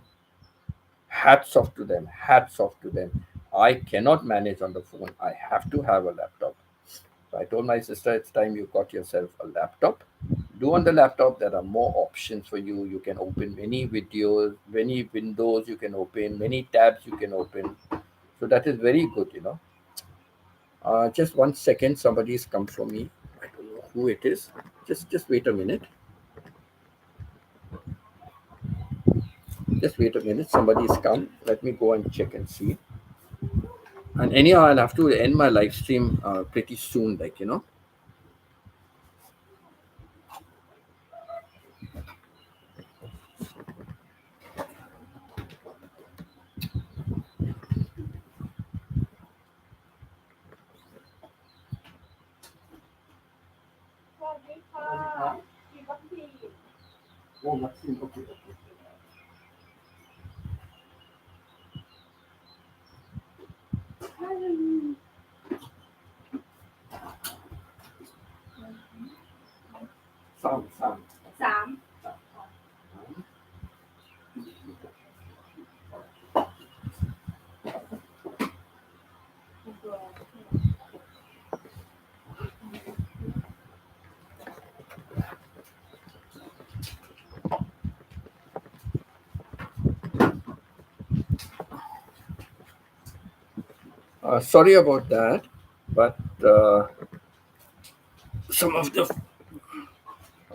Hats off to them. Hats off to them. I cannot manage on the phone. I have to have a laptop. So I told my sister, it's time you got yourself a laptop. Do on the laptop, there are more options for you. You can open many videos, many windows you can open, many tabs you can open. So that is very good. Just 1 second, somebody's come for me. I don't know who it is. Just wait a minute. Just wait a minute. Somebody's come. Let me go and check and see. And anyhow, I'll have to end my live stream pretty soon. Oh, Maxine, okay, okay. Sam. Sorry about that, but uh, some of the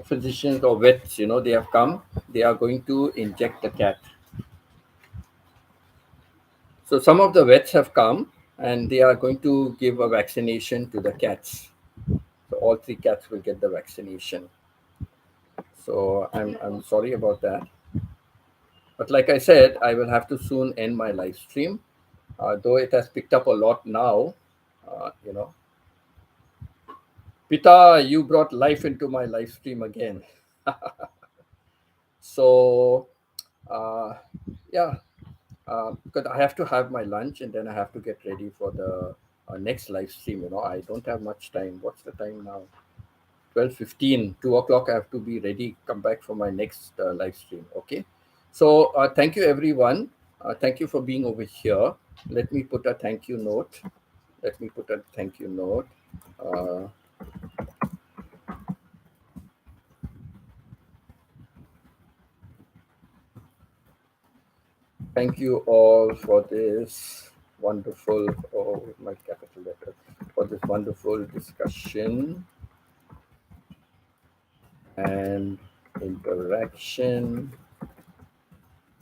physicians or vets, they have come. They are going to inject the cat. So some of the vets have come and they are going to give a vaccination to the cats. So all three cats will get the vaccination. So I'm sorry about that. But like I said, I will have to soon end my live stream. Though it has picked up a lot now, uh, you know. Pita, you brought life into my live stream again. So, uh, yeah, because I have to have my lunch and then I have to get ready for the next live stream. I don't have much time. What's the time now? 12:15, 2 o'clock. I have to be ready. Come back for my next live stream. Okay. So thank you, everyone. Thank you for being over here. Let me put a thank you note. Let me put a thank you note. Uh, Thank you all for this wonderful, oh, with my capital letter, for this wonderful discussion and interaction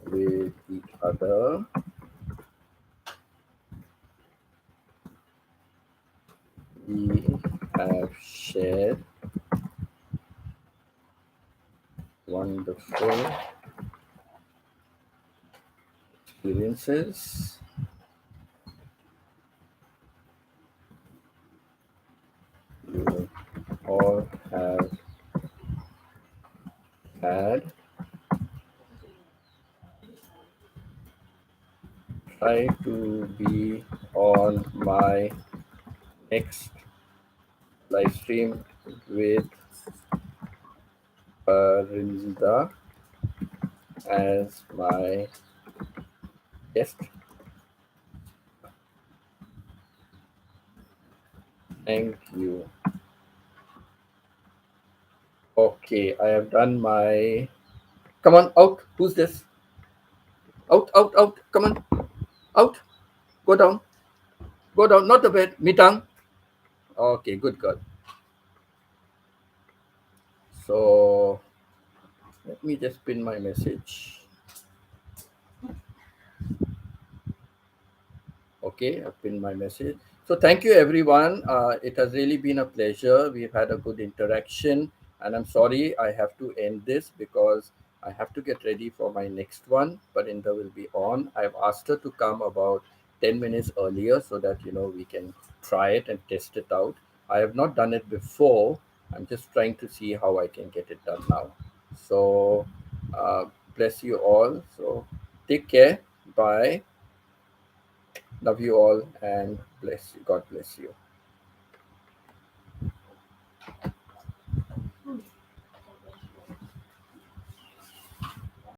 with each other. We have shared wonderful experiences. You all have had. Try to be on my next live stream with Parinda as my guest. Thank you. Okay, I have done my. Come on, out. Who's this? Out, out, out. Come on, out. Go down. Go down. Not the bed. Mitang. Okay, good girl. So let me just pin my message. Okay, I've pinned my message. So thank you, everyone. It has really been a pleasure. We've had a good interaction, and I'm sorry I have to end this because I have to get ready for my next one. Parinda will be on. I've asked her to come about 10 minutes earlier so that we can try it and test it out. I have not done it before. I'm just trying to see how I can get it done now. So bless you all. So take care. Bye. Love you all and bless you. God bless you.